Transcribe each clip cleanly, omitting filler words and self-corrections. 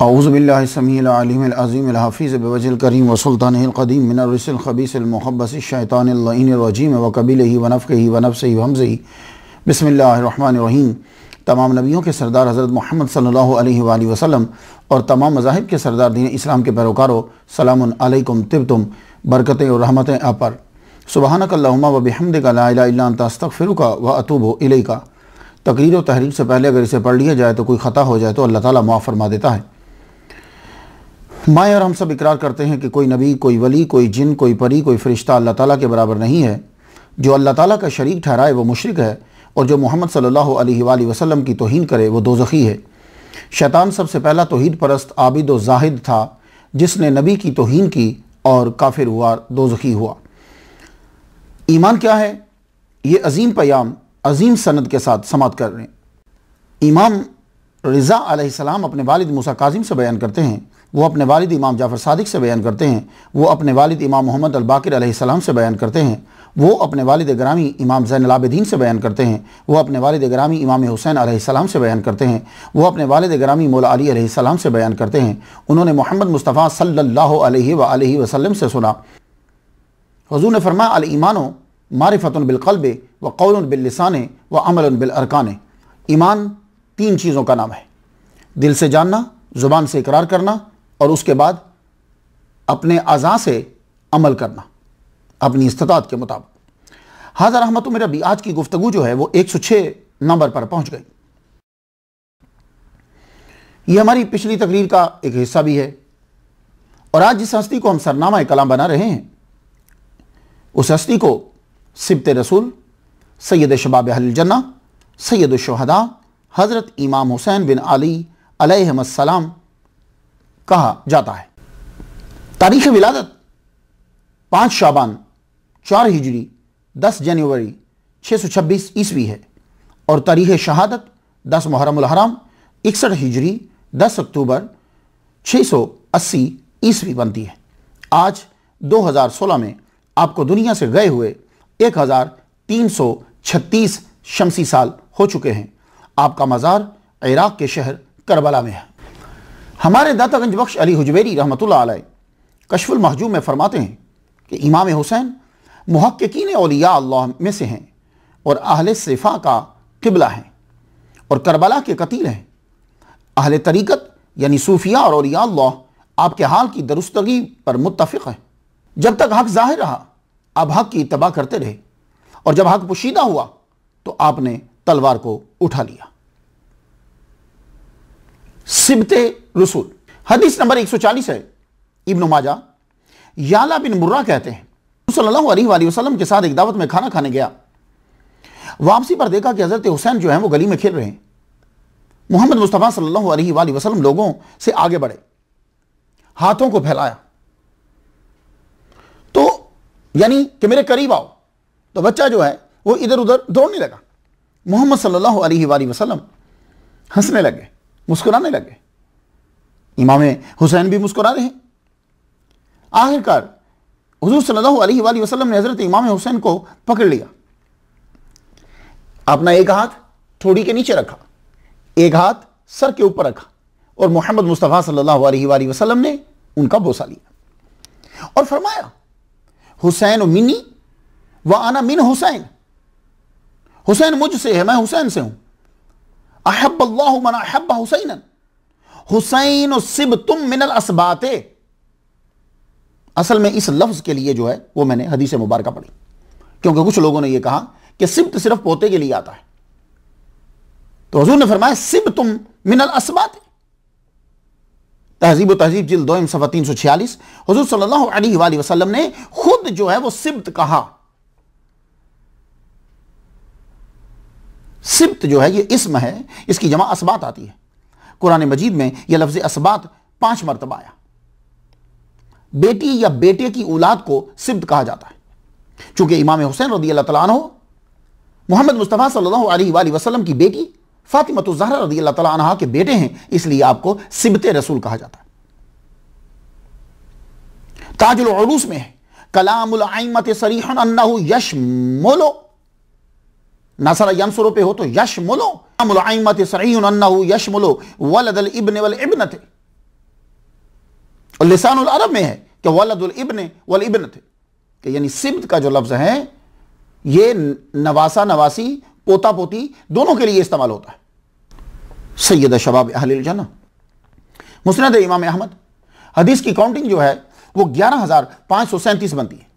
औज़ु बिल्लाहि समीइल अलीमिल अज़ीमिल हफ़ीज़ बिवजहिल करीम व सुल्तानिहिल क़दीम मिनर रिस्सिल ख़बीसिल मुख़ब्बसिश शैतानिर लईनिर रजीम व क़बीलिही व नफ़्ख़िही व नफ़्सिही व हमज़िही बिस्मिल्लाहिर रहमानिर रहीम। तमाम नबियों के सरदार हज़रत मोहम्मद सल्लल्लाहु अलैहि वसल्लम और तमाम मज़ाहिब के सरदार दीन इस्लाम के पैरोकारों, सलामुन अलैकुम तिब्तुम, बरकतें और रहमतें आप पर। सुबहानक अल्लाहुम्मा व बिहम्दिका ला इलाहा इल्ला अंता अस्तग़फिरुका व अतूबु इलैका। तकरीर और तहरीर से पहले अगर इसे पढ़ लिया जाए तो कोई ख़ता हो जाए तो अल्लाह ताला माफ़ फरमा देता है। मैं और हम सब इकरार करते हैं कि कोई नबी, कोई वली, कोई जिन, कोई परी, कोई फ़रिश्ता अल्लाह ताला के बराबर नहीं है। जो अल्लाह ताला का शरीक ठहराए वो मुशरिक है, और जो मोहम्मद सल्लल्लाहु अलैहि वसल्लम की तौहीन करे वो दोज़खी है। शैतान सबसे पहला तौहीद परस्त आबिद व ज़ाहिद था, जिसने नबी की तौहीन की और काफिर हुआ, दोज़खी हुआ। ईमान क्या है, ये अजीम पैगाम अजीम सनद के साथ समात कर रहे हैं। इमाम रिज़ा अलैहिस्सलाम अपने वालिद मूसा काज़िम से बयान करते हैं, वो अपने वालिद इमाम जाफ़र सादिक से बयान करते हैं, वो अपने वालिद इमाम मोहम्मद अल बाकिर अलैहिस्सलाम से बयान करते हैं, वो अपने वालिद ग्रामी इमाम ज़ैनुल आबिदीन से बयान करते हैं, वो अपने वालिद ग्रामी इमाम हुसैन अलैहिस्सलाम से बयान करते हैं, वो अपने वालिद ग्रामी मौला अली अलैहिस्सलाम से बयान करते हैं। उन्होंने मोहम्मद मुस्तफ़ा सल्लल्लाहु अलैहि वसल्लम से सुना। हुज़ूर ने फरमाया, अल ईमानो मारिफ़तुन बिल क़ल्बि व क़ौलुन बिल लिसानि व अमलुन बिल अरकानि। ईमान तीन चीज़ों का नाम है, दिल से जानना, ज़ुबान से इकरार करना और उसके बाद अपने अज़ा से अमल करना अपनी इस्तिताअत के मुताबिक। हाज़ा रहमतु मिन रब्बी। आज की गुफ्तगू जो है वो 106 नंबर पर पहुंच गई। ये हमारी पिछली तकरीर का एक हिस्सा भी है, और आज जिस हस्ती को हम सरनामा कलाम बना रहे हैं उस हस्ती को सिब्त रसूल, सैयद शबाब अहल जन्ना, सैयद शुहदा हज़रत इमाम हुसैन बिन अली अलैहिस्सलाम कहा जाता है। तारीख़ विलादत 5 शाबान 4 हिजरी 10 जनवरी 626 ईस्वी है, और तारीख़ शहादत 10 मुहर्रमुल हराम 61 हिजरी 10 अक्टूबर 680 ईस्वी बनती है। आज 2016 में आपको दुनिया से गए हुए 1336 शमसी साल हो चुके हैं। आपका मज़ार इराक़ के शहर करबला में है। हमारे दातागंज बख्श अली हुजवेरी रहमतुल्लाह अलैह कश्फुल महजूब में फरमाते हैं कि इमाम हुसैन मुहक्किकीन औलिया अल्लाह में से हैं और अहले सिफा का किबला हैं और करबला के कतील हैं। अहले तरीक़त यानी सूफिया और औलिया अल्लाह आपके हाल की दुरुस्तगी पर मुत्तफ़िक़ हैं। जब तक हक़ ज़ाहिर रहा आप हक़ की इत्तबा करते रहे, और जब हक़ पोशीदा हुआ तो आपने तलवार को उठा लिया। सिब्ते रसूल हदीस नंबर 140 है। इब्न माजा याला बिन मुर्रा कहते हैं, सल्लल्लाहु अलैहि वसल्लम के साथ एक दावत में खाना खाने गया। वापसी पर देखा कि हज़रत हुसैन जो हैं वो गली में खेल रहे हैं। मोहम्मद मुस्तफ़ा सल्लल्लाहु अलैहि वसल्लम लोगों से आगे बढ़े, हाथों को फैलाया, तो यानी कि मेरे करीब आओ। तो बच्चा जो है वो इधर उधर दौड़ने लगा। मोहम्मद सल्लल्लाहु अलैहि वसल्लम हंसने लगे, मुस्कुराने लगे। इमाम हुसैन भी मुस्कुरा रहे हैं। आखिरकार हुजूर सल्लल्लाहु अलैहि वसल्लम ने हज़रत इमाम हुसैन को पकड़ लिया। अपना एक हाथ ठोड़ी के नीचे रखा, एक हाथ सर के ऊपर रखा, और मोहम्मद मुस्तफ़ा सल्लल्लाहु अलैहि वसल्लम ने उनका बोसा लिया और फरमाया, हुसैन मिन्नी व अना मिन हुसैन। हुसैन मुझसे है, मैं हुसैन से हूं। अहब्बल्लाहु मन अहब्ब हुसैनन, हुसैन सिब्तुम मिनल असबाते। असल में इस लफ्ज के लिए जो है वो मैंने हदीस मुबारका पढ़ी, क्योंकि कुछ लोगों ने यह कहा कि सिब्त सिर्फ पोते के लिए आता है। तो हुजूर ने फरमाया सिब्तुम मिनल असबाते। तहजीब व तहजीब जिल्द 2 सफ़ा 346। हुजूर सल्लल्लाहु अलैहि वसल्लम ने खुद जो है वो सिब्त कहा। सिब्त जो है ये इस्म है, इसकी जमा असबात आती है। कुरान मजीद में यह लफ्ज़ असबात 5 मरतबा आया। बेटी या बेटे की औलाद को सिब्त कहा जाता है। चूंकि इमाम हुसैन रज़ियल्लाहु तआला अन्हु मोहम्मद मुस्तफ़ा सल्लल्लाहु अलैहि वसल्लम की बेटी फातिमतुज़ ज़हरा रज़ियल्लाहु तआला अन्हा के बेटे हैं, इसलिए आपको सिब्ते रसूल कहा जाता है। ताजुल उरूस में है, कलामुल अइम्मत सरीहन अन्नहु यशमुलु, नसर यंसुरु पे हो तो यशमुलु, कलामुल अइम्मत सरीहन अन्नहु यशमुलु वलदल इब्न वल इब्नते। और लिसानुल अरब में है कि वलदुल इब्न वल इब्नत, कि यानी सिब्त का जो लफ्ज़ है ये नवासा नवासी पोता पोती दोनों के लिए इस्तेमाल होता है। सैयद शबाब अहलिल जन्नह। मुस्नद इमाम अहमद, हदीस की काउंटिंग जो है वो 11,537 बनती है।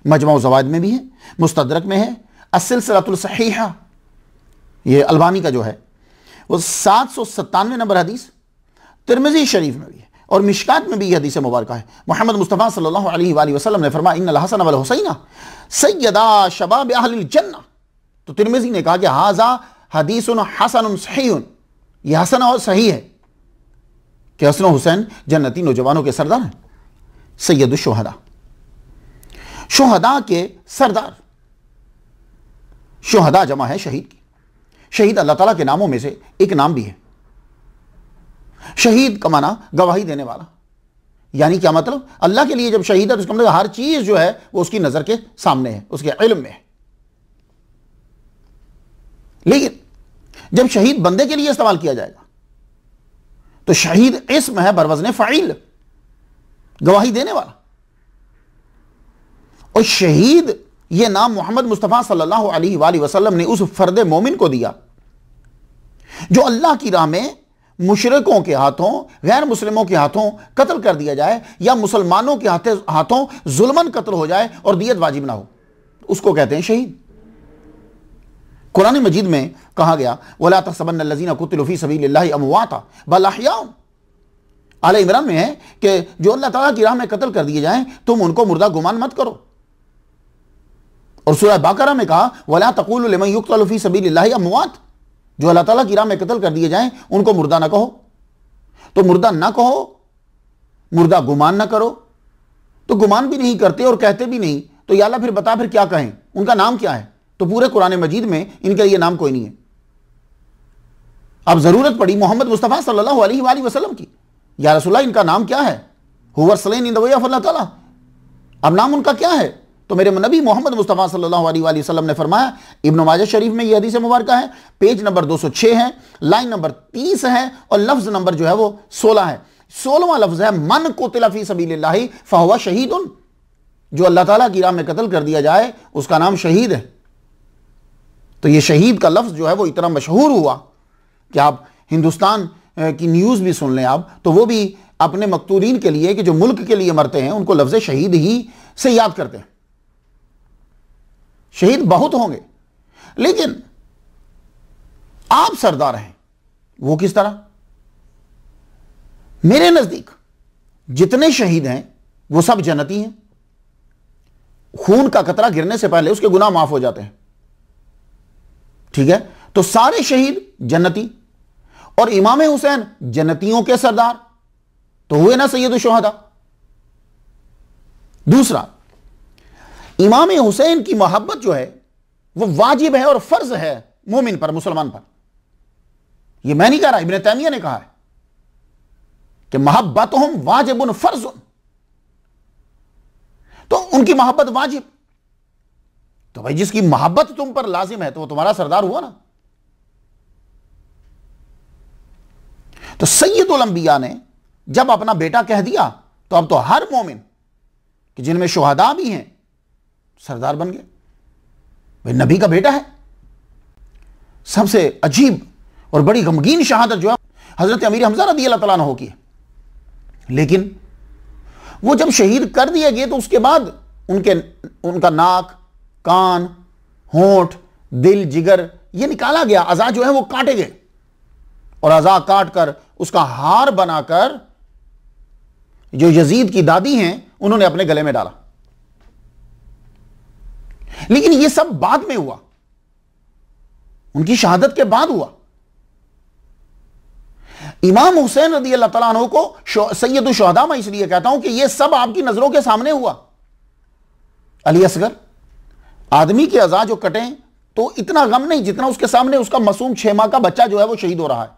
मजमू ज़वाइद में भी है, मुस्तदरक में है, अस्सिलसिलतुल सहीहा ये अलबानी का जो है वो 797 नंबर हदीस, तिरमिज़ी शरीफ में भी है और मिशकात में भी यह हदीस मुबारक है। मोहम्मद मुस्तफ़ा सल्लल्लाहु अलैहि वसल्लम ने फरमाया इन्नल हसन वल हुसैन सय्यदा शबाब अहलिल जन्नह। तो तिरमिज़ी ने कहा कि हाज़ा हदीसुन हसनुन सहीहुन, यह हसन और सही है कि हसन हुसैन जन्नती नौजवानों के सरदार हैं। सैयदुश शुहदा, शुहदा के सरदार। शुहदा जमा है शहीद की। शहीद अल्लाह ताला के नामों में से एक नाम भी है। शहीद का माना गवाही देने वाला, यानी क्या मतलब, अल्लाह के लिए जब शहीद है तो इसका मतलब हर चीज जो है वो उसकी नजर के सामने है, उसके इल्म में है। लेकिन जब शहीद बंदे के लिए इस्तेमाल किया जाएगा तो शहीद इस्म है बरवज़्न फ़ाइल, गवाही देने वाला। और शहीद यह नाम मोहम्मद मुस्तफ़ा सल्लल्लाहु अलैहि वसल्लम ने उस फर्द मोमिन को दिया जो अल्लाह की राह में मुशरिकों के हाथों, गैर मुस्लिमों के हाथों कत्ल कर दिया जाए या मुसलमानों के हाथों जुल्मन कत्ल हो जाए और दियत वाजिब ना हो, उसको कहते हैं शहीद। कुरान मजीद में कहा गया वला तहसबन्नल्लज़ीना कुतिलू फी सबीलिल्लाहि अमवाता बल अहयाउन। आले इमरान में है कि जो अल्लाह ताला की राह में कत्ल कर दिए जाएं तुम उनको मुर्दा गुमान मत करो। और सूरह बाकरा में कहा वला तक़ूलू लिमन युक़्तलू फी सबीलिल्लाहि अमवात, जो अल्लाह ताला की राह में कत्ल कर दिए जाएं उनको मुर्दा ना कहो। तो मुर्दा ना कहो, मुर्दा गुमान ना करो, तो गुमान भी नहीं करते और कहते भी नहीं, तो या अल्लाह फिर बता फिर क्या कहें, उनका नाम क्या है? तो पूरे कुरान मजीद में इनका ये नाम कोई नहीं है। अब जरूरत पड़ी मोहम्मद मुस्तफ़ा सल्लल्लाहु अलैहि वसल्लम की, या रसूलल्लाह इनका नाम क्या है? हुवा saline in the way of अल्लाह ताला। अब नाम उनका क्या है? तो मेरे नबी मोहम्मद मुस्तफ़ा सल्लल्लाहु अलैहि वसल्लम ने फरमाया, इब्न माजा शरीफ में यह हदीस मुबारक है, पेज नंबर 206 है, लाइन नंबर 30 है और लफ्ज नंबर जो है वो 16 है। 16वां लफ्ज है मन कुतिला फी सबीलिल्लाहि फहुवा शहीदुन, जो अल्लाह ताला की राह में कत्ल कर दिया जाए उसका नाम शहीद है। तो ये शहीद का लफ्ज जो है वो इतना मशहूर हुआ कि आप हिंदुस्तान की न्यूज़ भी सुन लें आप, तो वो भी अपने मकतूलीन के लिए कि जो मुल्क के लिए मरते हैं उनको लफ्ज शहीद ही से याद करते हैं। शहीद बहुत होंगे लेकिन आप सरदार हैं, वो किस तरह? मेरे नजदीक जितने शहीद हैं वो सब जन्नती हैं। खून का कतरा गिरने से पहले उसके गुनाह माफ हो जाते हैं, ठीक है? तो सारे शहीद जन्नती और इमाम हुसैन जन्नतियों के सरदार, तो हुए ना सैयदुश शुहदा। दूसरा, इमाम हुसैन की मोहब्बत जो है वो वाजिब है और फर्ज है मोमिन पर, मुसलमान पर। यह मैं नहीं कह रहा, इब्न तैमिया ने कहा है कि मोहब्बतुहुम वाजिबुन फर्जुन, तो उनकी मोहब्बत वाजिब। तो भाई जिसकी मोहब्बत तुम पर लाजिम है तो वो तुम्हारा सरदार हुआ ना। तो सैयदुल अंबिया ने जब अपना बेटा कह दिया तो अब तो हर मोमिन कि जिनमें शुहदा भी हैं सरदार बन गए। भाई नबी का बेटा है। सबसे अजीब और बड़ी गमगीन शहादत जो है हजरत अमीर हमजा रज़ी अल्लाह तआला अन्हु की है। लेकिन वो जब शहीद कर दिए गए तो उसके बाद उनका नाक, कान, होंठ, दिल, जिगर ये निकाला गया, अज़ा जो है वो काटे गए और अज़ा काट कर उसका हार बनाकर जो यजीद की दादी हैं उन्होंने अपने गले में डाला। लेकिन ये सब बाद में हुआ, उनकी शहादत के बाद हुआ। इमाम हुसैन रज़ी अल्लाह तआला अन्हु को सैयदुश शुहदा मैं इसलिए कहता हूं कि यह सब आपकी नजरों के सामने हुआ। अली असगर आदमी के अज़ा जो कटे तो इतना गम नहीं जितना उसके सामने उसका मासूम 6 माह का बच्चा जो है वो शहीद हो रहा है,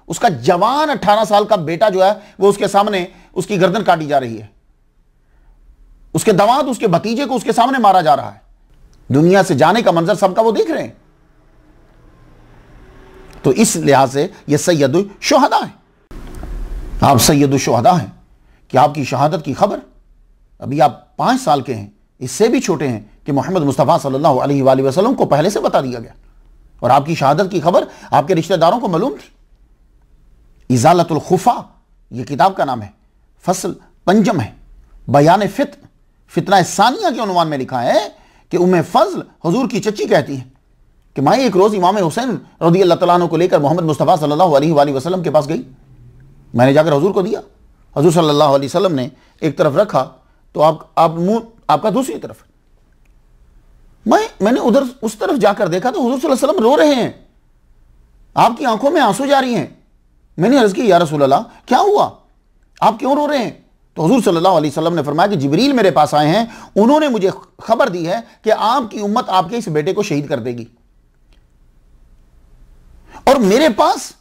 उसका जवान 18 साल का बेटा जो है वो उसके सामने उसकी गर्दन काटी जा रही है, उसके दामाद उसके भतीजे को उसके सामने मारा जा रहा है। दुनिया से जाने का मंजर सबका वो देख रहे हैं। तो इस लिहाज से यह सैयदुश शुहदा है। आप सैयदुश शुहदा हैं कि आपकी शहादत की खबर, अभी आप 5 साल के हैं, इससे भी छोटे हैं, कि मोहम्मद मुस्तफ़ा सल्लल्लाहु अलैहि वसल्लम को पहले से बता दिया गया और आपकी शहादत की खबर आपके रिश्तेदारों को मालूम थी। इज़ालतुल खुफा ये किताब का नाम है, फसल पंजम है। बयान फितना सानिया के उन्वान में लिखा है कि उम्मे फजल हुजूर की चच्ची कहती है कि मैं एक रोज़ इमाम हुसैन रज़ी अल्लाह तआला अन्हु को लेकर मोहम्मद मुस्तफ़ा सल्लल्लाहु अलैहि वसल्लम के पास गई। मैंने जाकर हुजूर को दिया। हुजूर सल्लल्लाहु अलैहि वसल्लम ने एक तरफ रखा तो आप मुंह आपका दूसरी तरफ। मैंने उधर उस तरफ जाकर देखा तो हुजूर सल्लल्लाहु अलैहि वसल्लम रो रहे हैं, आपकी आंखों में आंसू जा रही हैं। मैंने अर्ज की, या रसूल अल्लाह क्या हुआ, आप क्यों रो रहे हैं? तो हुजूर सल्लल्लाहु अलैहि वसल्लम ने फरमाया कि जिब्रील मेरे पास आए हैं, उन्होंने मुझे खबर दी है कि आपकी उम्मत आपके इस बेटे को शहीद कर देगी, और मेरे पास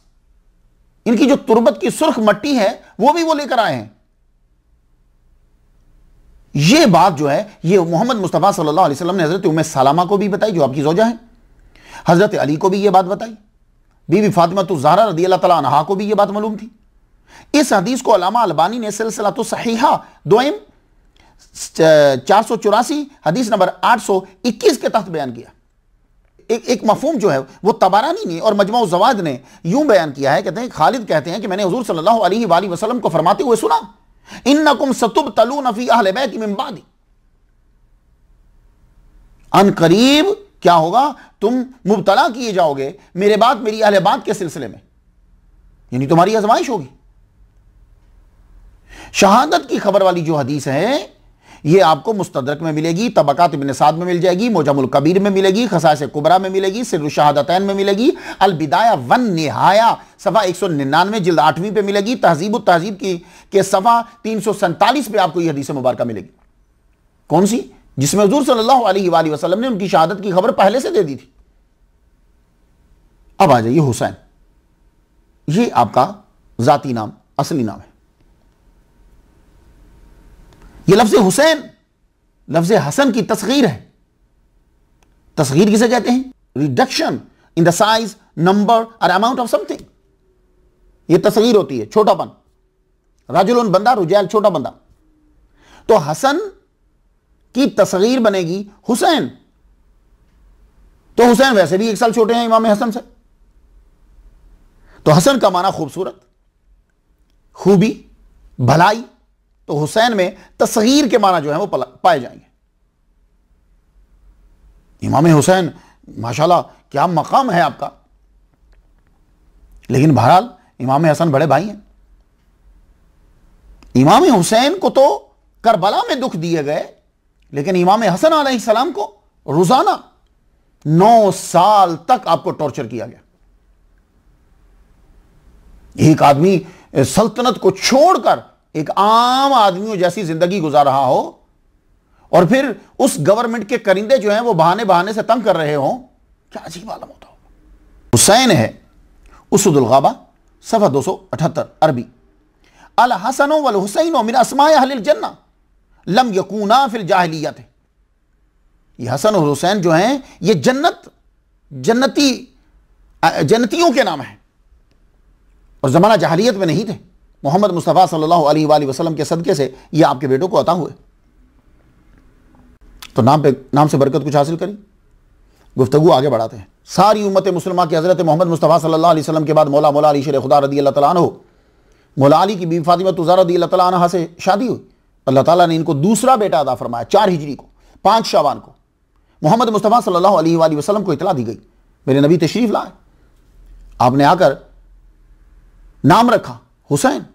इनकी जो तुरबत की सुर्ख मट्टी है वो भी वो लेकर आए हैं। ये बात जो है ये मोहम्मद मुस्तफ़ा सल्लल्लाहु अलैहि वसल्लम ने हजरत उम्मे सलामा को भी बताई, जो आपकी ज़ौजा है, हजरत अली को भी ये बात बताई, बीबी फातिमा तो ज़हरा रज़ी अल्लाह तआला अन्हा को भी ये बात मालूम थी। इस हदीस को अल्लामा अलबानी ने सिलसिलातु सहीहा दोइम 484 हदीस नंबर 821 के तहत बयान किया। एक मफहूम जो है वो तबारानी ने और मजमा ज़वाद ने यूं बयान किया है, कहते हैं खालिद कहते हैं कि मैंने हुजूर सल्लल्लाहु अलैहि वसल्लम को फरमाते हुए सुना, इन्नकुम सतुब्तलून फी अहले बैती मिन बादी, अन करीब क्या होगा, तुम मुब्तला किए जाओगे मेरे बाद मेरी अहले बात के सिलसिले में, यानी तुम्हारी आजमाइश होगी। शहादत की खबर वाली जो हदीस है ये आपको मुस्तदरक में मिलेगी, तबकात इब्न साद में मिल जाएगी, मोजमुल कबीर में मिलेगी, खसाइस कुबरा में मिलेगी, सिर्र शहादतैन में मिलेगी, अल बिदाया वन निहाया सफ़ा 199 जिल्द 8वीं पे मिलेगी, तहजीब तहजीब के सफ़ा 347 पे आपको ये हदीस मुबारका मिलेगी। कौन सी? जिसमें हुजूर सल्लल्लाहु अलैहि वसल्लम ने उनकी शहादत की खबर पहले से दे दी थी। अब आ जाइए हुसैन, ये आपका जाती नाम, असली नाम है। ये लफ्ज़ हुसैन लफ्ज़ हसन की तस्गीर है। तस्गीर किसे कहते हैं? Reduction in the size, number और अमाउंट ऑफ समथिंग, ये तस्गीर होती है, छोटापन। राजुलन बंदा, रुजैल छोटा बंदा। तो हसन की तस्गीर बनेगी हुसैन। तो हुसैन वैसे भी 1 साल छोटे हैं इमाम हसन से, तो हसन का माना खूबसूरत, खूबी, भलाई। तो हुसैन में तस्गीर के माना जो है वो पाए जाएंगे। इमाम हुसैन माशाल्लाह क्या मकाम है आपका, लेकिन बहरहाल इमाम हसन बड़े भाई हैं। इमाम हुसैन को तो करबला में दुख दिए गए, लेकिन इमाम हसन अलैहिस्सलाम को रोजाना 9 साल तक आपको टॉर्चर किया गया। एक आदमी सल्तनत को छोड़कर एक आम आदमियों जैसी जिंदगी गुजार रहा हो, और फिर उस गवर्नमेंट के करिंदे जो हैं वो बहाने बहाने से तंग कर रहे हो, क्या अजीब आलम होता होगा। हुसैन है उसदुल गाबा, सफ़ा 278 अरबी, अल हसनो वल हुसैनो मिन अस्माए अहलिल जन्ना लम यकूना फिल जाहिलियत। ये हसन और हुसैन जो हैं ये जन्नतियों के नाम हैं, और जमाना जहालियत में नहीं थे। मोहम्मद मुस्तफ़ा सल्लल्लाहु अलैहि वसल्लम के सदक़े से ये आपके बेटों को अता हुए। तो नाम से बरकत कुछ हासिल करी। गुफ्तगू आगे बढ़ाते हैं। सारी उम्मत मुस्लिमा की हज़रत मोहम्मद मुस्तफ़ा सल्लल्लाहु अलैहि वसल्लम के बाद मौला अली शेर खुदा रज़ी अल्लाह तआला अन्हु, मौला अली की बीवी फातिमा ज़हरा रज़ी अल्लाह तआला अन्हा से शादी हुई। अल्लाह ताला ने इनको दूसरा बेटा अता फरमाया 4 हिजरी को, 5 शाबान को। मोहम्मद मुस्तफ़ा सल्लल्लाहु अलैहि वसल्लम को इतला दी गई, मेरे नबी तशरीफ़ लाए। आपने आकर नाम रखा हुसैन।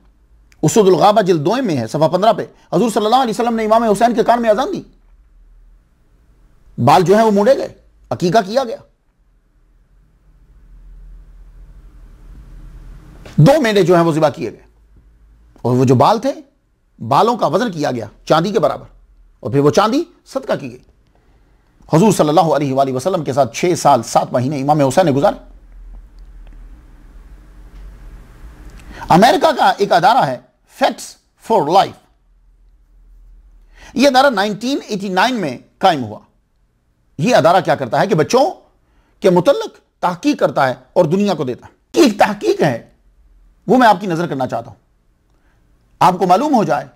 उसदुल गाबा जिल्द 2 में है, सफ़ा 15 पे हुजूर सल्लल्लाहु अलैहि वसल्लम ने इमाम हुसैन के कान में अज़ान दी। बाल जो है वो मुड़े गए, अकीका किया गया। 2 मेंढे जो है वो ज़िबा किए गए, और वो जो बाल थे, बालों का वजन किया गया चांदी के बराबर, और फिर वो चांदी सदका की गई। हुजूर सल्लल्लाहु अलैहि वसल्लम के साथ 6 साल 7 महीने इमाम हुसैन ने गुजारे। अमेरिका का एक अदारा है फैक्ट्स फॉर लाइफ। यह अदारा 1989 में कायम हुआ। यह अदारा क्या करता है कि बच्चों के मुतल्लिक तहकीक करता है और दुनिया को देता है। कि एक तहकीक है वो मैं आपकी नजर करना चाहता हूं, आपको मालूम हो जाए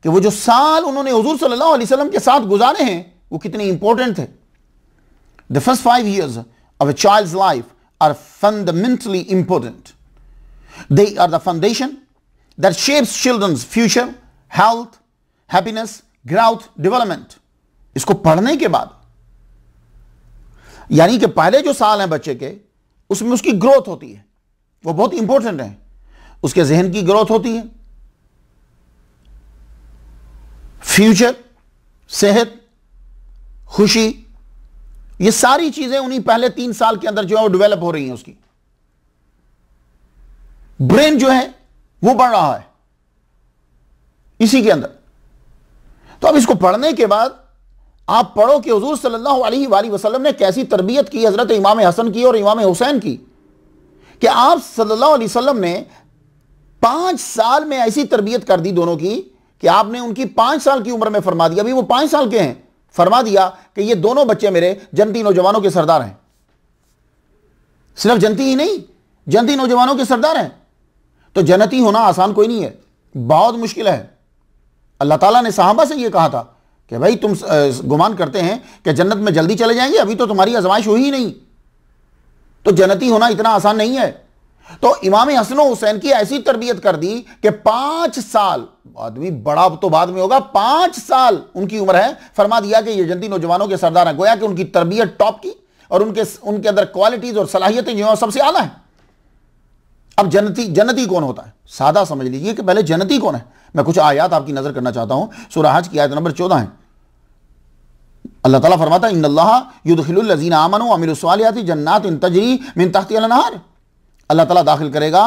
कि वो जो साल उन्होंने हुजूर सल्लल्लाहु अलैहि वसल्लम के साथ गुजारे हैं वो कितने इंपॉर्टेंट थे। The first 5 years of a child's life are fundamentally important. They are the foundation that shapes children's future, health, happiness, growth, development. इसको पढ़ने के बाद, यानी कि पहले जो साल हैं बच्चे के, उसमें उसकी ग्रोथ होती है, वो बहुत इंपॉर्टेंट है। उसके जहन की ग्रोथ होती है, फ्यूचर, सेहत, खुशी, ये सारी चीजें उन्हीं पहले 3 साल के अंदर जो है वो डेवलप हो रही हैं। उसकी ब्रेन जो है वो बढ़ रहा है इसी के अंदर। तो अब इसको पढ़ने के बाद आप पढ़ो कि हुजूर सल्लल्लाहु अलैहि वसल्लम ने कैसी तरबियत की हजरत इमाम हसन की और इमाम हुसैन की, कि आप सल्लल्लाहु अलैहि वसल्लम ने 5 साल में ऐसी तरबियत कर दी दोनों की कि आपने उनकी 5 साल की उम्र में फरमा दिया, अभी वो 5 साल के हैं, फरमा दिया कि ये दोनों बच्चे मेरे जन्नती नौजवानों के सरदार हैं। सिर्फ जन्नती ही नहीं, जन्नती नौजवानों के सरदार हैं। तो जन्नती होना आसान कोई नहीं है, बहुत मुश्किल है। अल्लाह ताला ने सहाबा से ये कहा था कि भाई तुम गुमान करते हैं कि जन्नत में जल्दी चले जाएंगे, अभी तो तुम्हारी आजमाइश हुई ही नहीं, तो जन्नती होना इतना आसान नहीं है। तो इमाम हसन हुसैन की ऐसी तरबियत कर दी कि 5 साल, आदमी बड़ा तो बाद में होगा, 5 साल उनकी उम्र है, फरमा दिया कि ये जन्नती नौजवानों के सरदार हैं। गोया कि उनकी तरबियत टॉप की और उनके अंदर क्वालिटीज और सलाहियतें जो है सबसे आला है। अब जन्नती कौन होता है, सादा समझ लीजिए कि पहले जन्नती कौन है। मैं कुछ आयत आपकी नजर करना चाहता हूं। सूरह हज की आयत नंबर 14 है। अल्लाह ताला फरमाता है इन्नल्लाह युदखिलुल लज़ीना आमनू व अमिलुस सालिहाति जन्नातिन तजरी मिन तहतिहा अल-अनहार। अल्लाह ताला दाखिल करेगा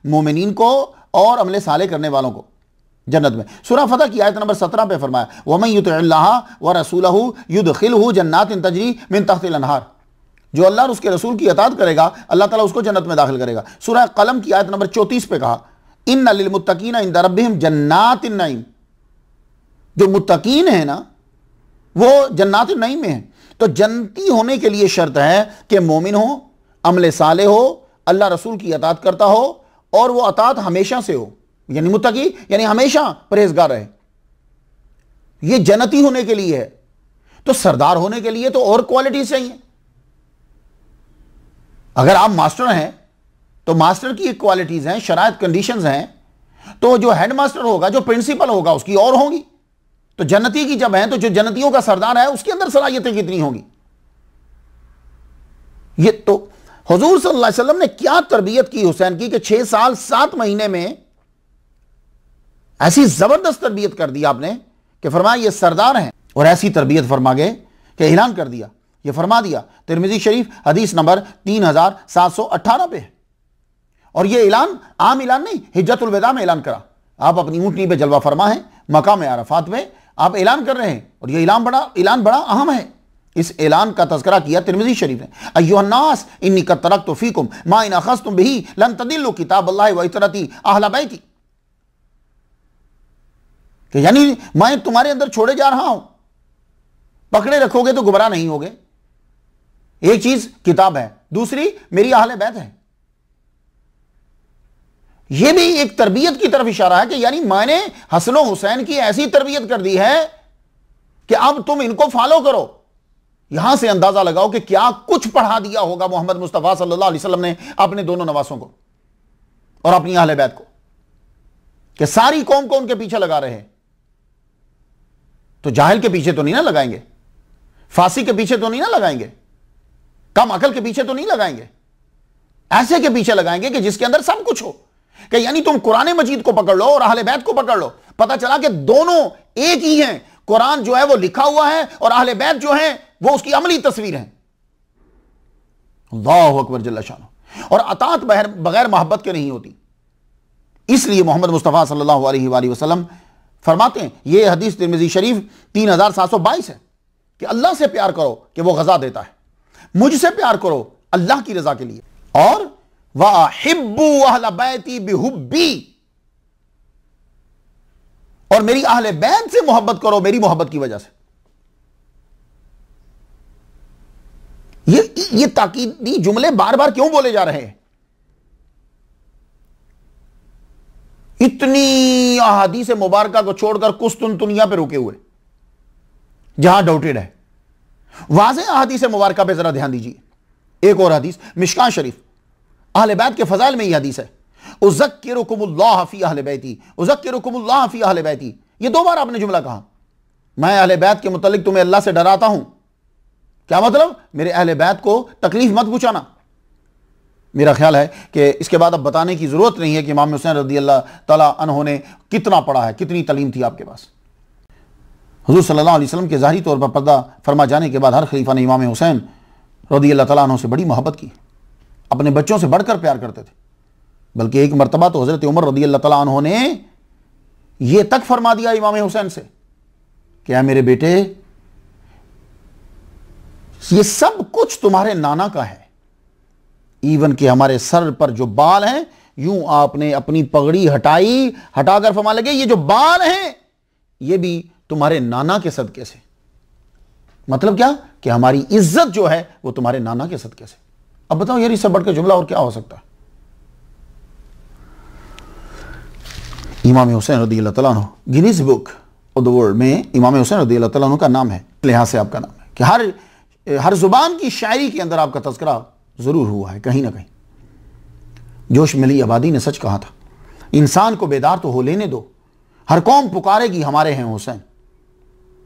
मोमिनीन को और अमले साले करने वालों को जन्नत में। सूरह फतह की आयत नंबर 17 पे फरमाया वमन युतिइल्लाह व रसूलहू युदखिलहु जन्नातिन तजरी मिन तहतिहा अल-अनहार। जो अल्लाह और उसके रसूल की इताअत करेगा अल्लाह ताला उसको जन्नत में दाखिल करेगा। सूरह कलम की आयत नंबर 34 पे कहा इन्ना लिल मुत्तकीना इंदा रब्बिहिम जन्नातिन नईम। जो मुत्तकीन है ना वो जन्नातिन नईम में है। तो जन्नती होने के लिए शर्त है कि मोमिन हो, अमले साले हो, अल्लाह रसूल की इताअत करता हो और वो इताअत हमेशा से हो, यानी मुत्तकी यानी हमेशा परहेजगार रहे। ये जन्नती होने के लिए है। तो सरदार होने के लिए तो और क्वालिटी चाहिए। अगर आप मास्टर हैं तो मास्टर की एक क्वालिटीज हैं, शरायत कंडीशंस हैं। तो जो हेड मास्टर होगा, जो प्रिंसिपल होगा, उसकी और होंगी। तो जन्नती की जब है तो जो जन्नतियों का सरदार है उसके अंदर सलाहियतें कितनी होंगी। ये तो हुजूर सल्लल्लाहु अलैहि वसल्लम ने क्या तरबियत की हुसैन की कि 6 साल 7 महीने में ऐसी जबरदस्त तरबियत कर दी आपने कि फरमाया ये सरदार हैं। और ऐसी तरबियत फरमा गए कि ऐलान कर दिया, ये फरमा दिया। तिरमिज़ी शरीफ हदीस नंबर 3718 पे है। और ये ऐलान आम ऐलान नहीं, हिज्जतुल विदा में ऐलान करा। आप अपनी ऊंटनी पे जलवा फरमा है, मकाम अरफात में आप ऐलान कर रहे हैं और ये ऐलान बड़ा अहम है। इस ऐलान का तज़किरा किया तिरमिज़ी शरीफ ने अय्युहन्नास इन्नी क़द तरक्तु फ़ीकुम मा इन अख़ज़्तुम बिही लन तदिल्लु किताबल्लाहि व इतरती अहल बैती। कि यानी मैं तुम्हारे अंदर छोड़े जा रहा हूं, पकड़े रखोगे तो गुमराह नहीं होगे। एक चीज किताब है, दूसरी मेरी अहले बैत है। यह भी एक तरबियत की तरफ इशारा है कि यानी मैंने हसन हुसैन की ऐसी तरबियत कर दी है कि अब तुम इनको फॉलो करो। यहां से अंदाजा लगाओ कि क्या कुछ पढ़ा दिया होगा मोहम्मद मुस्तफा सल्लल्लाहु अलैहि वसल्लम ने अपने दोनों नवासों को और अपनी अहले बैत को, कि सारी कौम को उनके पीछे लगा रहे हैं। तो जाहिल के पीछे तो नहीं ना लगाएंगे, फासी के पीछे तो नहीं ना लगाएंगे, कम अकल के पीछे तो नहीं लगाएंगे, ऐसे के पीछे लगाएंगे कि जिसके अंदर सब कुछ हो। कि यानी तुम कुरान मजीद को पकड़ लो और अहले बैत को पकड़ लो, पता चला कि दोनों एक ही हैं। कुरान जो है वो लिखा हुआ है और अहले बैत जो है वो उसकी अमली तस्वीर है। अल्लाहु अकबर जल्ल शान। और अतात बगैर मोहब्बत के नहीं होती। इसलिए मोहम्मद मुस्तफ़ा सल्लल्लाहु अलैहि वसल्लम फरमाते हैं, यह हदीस तिरमिज़ी शरीफ 3722 है कि अल्लाह से प्यार करो कि वो गज़ा देता है, मुझसे प्यार करो अल्लाह की रजा के लिए, और वहिब्बू अहल बैती बिहुब्बी, और मेरी अहले बैत से मोहब्बत करो मेरी मोहब्बत की वजह से। ये ताकीदी जुमले बार बार क्यों बोले जा रहे हैं? इतनी अहादीस मुबारका को छोड़कर कुस्तुनतुनिया पे रुके हुए, जहां डाउटेड है। वाज़ेह अहादीस मुबारका पे जरा ध्यान दीजिए। एक और हदीस मिशकात शरीफ, अहले बैत के फजाइल में यह हदीस है, उज़क्किरुकुमुल्लाह फी अहले बैती, उज़क्किरुकुमुल्लाह फी अहले बैती। ये 2 बार आपने जुमला कहा, मैं अहले बैत के मुतालिक तुम्हें अल्लाह से डराता हूं। क्या मतलब? मेरे अहले बैत को तकलीफ मत पहुंचाना। मेरा ख्याल है कि इसके बाद अब बताने की जरूरत नहीं है कि इमाम हुसैन रज़ी अल्लाह ताला अन्हु ने कितना पढ़ा है, कितनी तलीम थी आपके पास। हुज़ूर सल्लल्लाहु अलैहि वसल्लम के ज़ाहिरी तौर पर पर्दा फरमा जाने के बाद हर खलीफा ने इमाम हुसैन रज़ी अल्लाह ताला अन्हु से बड़ी मोहब्बत की, अपने बच्चों से बढ़कर प्यार करते थे। बल्कि एक मरतबा तो हज़रत उमर रज़ी अल्लाह ताला अन्हु ने यह तक फरमा दिया इमाम हुसैन से, क्या मेरे बेटे, ये सब कुछ तुम्हारे नाना का है, इवन कि हमारे सर पर जो बाल हैं, यूं आपने अपनी पगड़ी हटाकर फरमा लगे, ये जो बाल हैं ये भी तुम्हारे नाना के सदके से। मतलब क्या? कि हमारी इज्जत जो है वो तुम्हारे नाना के सदके से। अब बताओ यार, इससे बढ़कर जुमला और क्या हो सकता है? इमाम हुसैन रज़ियल्लाहु तआला अन्हु Guinness book of the world में इमाम हुसैन रज़ियल्लाहु तआला अन्हु का नाम है, लिहाज से आपका नाम है कि हर जुबान की शायरी के अंदर आपका तज़किरा जरूर हुआ है कहीं ना कहीं। जोश मिली आबादी ने सच कहा था, इंसान को बेदार तो हो लेने दो, हर कौम पुकारेगी हमारे हैं हुसैन।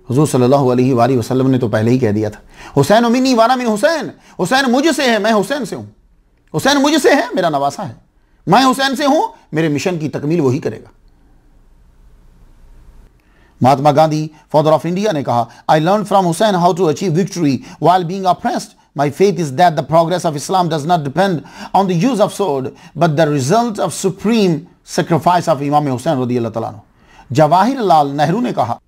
हुजूर सल्लल्लाहु अलैहि वसल्लम ने तो पहले ही कह दिया था, हुसैन मिन्नी वाना मिन हुसैन, हुसैन मुझसे है, मैं हुसैन से हूं। हुसैन मुझसे है, मेरा नवासा है, मैं हुसैन से हूं, मेरे मिशन की तकमील वही करेगा। Mahatma Gandhi father of India ने कहा, I learn from Hussain how to achieve victory while being oppressed. My faith is that the progress of Islam does not depend on the use of sword, but the result of supreme sacrifice of Imam Hussain radiyallahu ta'ala anhu. Jawaharlal Nehru ने कहा,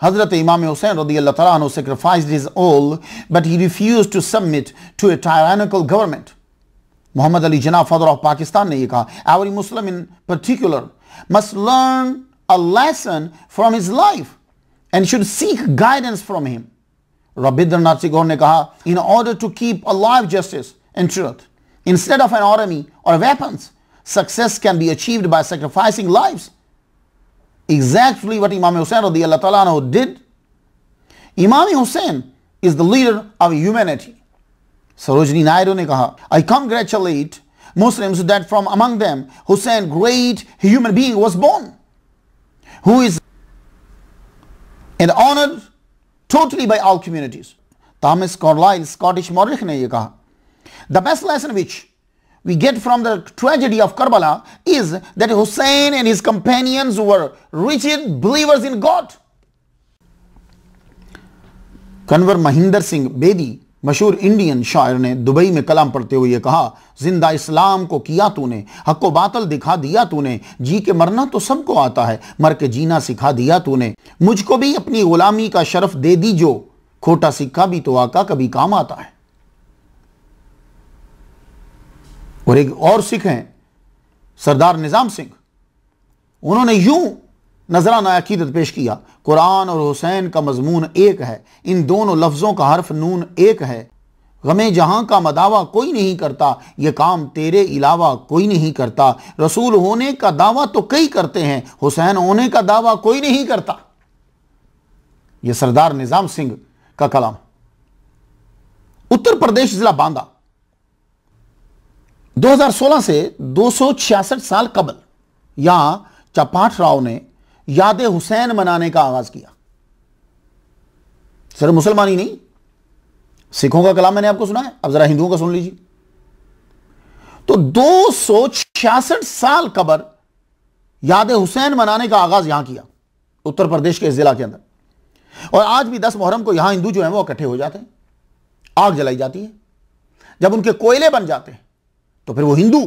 Hazrat Imam Hussain radiyallahu ta'ala anhu sacrificed his all, but he refused to submit to a tyrannical government. Muhammad Ali Jinnah, father of Pakistan, ने ये कहा, every Muslim in particular must learn a lesson from his life and should seek guidance from him. Rabindranath Tagore ने कहा, in order to keep alive justice and truth, instead of an army or weapons, success can be achieved by sacrificing lives. Exactly what Imam Hussain radiyallahu ta'ala anhu did. Imam Hussain is the leader of humanity. Sarojini Naidu ने कहा, I congratulate Muslims that from among them Hussain, great human being, was born, who is and honored totally by all communities. Thomas Carlyle, Scottish Morrich, ने ये कहा, the best lesson which we get from the tragedy of Karbala is that Hussain and his companions were rigid believers in God. Kanwar Mahinder Singh Bedi, मशहूर Indian शायर, ने Dubai में कलाम पढ़ते हुए ये कहा, जिंदा इस्लाम को किया तूने, हक को बातल दिखा दिया तूने, जी के मरना तो सबको आता है, मर के जीना सिखा दिया तूने, मुझको भी अपनी गुलामी का शरफ दे दी जो, खोटा सिक्का भी तो आका कभी काम आता है। और एक और सिख हैं सरदार निजाम सिंह, उन्होंने यूं नजराना अकीदत पेश किया, कुरान और हुसैन का मजमून एक है, इन दोनों लफ्जों का हर्फ नून एक है, गमे जहां का मदावा कोई नहीं करता, ये काम तेरे अलावा कोई नहीं करता, रसूल होने का दावा तो कई करते हैं, हुसैन होने का दावा कोई नहीं करता। यह सरदार निजाम सिंह का कलाम। उत्तर प्रदेश जिला बांदा 2016 से 266 साल कबल यहां चपाट राव ने याद हुसैन मनाने का आगाज किया। सिर्फ मुसलमान ही नहीं, सिखों का कलाम मैंने आपको सुना है, अब जरा हिंदुओं का सुन लीजिए। तो 266 साल कबल याद हुसैन मनाने का आगाज यहां किया, उत्तर प्रदेश के इस जिला के अंदर। और आज भी 10 मुहर्रम को यहां हिंदू जो है वो इकट्ठे हो जाते हैं, आग जलाई जाती है, जब उनके कोयले बन जाते हैं तो फिर वो हिंदू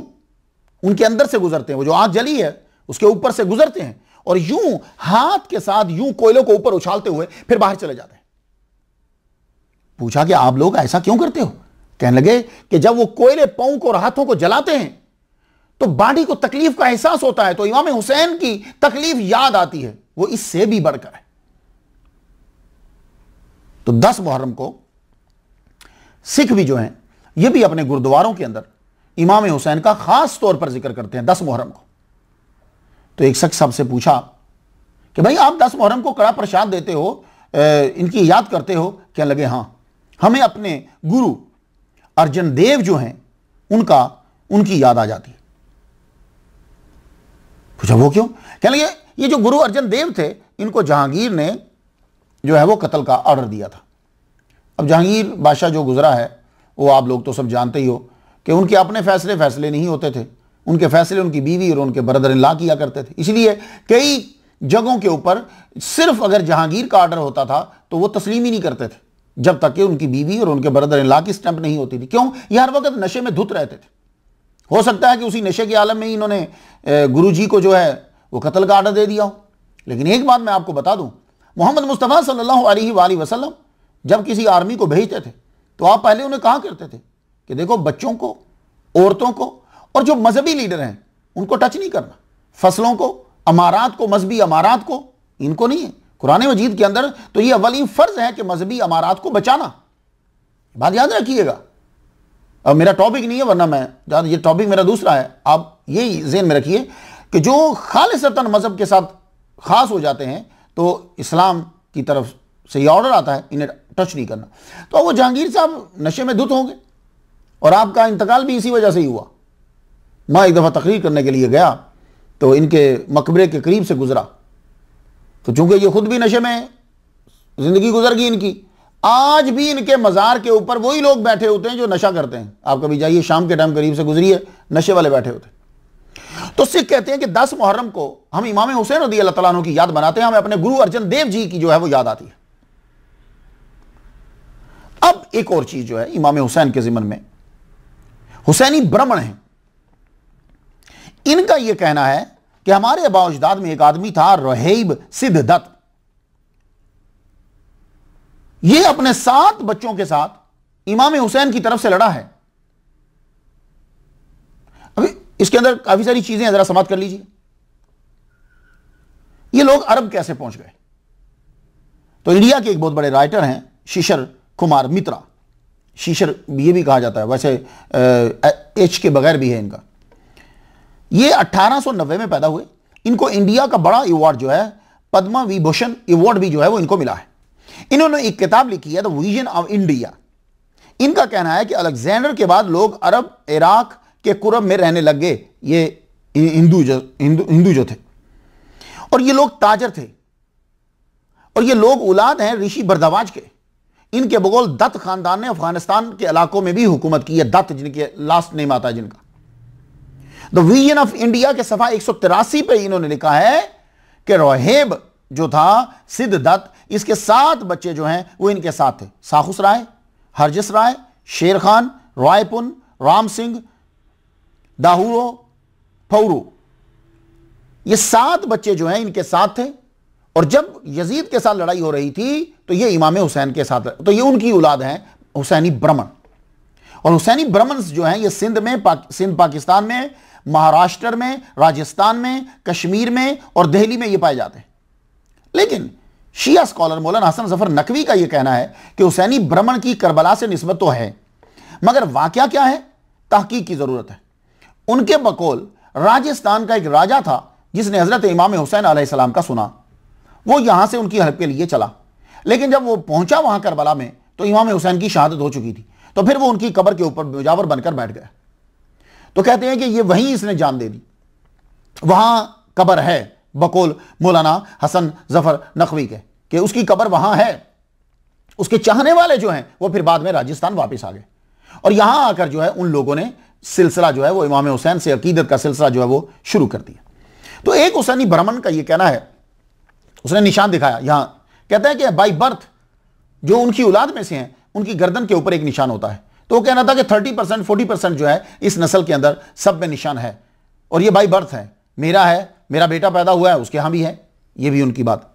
उनके अंदर से गुजरते हैं, वो जो आग जली है उसके ऊपर से गुजरते हैं और यूं हाथ के साथ यूं कोयलों को ऊपर उछालते हुए फिर बाहर चले जाते हैं। पूछा कि आप लोग ऐसा क्यों करते हो? कहने लगे कि जब वो कोयले पांव को और हाथों को जलाते हैं तो बॉडी को तकलीफ का एहसास होता है, तो इमाम हुसैन की तकलीफ याद आती है, वो इससे भी बढ़कर है। तो 10 मुहर्रम को सिख भी जो हैं ये भी अपने गुरुद्वारों के अंदर इमाम हुसैन का खास तौर पर जिक्र करते हैं 10 मुहर्रम को। तो एक शख्स आपसे पूछा कि भाई आप 10 मुहर्रम को कड़ा प्रसाद देते हो, इनकी याद करते हो? क्या लगे हाँ, हमें अपने गुरु अर्जन देव जो हैं उनकी याद आ जाती है। पूछा वो क्यों? कहने लगे ये जो गुरु अर्जन देव थे, इनको जहांगीर ने जो है वो कत्ल का ऑर्डर दिया था। अब जहांगीर बादशाह जो गुजरा है वो आप लोग तो सब जानते ही हो कि उनके अपने फैसले नहीं होते थे, उनके फैसले उनकी बीवी और उनके ब्रदर इन लॉ किया करते थे। इसलिए कई जगहों के ऊपर सिर्फ अगर जहांगीर का ऑर्डर होता था तो वो तस्लीम ही नहीं करते थे जब तक कि उनकी बीवी और उनके ब्रदर इन लॉ की स्टैंप नहीं होती थी। क्यों? ये हर वक्त नशे में धुत रहते थे। हो सकता है कि उसी नशे के आलम में ही इन्होंने गुरु जी को जो है वो कत्ल का ऑर्डर दे दिया हो। लेकिन एक बात मैं आपको बता दूं, मोहम्मद मुस्तफ़ा सल्लल्लाहु अलैहि वसल्लम जब किसी आर्मी को भेजते थे तो आप पहले उन्हें कहा करते थे कि देखो बच्चों को, औरतों को और जो मजहबी लीडर हैं उनको टच नहीं करना, फसलों को, अमारात को, मजहबी अमारात को, इनको नहीं है। कुरान मजीद के अंदर तो ये अव्वली फर्ज है कि मजहबी अमारात को बचाना। बात याद रखिएगा। अब मेरा टॉपिक नहीं है, वरना मैं ये टॉपिक मेरा दूसरा है। आप ये ज़हन में रखिए कि जो खालिसतन मजहब के साथ खास हो जाते हैं तो इस्लाम की तरफ से ये ऑर्डर आता है इन्हें टच नहीं करना। तो वो जहांगीर साहब नशे में धुत होंगे और आपका इंतकाल भी इसी वजह से ही हुआ। मैं एक दफ़ा तकरीर करने के लिए गया तो इनके मकबरे के करीब से गुजरा, तो चूंकि ये खुद भी नशे में ज़िंदगी गुजर गई इनकी, आज भी इनके मज़ार के ऊपर वही लोग बैठे होते हैं जो नशा करते हैं। आप कभी जाइए, शाम के टाइम करीब से गुजरिए, नशे वाले बैठे होते हैं। तो सिख कहते हैं कि 10 मुहर्रम को हम इमाम हुसैन रज़ी अल्लाह तआला अन्हु की याद बनाते हैं, हमें अपने गुरु अर्जन देव जी की जो है वो याद आती है। अब एक और चीज जो है इमाम हुसैन के ज़िमन में, हुसैनी ब्राह्मण हैं, इनका यह कहना है कि हमारे आबा अजदाद में एक आदमी था रोहैब सिद्धदत्त, यह अपने 7 बच्चों के साथ इमाम हुसैन की तरफ से लड़ा है। अभी इसके अंदर काफी सारी चीजें जरा समाप्त कर लीजिए। ये लोग अरब कैसे पहुंच गए? तो इंडिया के एक बहुत बड़े राइटर हैं शिशिर कुमार मित्रा, शिशिर ये भी कहा जाता है, वैसे एच के बगैर भी है इनका। ये 1890 में पैदा हुए। इनको इंडिया का बड़ा अवार्ड जो है पद्मा विभूषण अवार्ड भी जो है वो इनको मिला है। इन्होंने एक किताब लिखी है द विजन ऑफ इंडिया। इनका कहना है कि अलेक्जेंडर के बाद लोग अरब इराक के कुरब में रहने लग गए, ये हिंदू जो थे, और ये लोग ताजर थे, और ये लोग औलाद हैं ऋषि भरद्वाज के। इनके बगौल दत्त खानदान ने अफगानिस्तान के इलाकों में भी हुकूमत की है, दत्त जिनके लास्ट नेम आता है जिनका। द विजन ऑफ इंडिया के सफा 183 पे इन्होंने लिखा है कि रोहेब जो था सिद्धदत्त, इसके 7 बच्चे जो हैं वो इनके साथ थे, साखुस राय, हरजिस राय, शेर खान, रायपुन, राम सिंह, दाहुरो, फौरू, ये 7 बच्चे जो हैं इनके साथ थे। और जब यजीद के साथ लड़ाई हो रही थी तो ये इमाम हुसैन के साथ, तो ये उनकी औलाद हैं हुसैनी ब्राह्मण। और हुसैनी ब्राह्मण जो हैं ये सिंध में, सिंध पाकिस्तान में, महाराष्ट्र में, राजस्थान में, कश्मीर में और दिल्ली में ये पाए जाते हैं। लेकिन शिया स्कॉलर मौलाना हसन जफर नकवी का यह कहना है कि हुसैनी ब्राह्मण की करबला से निस्बत तो है, मगर वाकया क्या है, तहकीक की जरूरत है। उनके बकौल राजस्थान का एक राजा था जिसने हजरत इमाम हुसैन अलैहिस्सलाम का सुना, वो यहां से उनकी हेल्प के लिए चला, लेकिन जब वो पहुंचा वहां करबला में तो इमाम हुसैन की शहादत हो चुकी थी। तो फिर वो उनकी कब्र के ऊपर मुजावर बनकर बैठ गया। तो कहते हैं कि ये वहीं इसने जान दे दी, वहां कब्र है, बकौल मौलाना हसन जफर नकवी के, कि उसकी कब्र वहां है। उसके चाहने वाले जो हैं वो फिर बाद में राजस्थान वापस आ गए और यहां आकर जो है उन लोगों ने सिलसिला जो है वो इमाम हुसैन से अकीदत का सिलसिला जो है वो शुरू कर दिया। तो एक हुसैनी ब्राह्मण का ये कहना है, उसने निशान दिखाया, यहां कहता है कि बाई बर्थ जो उनकी औलाद में से हैं उनकी गर्दन के ऊपर एक निशान होता है। तो वो कहना था कि 30% 40% जो है इस नस्ल के अंदर सब में निशान है, और ये बाई बर्थ है, मेरा है, मेरा बेटा पैदा हुआ है उसके यहां भी है, ये भी उनकी बात।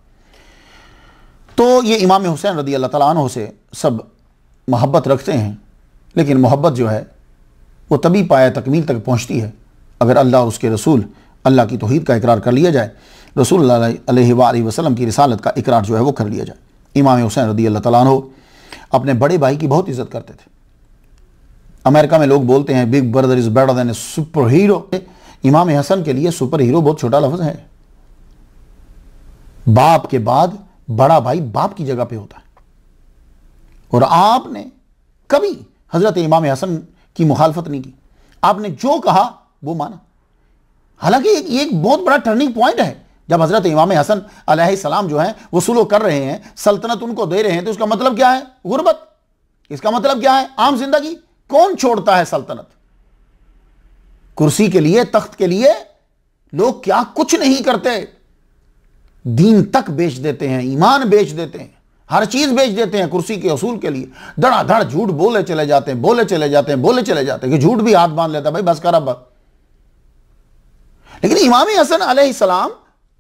तो ये इमाम हुसैन रदी अल्लाह तआला अन्हु से सब मोहब्बत रखते हैं, लेकिन मोहब्बत जो है वो तभी पाया तकमील तक पहुंचती है अगर अल्लाह और उसके रसूल, अल्लाह की तौहीद का इकरार कर लिया जाए, रसूल अलैहि वसल्लम की रिसालत का इकरार जो है वो कर लिया जाए। इमाम हुसैन रदी अल्लाह तआला अन्हु अपने बड़े भाई की बहुत इज्जत करते थे। अमेरिका में लोग बोलते हैं big brother is better than A super hero. इमाम हसन के लिए सुपर हीरो बहुत छोटा लफ्ज है। बाप के बाद बड़ा भाई बाप की जगह पे होता है, और आपने कभी हजरत इमाम हसन की मुखालफत नहीं की, आपने जो कहा वो माना। हालांकि ये एक बहुत बड़ा टर्निंग पॉइंट है। जब हजरत इमाम हसन अलैहिस्सलाम जो है वो सुलह कर रहे हैं, सल्तनत उनको दे रहे हैं, तो उसका मतलब क्या है? गुर्बत। इसका मतलब क्या है? आम जिंदगी। कौन छोड़ता है सल्तनत? कुर्सी के लिए, तख्त के लिए लोग क्या कुछ नहीं करते, दीन तक बेच देते हैं, ईमान बेच देते हैं, हर चीज बेच देते हैं कुर्सी के असूल के लिए। धड़ाधड़ झूठ बोले चले जाते हैं, बोले चले जाते हैं, बोले चले जाते हैं कि झूठ भी हाथ बांध लेता है, भाई बस कर अब। लेकिन इमाम हसन अलैहिस्सलाम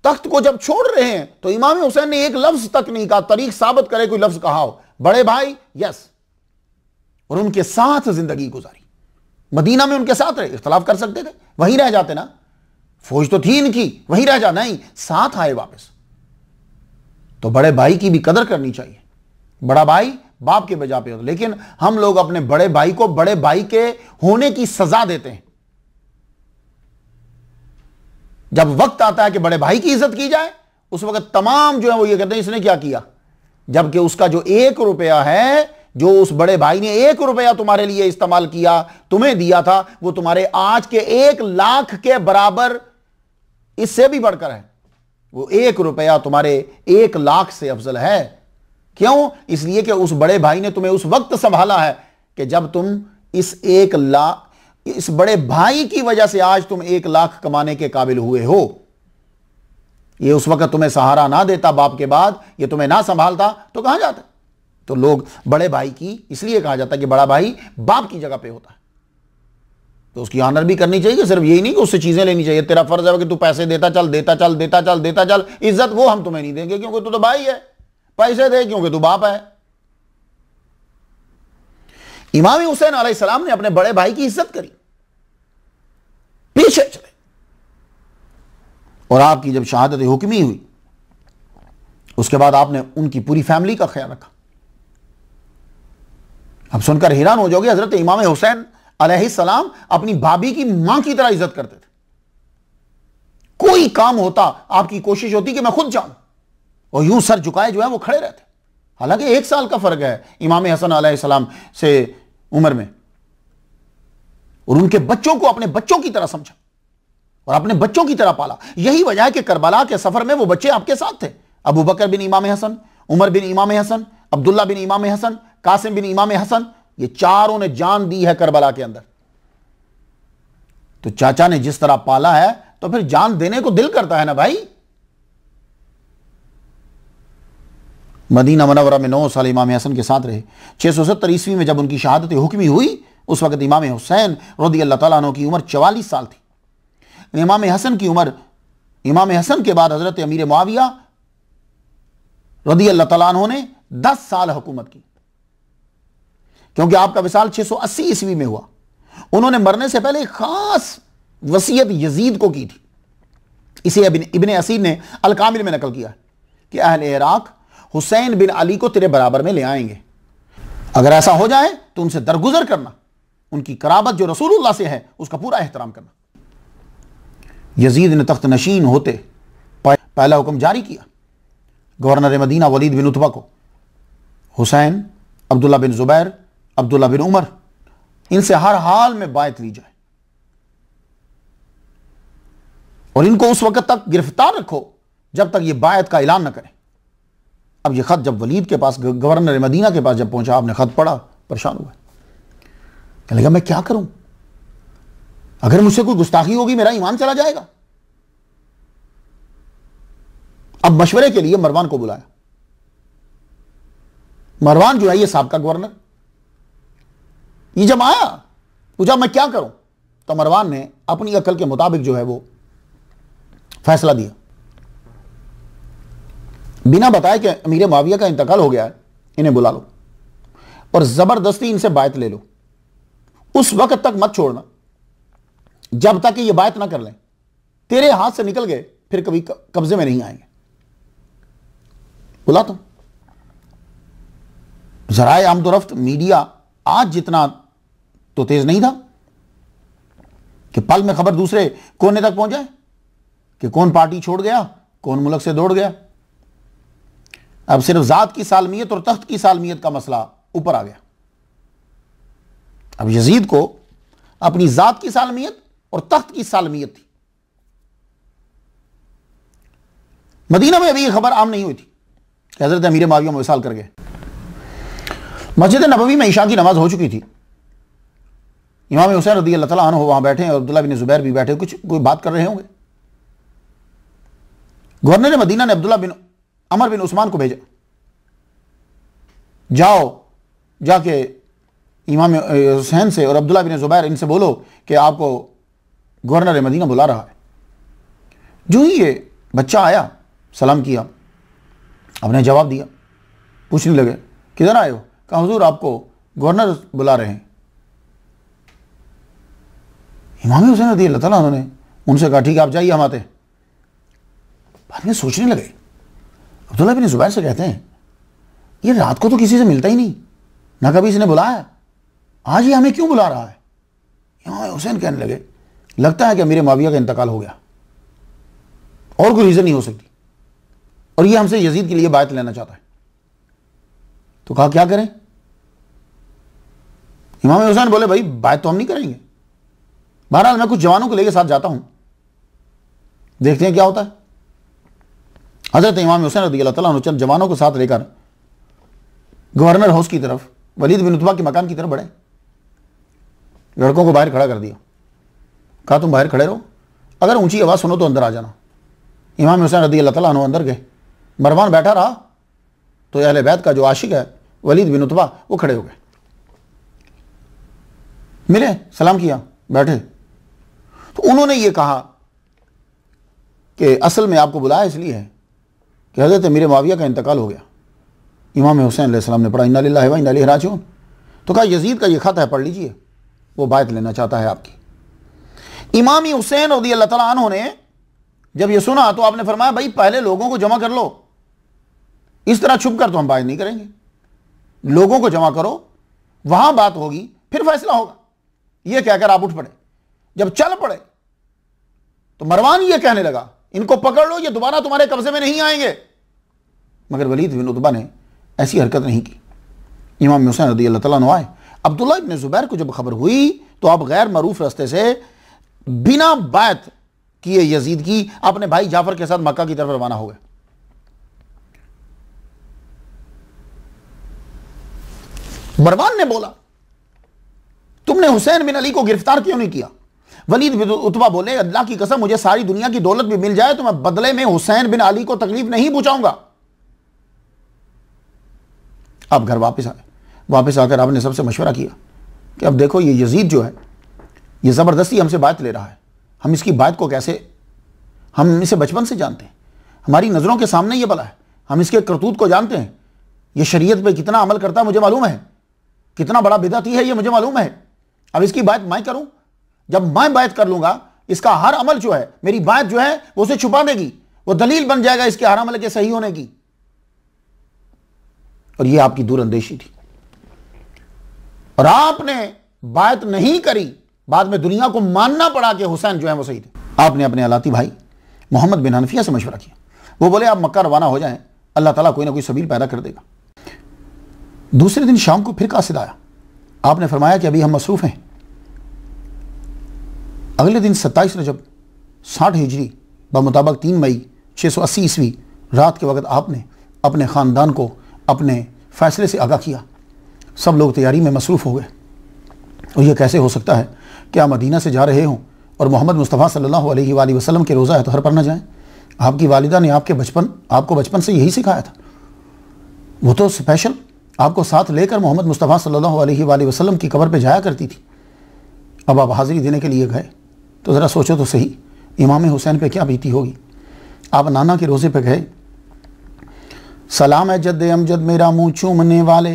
तख्त को जब छोड़ रहे हैं तो इमाम हुसैन ने एक लफ्ज तक नहीं कहा, तरीक साबित करे कोई लफ्ज कहा हो, बड़े भाई यस, और उनके साथ जिंदगी गुजारी। मदीना में उनके साथ रहे, इख्तलाफ कर सकते थे, वहीं रह जाते ना, फौज तो थी इनकी, वहीं रह जा, नहीं, साथ आए वापस। तो बड़े भाई की भी कदर करनी चाहिए। बड़ा भाई बाप के बजा पे होता, लेकिन हम लोग अपने बड़े भाई को बड़े भाई के होने की सजा देते हैं। जब वक्त आता है कि बड़े भाई की इज्जत की जाए, उस वक्त तमाम जो है वो ये कहते हैं इसने क्या किया, जबकि उसका जो 1 रुपया है, जो उस बड़े भाई ने 1 रुपया तुम्हारे लिए इस्तेमाल किया, तुम्हें दिया था, वो तुम्हारे आज के 1 लाख के बराबर, इससे भी बढ़कर है। वो 1 रुपया तुम्हारे 1 लाख से अफजल है। क्यों? इसलिए कि उस बड़े भाई ने तुम्हें उस वक्त संभाला है कि जब तुम इस बड़े भाई की वजह से आज तुम 1 लाख कमाने के काबिल हुए हो। ये उस वक्त तुम्हें सहारा ना देता बाप के बाद, ये तुम्हें ना संभालता तो कहां जाता? तो लोग बड़े भाई की इसलिए कहा जाता है कि बड़ा भाई बाप की जगह पे होता है, तो उसकी ऑनर भी करनी चाहिए। सिर्फ यही नहीं कि उससे चीजें लेनी चाहिए, तेरा फर्ज है कि तू पैसे देता चल, देता चल, देता चल, देता चल। इज्जत वो हम तुम्हें नहीं देंगे क्योंकि तू तो भाई है, पैसे दे क्योंकि तू बाप है। इमाम हुसैन अलैहिस्सलाम ने अपने बड़े भाई की इज्जत करी, पीछे चले, और आपकी जब शहादत हुक्मी हुई उसके बाद आपने उनकी पूरी फैमिली का ख्याल रखा। अब सुनकर हैरान हो जाओगे, हजरत इमाम हुसैन अलैहिस्सलाम अपनी भाभी की मां की तरह इज्जत करते थे। कोई काम होता आपकी कोशिश होती कि मैं खुद जाऊं, और यूं सर झुकाए जो है वो खड़े रहते। हालांकि 1 साल का फर्क है इमाम हसन अलैहिस्सलाम से उम्र में, और उनके बच्चों को अपने बच्चों की तरह समझा और अपने बच्चों की तरह पाला। यही वजह है कि करबला के सफर में वो बच्चे आपके साथ थे। अबू बकर बिन इमाम हसन, उमर बिन इमाम हसन, अब्दुल्ला बिन इमाम हसन, कासिम बिन इमाम हसन, ये चारों ने जान दी है करबला के अंदर। तो चाचा ने जिस तरह पाला है तो फिर जान देने को दिल करता है ना भाई। मदीना मुनव्वरा में 9 साल इमाम हसन के साथ रहे। 670 ईस्वी में जब उनकी शहादत हुक्मी हुई, उस वक्त इमाम हुसैन रज़ियल्लाहु ताला अन्हु की उम्र 44 साल थी। इमाम हसन की उम्र, इमाम हसन के बाद हजरत अमीर मुआविया रज़ियल्लाहु ताला अन्हु ने 10 साल हुकूमत की, क्योंकि आपका विसाल 680 ईस्वी में हुआ। उन्होंने मरने से पहले एक खास वसीयत यजीद को की थी। इसे इब्ने असीर ने अल कामिल में नकल किया कि अहले इराक हुसैन बिन अली को तेरे बराबर में ले आएंगे, अगर ऐसा हो जाए तो उनसे दरगुजर करना, उनकी कराबत जो रसूलुल्लाह से है उसका पूरा एहतराम करना। यजीद ने तख्त नशीन होते पहला हुक्म जारी किया गवर्नर मदीना वलीद बिन उतबा को, हुसैन, अब्दुल्ला बिन जुबैर, अब्दुल्ला बिन उमर, इनसे हर हाल में बायत ली जाए और इनको उस वक्त तक गिरफ्तार रखो जब तक ये बायत का ऐलान न करें। अब ये खत जब वलीद के पास, गवर्नर मदीना के पास जब पहुंचा, आपने खत पढ़ा, परेशान हुआ, कहने लगा मैं क्या करूं, अगर मुझसे कोई गुस्ताखी होगी मेरा ईमान चला जाएगा। अब मशवरे के लिए मरवान को बुलाया। मरवान जो है ये साहब का गवर्नर, ये जब आया पूछा मैं क्या करूं, तो मरवान ने अपनी अकल के मुताबिक जो है वो फैसला दिया, बिना बताए कि अमीर मुआविया का इंतकाल हो गया है, इन्हें बुला लो और जबरदस्ती इनसे बायत ले लो, उस वक्त तक मत छोड़ना जब तक कि ये बायत ना कर लें, तेरे हाथ से निकल गए फिर कभी कब्जे में नहीं आएंगे। बुला तुम। जराए आमदोरफ्त मीडिया आज जितना तो तेज नहीं था कि पल में खबर दूसरे कोने तक पहुंच जाए कि कौन पार्टी छोड़ गया, कौन मुल्क से दौड़ गया। अब सिर्फ जात की सालमियत और तख्त की सालमियत का मसला ऊपर आ गया। अब यजीद को अपनी जात की सालमियत और तख्त की सालमियत थी। मदीना में अभी यह खबर आम नहीं हुई थी कि हजरत अमीर मुआविया विसाल कर गए। मस्जिद नबवी में इशा की नमाज हो चुकी थी। इमाम हुसैन रज़ी अल्लाह तआला अन्हु वहां बैठे हैं और अब्दुल्लाह बिन ज़ुबैर भी बैठे, कुछ कोई बात कर रहे होंगे। गवर्नर मदीना ने अब्दुल्लाह बिन अमर बिन उस्मान को भेजा, जाओ जाके इमाम हुसैन से और अब्दुल्लाह बिन ज़ुबैर इनसे बोलो कि आपको गवर्नर मदीना बुला रहा है। जो ही ये बच्चा आया, सलाम किया, आपने जवाब दिया, पूछने लगे किधर आए हो? कहा हुजूर आपको गवर्नर बुला रहे हैं। इमाम हुसैन रज़ी अल्लाह तआला उन्होंने उनसे कहा ठीक है आप जाइए, हम आते हैं। बाद में सोचने लगे, अब्दुल्लाह बिन ज़ुबैर से कहते हैं ये रात को तो किसी से मिलता ही नहीं, ना कभी इसने बुलाया, आज ये हमें क्यों बुला रहा है? इमाम हुसैन कहने लगे लगता है कि मेरे मुआविया का इंतकाल हो गया, और कोई रीज़न नहीं हो सकती, और ये हमसे यजीद के लिए बायत लेना चाहता है। तो कहा क्या करें? इमाम हुसैन बोले भाई बायत तो हम नहीं करेंगे, बहरहाल मैं कुछ जवानों को लेकर साथ जाता हूं, देखते हैं क्या होता है। हजरत इमाम हुसैन रज़ी अल्लाह तआला अन्हु चंद जवानों को साथ लेकर गवर्नर हाउस की तरफ, वलीद बिन उतबा के मकान की तरफ बढ़े। लड़कों को बाहर खड़ा कर दिया, कहा तुम बाहर खड़े रहो, अगर ऊंची आवाज़ सुनो तो अंदर आ जाना। इमाम हुसैन रज़ी अल्लाह तआला अन्हु अंदर गए, मरवान बैठा रहा तो अहले बैत का जो आशिक है वलीद बिन उतबा वो खड़े हो गए, मिले, सलाम किया, बैठे। तो उन्होंने ये कहा कि असल में आपको बुलाया इसलिए है कि हज़रत अमीर मुआविया का इंतकाल हो गया। इमाम हुसैन अलैहिस्सलाम ने पढ़ा इन्ना लिल्लाहि व इन्ना इलैहि राजिऊन। तो कहा यजीद का ये ख़त है, पढ़ लीजिए, वो बायत लेना चाहता है आपकी। इमाम हुसैन रज़ी अल्लाह तआला अन्हु ने जब ये सुना तो आपने फरमाया भाई पहले लोगों को जमा कर लो, इस तरह छुप कर तो हम बायत नहीं करेंगे, लोगों को जमा करो, वहां बात होगी, फिर फैसला होगा। यह कहकर आप उठ पड़े। जब चल पड़े तो मरवान ये कहने लगा इनको पकड़ लो, ये दोबारा तुम्हारे कब्जे में नहीं आएंगे। मगर वलीद बिन उतबा ने ऐसी हरकत नहीं की। इमाम हुसैन रज़ी अल्लाह तआला अन्हु आए। अब्दुल्लाह इब्न ज़ुबैर को जब खबर हुई तो आप गैर मरूफ रास्ते से बिना बायत किए यजीद की अपने भाई जाफर के साथ मक्का की तरफ रवाना हो गए। मरवान ने बोला तुमने हुसैन बिन अली को गिरफ्तार क्यों नहीं किया? वलीद बिन उतबा बोले अल्लाह की कसम मुझे सारी दुनिया की दौलत भी मिल जाए तो मैं बदले में हुसैन बिन अली को तकलीफ नहीं पहुंचाऊंगा। अब घर वापस आए, वापस आकर आपने सबसे मशवरा किया कि अब देखो ये यजीद जो है ये ज़बरदस्ती हमसे बात ले रहा है, हम इसकी बात को कैसे, हम इसे बचपन से जानते हैं, हमारी नज़रों के सामने ये बला है, हम इसके करतूत को जानते हैं, ये शरीयत पे कितना अमल करता है मुझे मालूम है, कितना बड़ा बिदअती है ये मुझे मालूम है। अब इसकी बात मैं करूं, जब मैं बात कर लूंगा इसका हर अमल जो है, मेरी बात जो है वो उसे छुपा देगी, वो दलील बन जाएगा इसके हर अमल के सही होने की। और ये आपकी दूरअंदेशी थी और आपने बात नहीं करी, बाद में दुनिया को मानना पड़ा कि हुसैन जो है वो सही थे। आपने अपने अलाती भाई मोहम्मद बिन हनफिया से मशवरा किया, वो बोले आप मक्का रवाना हो जाएं, अल्लाह ताला कोई ना कोई सबील पैदा कर देगा। दूसरे दिन शाम को फिर कासिद आया, आपने फरमाया कि अभी हम मसरूफ हैं। अगले दिन 27 रजब 60 हिजरी बमुताबिक 3 मई 680 ईस्वी रात के वक्त आपने अपने ख़ानदान को अपने फ़ैसले से आगाह किया। सब लोग तैयारी में मसरूफ़ हो गए और यह कैसे हो सकता है कि आप मदीना से जा रहे हों और मोहम्मद मुस्तफ़ा सल्लल्लाहु अलैहि वसल्लम के रोज़ा अतहर पर न जाएं। आपकी वालिदा ने आपको बचपन से यही सिखाया था, वो तो स्पेशल आपको साथ लेकर मोहम्मद मुस्तफ़ा सल्लल्लाहु अलैहि वसल्लम की कब्र पे जाया करती थी। अब आप हाज़िरी देने के लिए गए तो ज़रा सोचो तो सही इमाम हुसैन पे क्या बीती होगी। आप नाना के रोज़े पे गए, सलाम है जद अमजद मेरा मुँह चूमने वाले,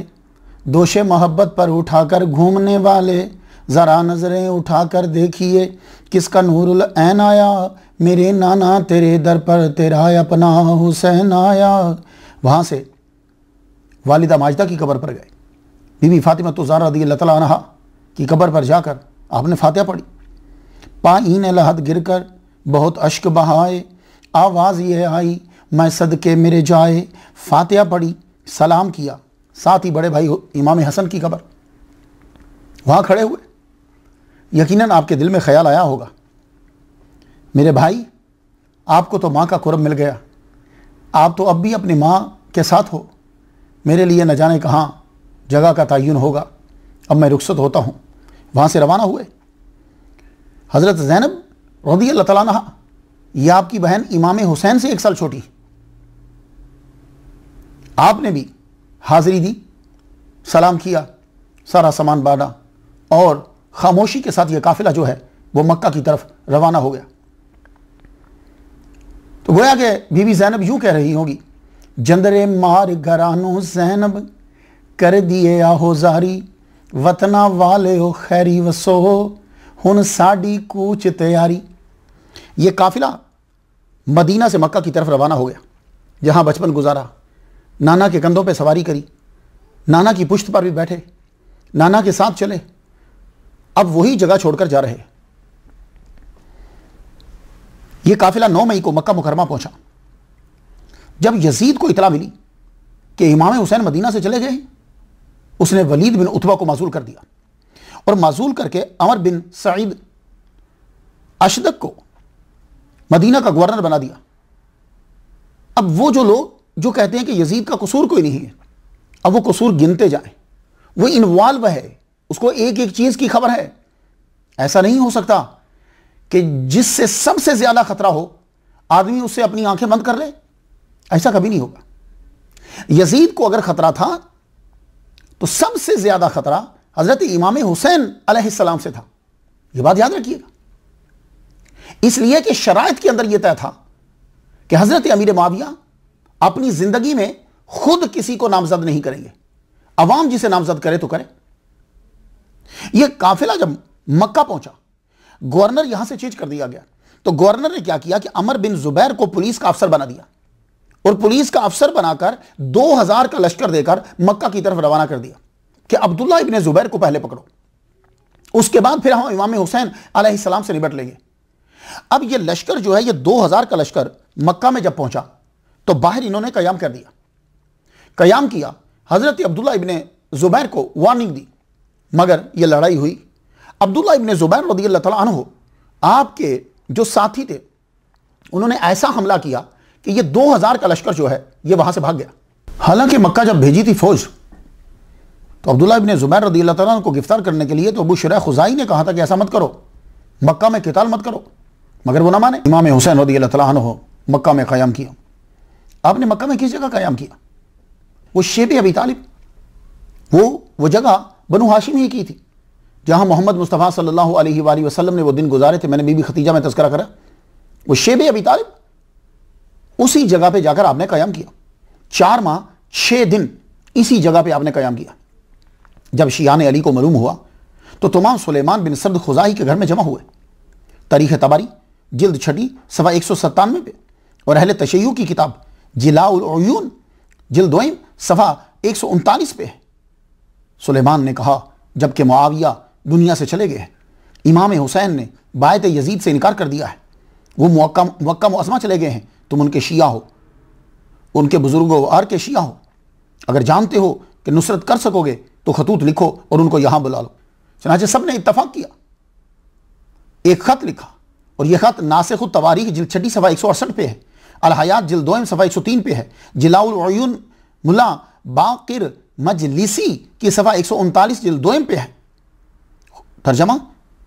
दोषे मोहब्बत पर उठाकर घूमने वाले, ज़रा नज़रें उठाकर देखिए किसका नूरुल ऐन आया, मेरे नाना तेरे दर पर तेरा अपना हुसैन आया। वहाँ से वालिदा माजिदा की कब्र पर गए, बीबी फातिमा ज़हरा रज़ियल्लाहु अन्हा की कब्र पर जाकर आपने फातिहा पढ़ी। पाईन लहद गिरकर बहुत अश्क बहाए, आवाज़ ये आई मैं सदके मेरे जाए। फातिहा पढ़ी, सलाम किया। साथ ही बड़े भाई इमाम हसन की कब्र, वहाँ खड़े हुए। यकीनन आपके दिल में ख्याल आया होगा, मेरे भाई आपको तो माँ का कुर्ब मिल गया, आप तो अब भी अपनी माँ के साथ हो, मेरे लिए न जाने कहाँ जगह का तयन होगा, अब मैं रुखसत होता हूँ। वहाँ से रवाना हुए। हज़रत ज़ैनब रज़ियल्लाहु तआला अन्हा, यह आपकी बहन इमाम हुसैन से 1 साल छोटी, आपने भी हाज़िरी दी, सलाम किया, सारा सामान बांधा और खामोशी के साथ यह काफिला जो है वो मक्का की तरफ रवाना हो गया। तो गोया कि बीबी ज़ैनब यूं कह रही होगी, जंदरे मार घरानो ज़ैनब कर दिए आहोजारी, वतना वाले हो खैरी वसो हुन साड़ी कूच तैयारी। ये काफिला मदीना से मक्का की तरफ रवाना हो गया, जहां बचपन गुजारा, नाना के कंधों पे सवारी करी, नाना की पुश्त पर भी बैठे, नाना के साथ चले, अब वही जगह छोड़कर जा रहे। यह काफिला 9 मई को मक्का मुकरमा पहुंचा। जब यजीद को इतला मिली कि इमाम हुसैन मदीना से चले गए, उसने वलीद बिन उतबा को माजूल कर दिया और माजूल करके अमर बिन सईद अशदक को मदीना का गवर्नर बना दिया। अब वो जो लोग जो कहते हैं कि यजीद का कसूर कोई नहीं है, अब वो कसूर गिनते जाएं, वो इन्वॉल्व है, उसको एक एक चीज की खबर है। ऐसा नहीं हो सकता कि जिससे सबसे ज्यादा खतरा हो आदमी उससे अपनी आंखें बंद कर ले, ऐसा कभी नहीं होगा। यजीद को अगर खतरा था तो सबसे ज्यादा खतरा हजरत इमाम हुसैन अलैहिस्सलाम से था, यह बात याद रखिएगा। इसलिए कि शराइत के अंदर यह तय था कि हजरत अमीर मुआविया अपनी जिंदगी में खुद किसी को नामजद नहीं करेंगे, अवाम जिसे नामजद करे तो करे। यह काफिला जब मक्का पहुंचा, गवर्नर यहां से चेंज कर दिया गया, तो गवर्नर ने क्या किया कि अमर बिन जुबैर को पुलिस का अफसर बना दिया और पुलिस का अफसर बनाकर 2000 का लश्कर देकर मक्का की तरफ रवाना कर दिया कि अब्दुल्ला इब्ने जुबैर को पहले पकड़ो, उसके बाद फिर हम इमाम हुसैन अलैहिस्सलाम से निपट लेंगे। अब यह लश्कर जो है, यह 2000 का लश्कर मक्का में जब पहुंचा तो बाहर इन्होंने कयाम कर दिया, कयाम किया, हजरत अब्दुल्ला इब्ने जुबैर को वार्निंग दी, मगर यह लड़ाई हुई। अब्दुल्ला इब्ने जुबैर रज़ियल्लाहु तआला अन्हु आपके जो साथी थे, उन्होंने ऐसा हमला किया कि यह 2000 का लश्कर जो है यह वहां से भाग गया। हालांकि मक्का जब भेजी थी फौज, तो अब्दुल्ला इब्ने जुबैर रज़ियल्लाहु तआला अन्हु को गिरफ्तार करने के लिए तो अबू शुरैह खुज़ाई ने कहा था कि ऐसा मत करो, मक्का में क़िताल मत करो, मगर वो ना माने। इमाम हुसैन रज़ियल्लाहु तआला अन्हु मक्का में क़याम किया। आपने मक्का में किस जगह क़याम किया? वो शेब अबी तालिब, वो जगह बनु हाशिम ही की थी, जहां मोहम्मद मुस्तफ़ा सल्लल्लाहु अलैहि वसल्लम ने वो दिन गुजारे थे। मैंने बीबी खतीजा में तज़किरा करा, वो शेब अबी तालिब, उसी जगह पे जाकर आपने क़याम किया। 4 माह 6 दिन इसी जगह पे आपने क़याम किया। जब शियाने अली को मालूम हुआ तो तमाम सुलेमान बिन सर्द खुजाई के घर में जमा हुए। तारीख़ तबारी जिल्द 6 सफ़ा 197 पे और अहले तशय्युअ की किताब जिलाउल उयून जिल्द 2 सफ़ा 139 पे है। सुलेमान ने कहा, जबकि मुआविया दुनिया से चले गए हैं, इमाम हुसैन ने बायत यजीद से इनकार कर दिया है, वो मक्का मुअज़्ज़मा चले गए हैं, तुम उनके शिया हो, उनके बुजुर्गों और के शिया हो, अगर जानते हो कि नुसरत कर सकोगे तो खतूत लिखो और उनको यहां बुला लो। चनाचे सब ने इत्तफाक किया, एक खत लिखा और यह खत नासिख़ तवारीख़ जिल्द 6 सफ़ा 168 पे है, अल हयात जिल्द 2 सफ़ा 103 पे है, जिलाउल उयून मुल्ला बाक़िर मजलिसी की सफ़ा 139 जिल्द 2 पे है। तर्जमा,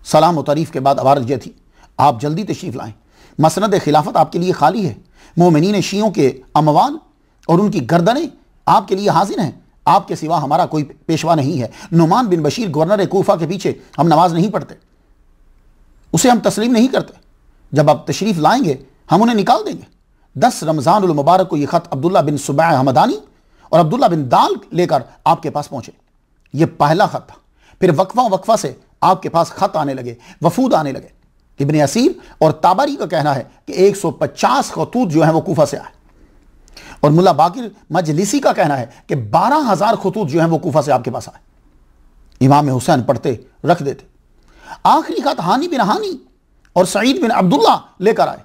सलाम और तारीफ़ के बाद अबारत यह थी, आप जल्दी तशरीफ़ लाएं, मसनद खिलाफत आपके लिए खाली है, मोमिनीन शियों के अमवाल और उनकी गर्दनें आपके लिए हाजिर हैं, आपके सिवा हमारा कोई पेशवा नहीं है। नुमान बिन बशीर गवर्नर कूफा के पीछे हम नमाज नहीं पढ़ते, उसे हम तस्लीम नहीं करते, जब आप तशरीफ़ लाएंगे हम उन्हें निकाल देंगे। 10 रमज़ानुल मुबारक को यह ख़त अब्दुल्ला बिन सुबैह हमदानी और अब्दुल्ला बिन दाल लेकर आपके पास पहुंचे। यह पहला ख़त था। फिर वक्फा से आपके पास ख़त आने लगे, वफूद आने लगे। इब्ने असीर और ताबरी का कहना है कि 150 खतूत जो है वो कूफा से आए, और मुल्ला बाकिर मजलिसी का कहना है कि 12,000 खतूत जो है वो कूफा से आपके पास आए। इमाम हुसैन पढ़ते रख देते। आखिरी खत हानी बिन हानी और सईद बिन अब्दुल्ला लेकर आए।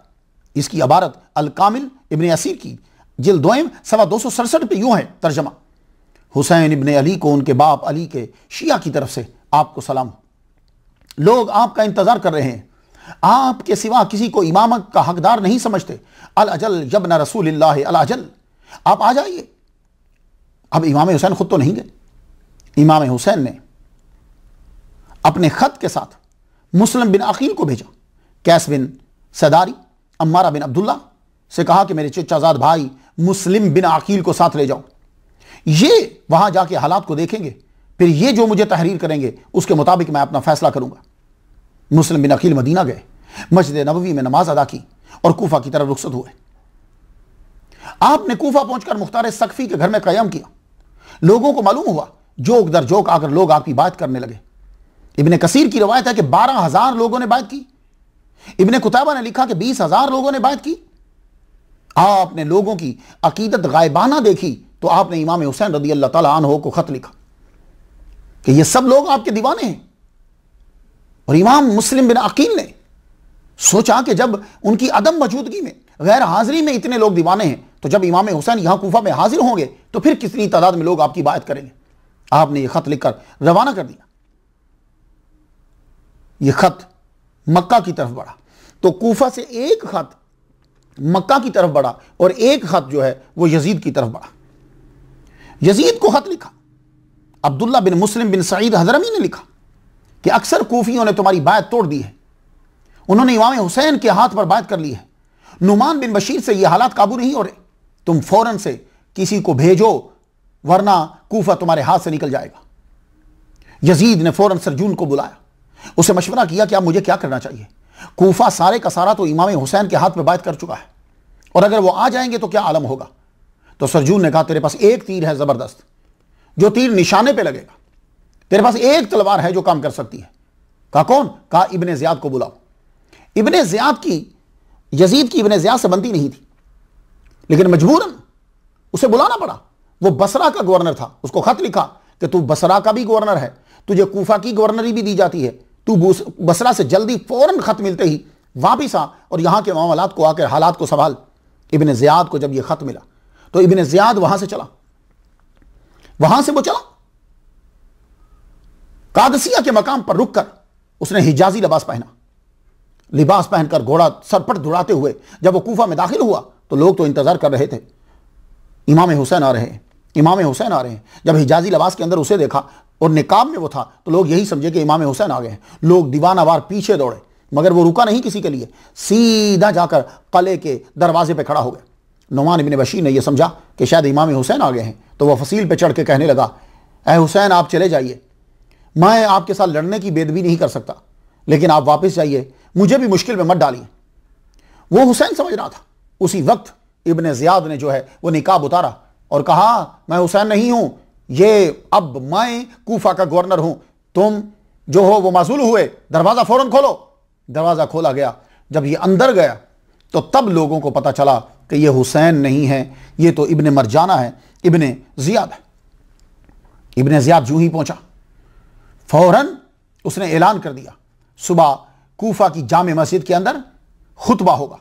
इसकी इबारत अल कामिल इब्न असीर की जिल्द 2 सवा 267 पे यूं है तर्जमा, हुसैन इब्न अली को उनके बाप अली के शिया की तरफ से आपको सलाम हो। लोग आपका इंतजार कर रहे हैं, आपके सिवा किसी को इमामत का हकदार नहीं समझते। अल अजल यब्न रसूलिल्लाह अल अजल, आप आ जाइए। अब इमाम हुसैन खुद तो नहीं गए, इमाम हुसैन ने अपने खत के साथ मुस्लिम बिन अकील को भेजा। कैस बिन सदारी अम्मारा बिन अब्दुल्ला से कहा कि मेरे चचाजाद भाई मुस्लिम बिन अकील को साथ ले जाओ, ये वहां जाके हालात को देखेंगे, फिर ये जो मुझे तहरीर करेंगे उसके मुताबिक मैं अपना फैसला करूंगा। मुस्लिम बिन अकील मदीना गए, मस्जिद नबवी में नमाज अदा की और कूफा की तरफ रुखसत हुए। आपने कूफा पहुंचकर मुख्तार सकफी के घर में कयाम किया। लोगों को मालूम हुआ, जोक दर जोक आकर लोग आपकी बात करने लगे। इब्ने कसीर की रवायत है कि 12,000 लोगों ने बात की। इब्ने कुतैबा ने लिखा कि 20,000 लोगों ने बात की। आपने लोगों की अकीदत गायबाना देखी तो आपने इमाम हुसैन रदी अल्लाह ताला अन्हो को खत लिखा कि ये सब लोग आपके दीवाने हैं। और इमाम मुस्लिम बिन अकील ने सोचा कि जब उनकी अदम मौजूदगी में, गैर हाजिरी में इतने लोग दीवाने हैं, तो जब इमाम हुसैन यहां कूफा में हाजिर होंगे तो फिर कितनी तादाद में लोग आपकी बात करेंगे। आपने यह खत लिखकर रवाना कर दिया। यह खत मक्का की तरफ बढ़ा, तो कूफा से एक खत मक्का की तरफ बढ़ा और एक खत जो है वो यजीद की तरफ बढ़ा। यजीद को खत लिखा, अब्दुल्ला बिन मुस्लिम बिन सईद हजरमी ने लिखा कि अक्सर कूफियों ने तुम्हारी बात तोड़ दी है, उन्होंने इमाम हुसैन के हाथ पर बात कर ली है। नुमान बिन बशीर से यह हालात काबू नहीं हो रहे, तुम फौरन से किसी को भेजो वरना कूफा तुम्हारे हाथ से निकल जाएगा। यजीद ने फौरन सरजून को बुलाया, उसे मशवरा किया कि अब मुझे क्या करना चाहिए। कूफा सारे का सारा तो इमाम हुसैन के हाथ में बात कर चुका है और अगर वो आ जाएंगे तो क्या आलम होगा। तो सरजून ने कहा तेरे पास एक तीर है जबरदस्त, जो तीर निशाने पे लगेगा, तेरे पास एक तलवार है जो काम कर सकती है। कहा कौन? कहा इब्ने ज़ियाद को बुलाओ। इब्ने ज़ियाद की, यजीद की इब्ने ज़ियाद से बनती नहीं थी, लेकिन मजबूरन उसे बुलाना पड़ा। वो बसरा का गवर्नर था, उसको खत लिखा कि तू बसरा का भी गवर्नर है, तुझे कूफा की गवर्नरी भी दी जाती है, तू बसरा से जल्दी फौरन खत मिलते ही वापिस आ और यहां के मामलात को आकर हालात को संभाल। इब्ने ज़ियाद को जब यह खत मिला तो इब्ने ज़ियाद वहां से चला, वहां से वो चला कादसिया के मकाम पर रुककर उसने हिजाजी लिबास पहना। लिबास पहनकर घोड़ा सरपट दौड़ाते हुए जब वो कूफा में दाखिल हुआ तो लोग तो इंतजार कर रहे थे, इमाम हुसैन आ रहे हैं, इमाम हुसैन आ रहे हैं। जब हिजाजी लिबास के अंदर उसे देखा और निकाब में वो था तो लोग यही समझे कि इमाम हुसैन आ गए हैं। लोग दीवानावार पीछे दौड़े, मगर वो रुका नहीं किसी के लिए, सीधा जाकर किले के दरवाजे पे खड़ा हो गया। नुमान इब्न बशीर ने यह समझा कि शायद इमाम हुसैन आ गए हैं, तो वह फसील पे चढ़ के कहने लगा, ऐ हुसैन आप चले जाइए, मैं आपके साथ लड़ने की बेदबी नहीं कर सकता, लेकिन आप वापस जाइए, मुझे भी मुश्किल में मत डालिए। वो हुसैन समझ रहा था। उसी वक्त इब्ने ज़ियाद ने जो है वो निकाब उतारा और कहा मैं हुसैन नहीं हूं, ये अब मैं कूफा का गवर्नर हूं, तुम जो हो वो मासूल हुए, दरवाजा फौरन खोलो। दरवाजा खोला गया। जब ये अंदर गया तो तब लोगों को पता चला कि ये हुसैन नहीं है, ये तो इब्ने मरजाना है, इब्ने ज़ियाद है। इब्ने ज़ियाद जो ही पहुंचा फौरन उसने ऐलान कर दिया सुबह कूफा की जामे मस्जिद के अंदर खुतबा होगा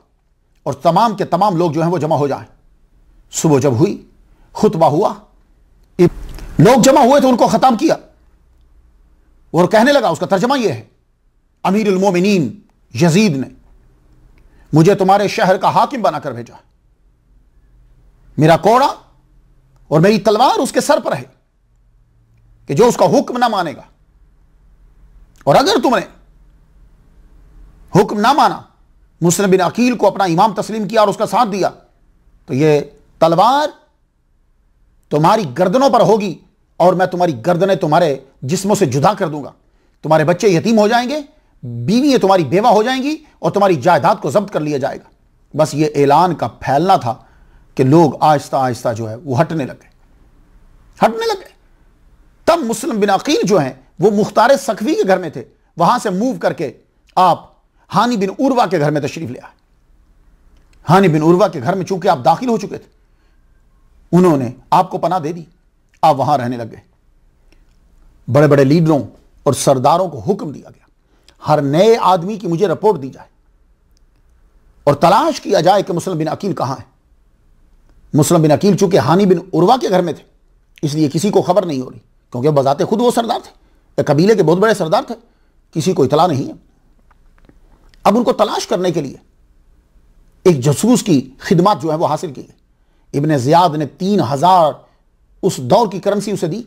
और तमाम के तमाम लोग जो हैं वो जमा हो जाएं। सुबह जब हुई, खुतबा हुआ, लोग जमा हुए तो उनको खत्म किया और कहने लगा, उसका तर्जमा यह है, अमीरुल मोमिनीन यजीद ने मुझे तुम्हारे शहर का हाकिम बनाकर भेजा है, मेरा कोड़ा और मेरी तलवार उसके सर पर है कि जो उसका हुक्म ना मानेगा, और अगर तुमने हुक्म ना माना, मुस्लिम बिन अकील को अपना इमाम तस्लीम किया और उसका साथ दिया, तो यह तलवार तुम्हारी गर्दनों पर होगी और मैं तुम्हारी गर्दनें तुम्हारे जिस्मों से जुदा कर दूंगा। तुम्हारे बच्चे यतीम हो जाएंगे, बीवियां तुम्हारी बेवा हो जाएंगी और तुम्हारी जायदाद को जब्त कर लिया जाएगा। बस ये ऐलान का फैलना था कि लोग आहिस्ता आहिस्ता जो है वो हटने लग गए। तब मुस्लिम बिन अकील जो हैं वो मुख्तार सकफी के घर में थे, वहां से मूव करके आप हानी बिन उर्वा के घर में तशरीफ ले आए। हानी बिन उर्वा के घर में चूंकि आप दाखिल हो चुके थे, उन्होंने आपको पनाह दे दी, आप वहां रहने लग गए। बड़े बड़े लीडरों और सरदारों को हुक्म दिया गया, हर नए आदमी की मुझे रिपोर्ट दी जाए, और तलाश किया जाए कि मुस्लिम बिन अकील कहाँ है। मुस्लिम बिन अकील चूंकि हानी बिन उर्वा के घर में थे, इसलिए किसी को खबर नहीं हो रही, क्योंकि बजाते खुद वो सरदार थे, एक कबीले के बहुत बड़े सरदार थे, किसी को इतला नहीं है। अब उनको तलाश करने के लिए एक जासूस की खिदमत जो है वो हासिल की है। इब्ने ज़ियाद ने 3000 उस दौर की करेंसी उसे दी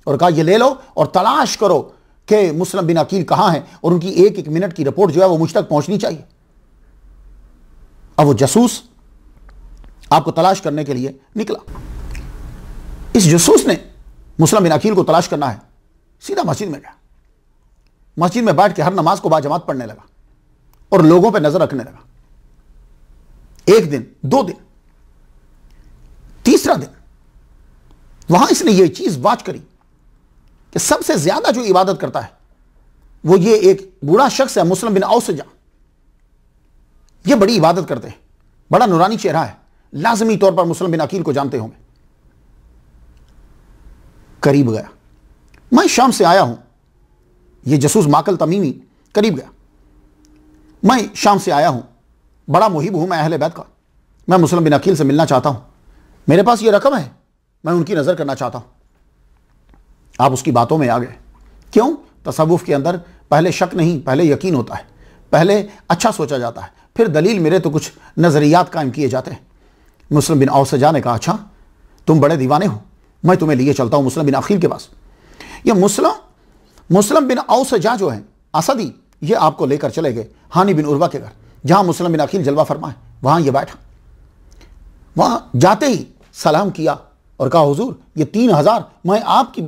और कहा ये ले लो और तलाश करो कि मुस्लिम बिन अकील कहाँ है, और उनकी एक एक मिनट की रिपोर्ट जो है वो मुझ तक पहुंचनी चाहिए। अब वो जासूस आपको तलाश करने के लिए निकला। इस जासूस ने मुस्लिम बिन अकील को तलाश करना है, सीधा मस्जिद में गया। मस्जिद में बैठ के हर नमाज को बाजमात पढ़ने लगा और लोगों पे नजर रखने लगा। एक दिन, 2 दिन, तीसरा दिन वहां इसने ये चीज वाच करी कि सबसे ज्यादा जो इबादत करता है वो ये एक बूढ़ा शख्स है, मुस्लिम बिन औसजा। ये बड़ी इबादत करते हैं, बड़ा नूरानी चेहरा है, लाजमी तौर पर मुस्लिम बिन अकील को जानते होंगे। करीब गया, मैं शाम से आया हूं, ये जासूस माकल तमीमी करीब गया, मैं शाम से आया हूं, बड़ा मुहिब हूं मैं अहले बैत का, मैं मुस्लिम बिन अकील से मिलना चाहता हूं, मेरे पास ये रकम है, मैं उनकी नजर करना चाहता हूं। आप उसकी बातों में आ गए। क्यों? तसव्वुफ के अंदर पहले शक नहीं, पहले यकीन होता है, पहले अच्छा सोचा जाता है, फिर दलील मेरे तो कुछ नजरियात कायम किए जाते हैं। मुस्लिम बिन औसजा ने कहा, अच्छा तुम बड़े दीवाने हो, मैं तुम्हें लिए चलता हूं मुस्लिम बिन अकील के पास। ये मुस्लिम बिन औसजा जो है असदी, ये आपको लेकर चले गए हानी बिन उर्वा के घर, जहां मुस्लिम बिन अकील जलवा फरमाए, वहां ये बैठा। वहां जाते ही सलाम किया और कहा, हुजूर ये 3000 मैं आपकी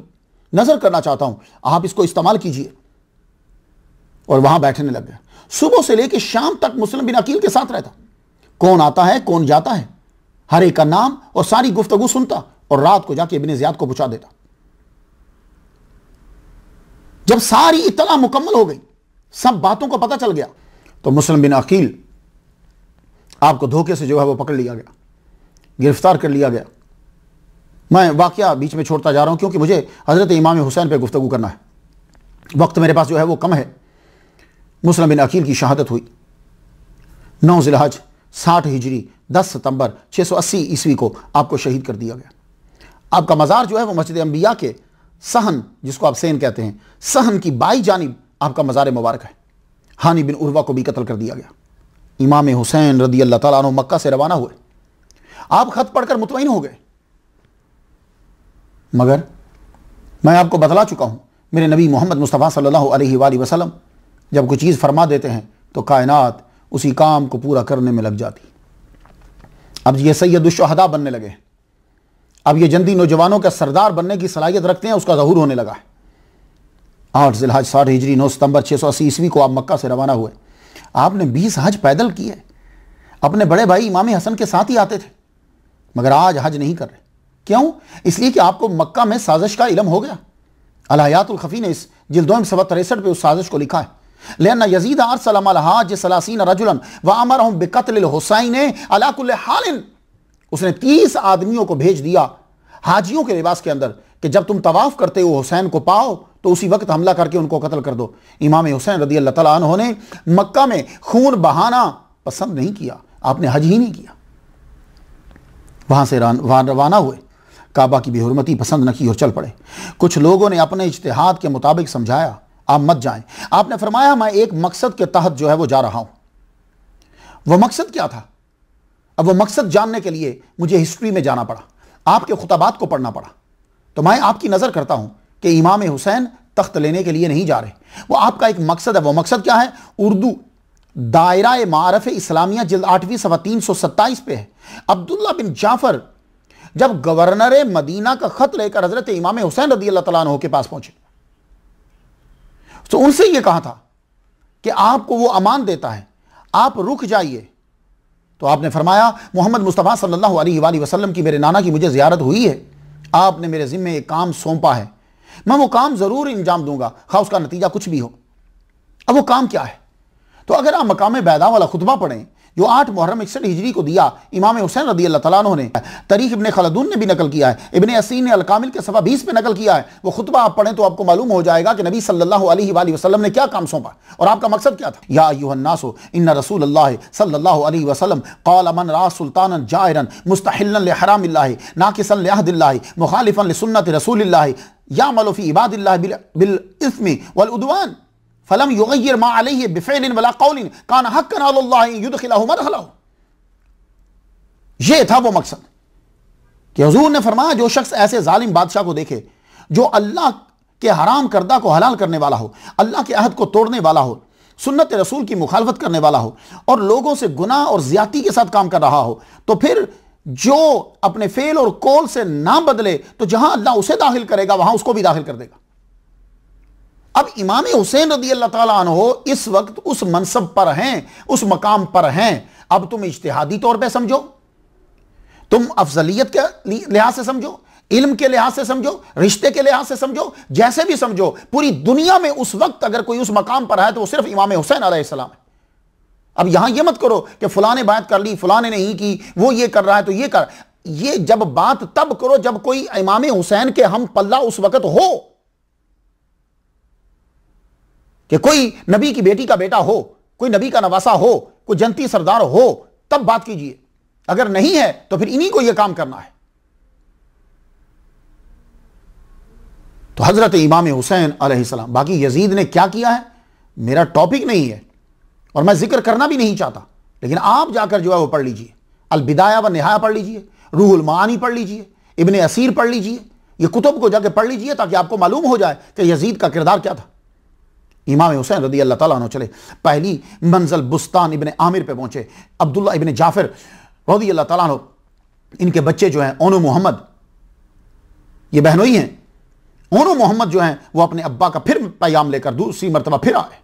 नजर करना चाहता हूं, आप इसको इस्तेमाल कीजिए। और वहां बैठने लग गया। सुबह से लेकर शाम तक मुस्लिम बिन अकील के साथ रहता, कौन आता है कौन जाता है हर एक का नाम और सारी गुफ्तगू सुनता, और रात को जाके इब्ने ज़ियाद को पहुंचा देता। जब सारी इत्तला मुकम्मल हो गई, सब बातों को पता चल गया, तो मुस्लिम बिन अकील आपको धोखे से जो है वो पकड़ लिया गया, गिरफ्तार कर लिया गया। मैं वाकया बीच में छोड़ता जा रहा हूं क्योंकि मुझे हजरत इमाम हुसैन पे गुफ्तगू करना है, वक्त मेरे पास जो है वो कम है। मुस्लिम बिन अकील की शहादत हुई 9 ज़िलहज 60 हिजरी 10 सितंबर 680 ईस्वी को आपको शहीद कर दिया गया। आपका मज़ार जो है वो मस्जिद अंबिया के सहन, जिसको आप सेन कहते हैं, सहन की बाई जानिब आपका मज़ार मुबारक है। हानी बिन उर्वा को भी कत्ल कर दिया गया। इमाम हुसैन रदी अल्लाह ताला अन्हु मक्का से रवाना हुए। आप खत पढ़कर मुतमईन हो गए, मगर मैं आपको बतला चुका हूं, मेरे नबी मोहम्मद मुस्तफ़ा सल्लल्लाहु अलैहि वसल्लम जब कोई चीज़ फरमा देते हैं तो कायनात उसी काम को पूरा करने में लग जाती। अब ये सैयदुश्शुहदा बनने लगे, अब ये जंदी नौजवानों का सरदार बनने की सलाहियत रखते हैं, उसका ज़हूर होने लगा है। 8 ज़िलहज 60 हिजरी 9 सितंबर 680 ईस्वी को आप मक्का से रवाना हुए। आपने 20 हज पैदल किए, अपने बड़े भाई इमाम हसन के साथ ही आते थे, मगर आज हज नहीं कर रहे। क्यों? इसलिए कि आपको मक्का में साजिश का इल्म हो गया। अल-हयातुल खफी ने इस जिल्द 263 पे उस साजिश को लिखा है, लेना यजीद अरसलम अल-हाज सलासीन रजुलन व अमरहुम बिकत्ल हुसैन अला कुल्ल हालिन। उसने 30 आदमियों को भेज दिया हाजियों के लिबास के अंदर कि जब तुम तवाफ करते हो हुसैन को पाओ तो उसी वक्त हमला करके उनको कत्ल कर दो। इमाम हुसैन रदी अल्लाह तआला अन्हु ने मक्का में खून बहाना पसंद नहीं किया, आपने हज ही नहीं किया। वहां से रवाना हुए, काबा की बेहुरमती पसंद न की और चल पड़े। कुछ लोगों ने अपने इज्तिहाद के मुताबिक समझाया आप मत जाएं। आपने फरमाया मैं एक मकसद के तहत जो है वो जा रहा हूं। वह मकसद क्या था? अब वो मकसद जानने के लिए मुझे हिस्ट्री में जाना पड़ा, आपके खुतबात को पढ़ना पड़ा। तो मैं आपकी नज़र करता हूं कि इमाम हुसैन तख्त लेने के लिए नहीं जा रहे, वो आपका एक मकसद है। वो मकसद क्या है? उर्दू दायरा मारफ इस्लामिया जिल्द 8वीं सफ़ा 327 पे है। अब्दुल्ला बिन जाफर जब गवर्नर मदीना का खत लेकर हजरत इमाम हुसैन रदी अल्लाह तआला अन्हु के पास पहुंचे तो उनसे यह कहा था कि आपको वो अमान देता है, आप रुक जाइए। तो आपने फरमाया मोहम्मद मुस्तफ़ा सल्लल्लाहु अलैहि वसल्लम की मेरे नाना की मुझे ज़ियारत हुई है, आपने मेरे ज़िम्मे एक काम सौंपा है, मैं वो काम ज़रूर इंजाम दूंगा खा उसका नतीजा कुछ भी हो। अब वो काम क्या है? तो अगर आप मकाम बैदा वाला खुतबा पढ़ें जो 8 मुहर्रम 61 हिजरी को दिया इमाम हुसैन रदी अल्लाह तआला अन्हु ने, तारीख इब्ने खलदून ने भी नकल किया है, इब्ने असीन ने अल कामिल के सफ़ा 20 पे नकल किया है, वो खुतबा आप पढ़ें तो आपको मालूम हो जाएगा कि नबी सल्लल्लाहु अलैहि वसल्लम ने क्या काम सौंपा और आपका मकसद क्या था। या अय्युहन्नासु इन्ना रसूलल्लाह सल्लल्लाहु अलैहि वसल्लम क़ाल मन रा सुल्तानन जाइरन मुस्तहिल्लन लिहरामिल्लाहि नाकिसन लिअहदिल्लाहि मुखालिफन लिसुन्नति रसूलिल्लाह यामलु फी इबादिल्लाह बिल इस्मि वल उद्वान फलम युगय्यर मा अलैहि बिफ़िलिन वला क़ौलिन कान हक़्क़न अलल्लाहि युदखिलहु मदखलहु। ये था वो मकसद कि हुजूर ने फरमाया जो शख्स ऐसे जालिम बादशाह को देखे जो अल्लाह के हराम करदा को हलाल करने वाला हो, अल्लाह के अहद को तोड़ने वाला हो, सुन्नत रसूल की मुखालफत करने वाला हो और लोगों से गुनाह और ज्यादती के साथ काम कर रहा हो, तो फिर जो अपने फेल और कौल से ना बदले तो जहां अल्लाह उसे दाखिल करेगा वहां उसको भी दाखिल कर देगा। अब इमाम हुसैन रदी अल्लाह ताला अन्हु इस वक्त उस मनसब पर हैं, उस मकाम पर हैं। अब तुम इज्तिहादी तौर पे समझो, तुम अफजलियत के लिहाज से समझो, इल्म के लिहाज से समझो, रिश्ते के लिहाज से समझो, जैसे भी समझो, पूरी दुनिया में उस वक्त अगर कोई उस मकाम पर है तो वो सिर्फ इमाम हुसैन अलैहिस्सलाम है। अब यहां यह मत करो कि फलां ने बात कर ली, फलां ने नहीं की, वो ये कर रहा है तो ये कर, ये जब बात तब करो जब कोई इमाम हुसैन के हम पल्ला उस वक्त हो कि कोई नबी की बेटी का बेटा हो, कोई नबी का नवासा हो, कोई जनती सरदार हो, तब बात कीजिए। अगर नहीं है तो फिर इन्हीं को यह काम करना है। तो हजरत इमाम हुसैन अलैहिस्सलाम, बाकी यजीद ने क्या किया है मेरा टॉपिक नहीं है और मैं जिक्र करना भी नहीं चाहता, लेकिन आप जाकर जो है वो पढ़ लीजिए, अल बिदाया व निहाया पढ़ लीजिए, रूहुल मानी पढ़ लीजिए, इब्ने असीर पढ़ लीजिए, ये कुतुब को जाकर पढ़ लीजिए ताकि आपको मालूम हो जाए कि यजीद का किरदार क्या था। इमाम हुसैन रदी अल्लाह ताला अन्हु चले, पहली मंजिल बुस्तान इब्ने आमिर पे पहुंचे। अब्दुल्ला इब्ने जाफर रदी अल्लाह ताला अन्हु, इनके बच्चे जो हैं ओनो मोहम्मद, ये बहनोई हैं, ओनो मोहम्मद जो हैं वो अपने अब्बा का फिर पैगाम लेकर दूसरी मरतबा फिर आए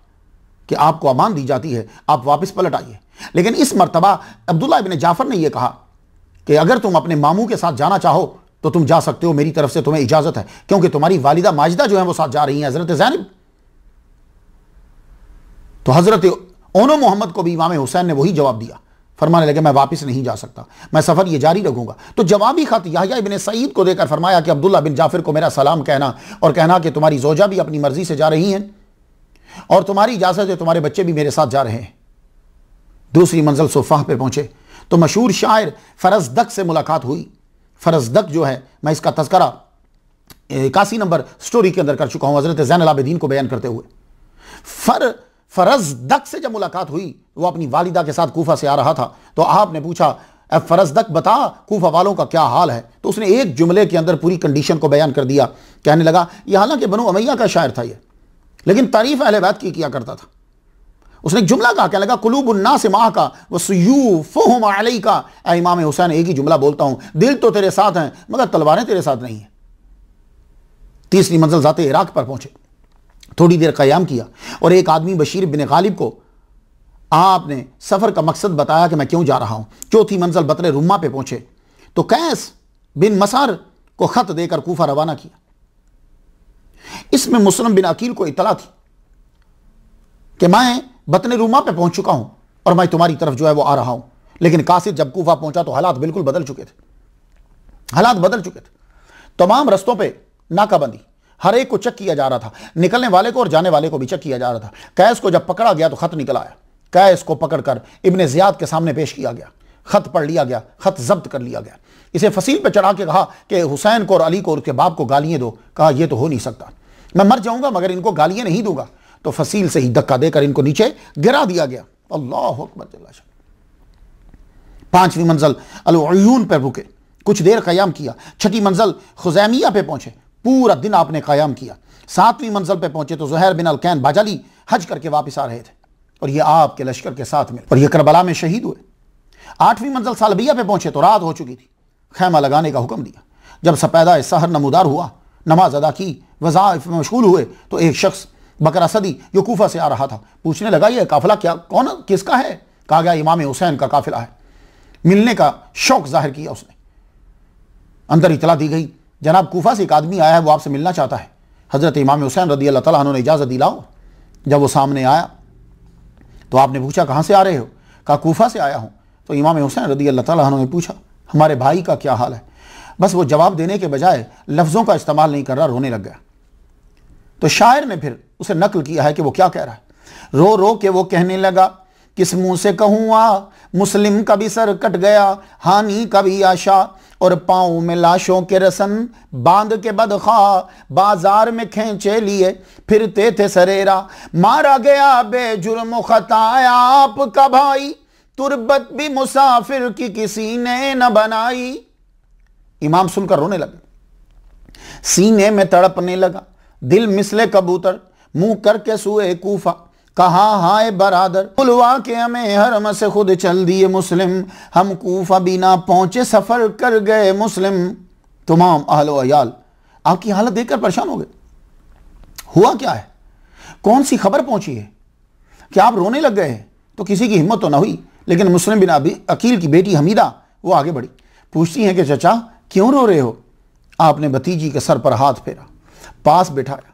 कि आपको अमान दी जाती है, आप वापस पलट आइए। लेकिन इस मरतबा अब्दुल्ला इब्ने जाफर ने यह कहा कि अगर तुम अपने मामू के साथ जाना चाहो तो तुम जा सकते हो, मेरी तरफ से तुम्हें इजाजत है, क्योंकि तुम्हारी वालिदा माजिदा जो है वो साथ जा रही हैं, हजरत ज़ैनब। तो हजरत ओनो मोहम्मद को भी इमाम हुसैन ने वही जवाब दिया, फरमाने लगे मैं वापस नहीं जा सकता, मैं सफर ये जारी रखूंगा। तो जवाबी खत याह्या इब्ने सईद को देकर फरमाया कि अब्दुल्ला बिन जाफर को मेरा सलाम कहना और कहना कि तुम्हारी जोजा भी अपनी मर्जी से जा रही हैं और तुम्हारी इजाजत है, तुम्हारे बच्चे भी मेरे साथ जा रहे हैं। दूसरी मंजिल सुफाह पे पहुंचे तो मशहूर शायर फरजदक से मुलाकात हुई। फरजदक जो है मैं इसका तज़किरा 81 नंबर स्टोरी के अंदर कर चुका हूं, हजरत ज़ैनुल आबिदीन को बयान करते हुए। फरजदक से जब मुलाकात हुई, वो अपनी वालिदा के साथ कूफा से आ रहा था, तो आपने पूछा फरजदक बता कूफा वालों का क्या हाल है। तो उसने एक जुमले के अंदर पूरी कंडीशन को बयान कर दिया। कहने लगा ये हालांकि बनु उमैया का शायर था ये, लेकिन तारीफ अहले बैत की किया करता था। उसने एक जुमला कहा, कहने लगा कुलूबुन्नास माह का व सुयूफुहुम अलैका। ऐ इमाम हुसैन एक ही जुमला बोलता हूं, दिल तो तेरे साथ हैं मगर तलवारें तेरे साथ नहीं है। तीसरी मंजिल जाते इराक पर पहुंचे, थोड़ी देर क़याम किया और एक आदमी बशीर बिन गालिब को आपने सफ़र का मकसद बताया कि मैं क्यों जा रहा हूं। चौथी मंजिल बतरे रुम्मा पे पहुंचे तो कैस बिन मसार को ख़त देकर कूफा रवाना किया। इसमें मुस्लिम बिन अकील को इतला थी कि मैं बतने रुम्मा पे पहुंच चुका हूं और मैं तुम्हारी तरफ जो है वो आ रहा हूं। लेकिन कासिद जब कूफा पहुंचा तो हालात बिल्कुल बदल चुके थे, हालात बदल चुके थे। तमाम रस्तों पर नाकाबंदी, हर एक को चेक किया जा रहा था, निकलने वाले को और जाने वाले को भी चेक किया जा रहा था। कैस को जब पकड़ा गया तो खत निकल आया, कैस को पकड़कर इब्ने ज़ियाद के सामने पेश किया गया, खत पढ़ लिया गया, खत जब्त कर लिया गया। इसे फसील पे चढ़ा के कहा कि हुसैन को और अली को और उसके बाप को गालियां दो। कहा यह तो हो नहीं सकता, मैं मर जाऊंगा मगर इनको गालियां नहीं दूंगा। तो फसील से ही धक्का देकर इनको नीचे गिरा दिया गया। अल्लाह अकबर। पांचवी मंजिल अल-उयून पर रुके, कुछ देर क़याम किया। छठी मंजिल खुज़ैमिया पे पहुंचे, पूरा दिन आपने क़याम किया। सातवीं मंजिल पे पहुंचे तो ज़ुहैर बिन अल-कैन बाजाली हज करके वापस आ रहे थे और ये आपके लश्कर के साथ में, और ये करबला में शहीद हुए। आठवीं मंजिल सालबिया पे पहुंचे तो रात हो चुकी थी, खैमा लगाने का हुक्म दिया। जब सपैदा सहर नमूदार हुआ, नमाज अदा की, वज़ाइफ में मशगूल हुए तो एक शख्स बकरा सदी जो कूफा से आ रहा था पूछने लगा ये काफिला क्या कौन किसका है। कहा गया इमाम हुसैन का काफिला है। मिलने का शौक जाहिर किया उसने। अंदर इतला दी गई जनाब कूफा से एक आदमी आया है, वो आपसे मिलना चाहता है। हज़रत इमाम हुसैन रदी अल्लाह ताला अन्हु ने इजाज़त दिलाओ। जब वो सामने आया तो आपने पूछा कहाँ से आ रहे हो? कहा कूफा से आया हूँ। तो इमाम हुसैन रदी अल्लाह ताला अन्हु ने पूछा हमारे भाई का क्या हाल है? बस वो जवाब देने के बजाय लफ्ज़ों का इस्तेमाल नहीं कर रहा, रोने लग गया। तो शायर ने फिर उसे नकल किया है कि वो क्या कह रहा है। रो रो के वो कहने लगा किस मुंह से कहूँ आ, मुस्लिम का भी सर कट गया, हानि का भी आशा, और पाँव में लाशों के रसन बांध के बदखा, बाजार में खींचे लिए फिरते थे सरेरा, मारा गया बेजुर्म खताया आपका भाई, तुरबत भी मुसाफिर की किसी ने न बनाई। इमाम सुनकर रोने लगे, सीने में तड़पने लगा, दिल मिसले कबूतर, मुंह करके सुए कूफा, कहा हाय बरादर, बुलवा के हमें हरम से खुद चल दिए मुस्लिम, हम कूफा बिना पहुंचे सफर कर गए मुस्लिम। तमाम अहल व अयाल आपकी हालत देखकर परेशान हो गए। हुआ क्या है? कौन सी खबर पहुंची है कि आप रोने लग गए? तो किसी की हिम्मत तो ना हुई, लेकिन मुस्लिम बिन अबी अकील की बेटी हमीदा वो आगे बढ़ी, पूछती हैं कि चचा क्यों रो रहे हो? आपने भतीजी के सर पर हाथ फेरा, पास बैठाया।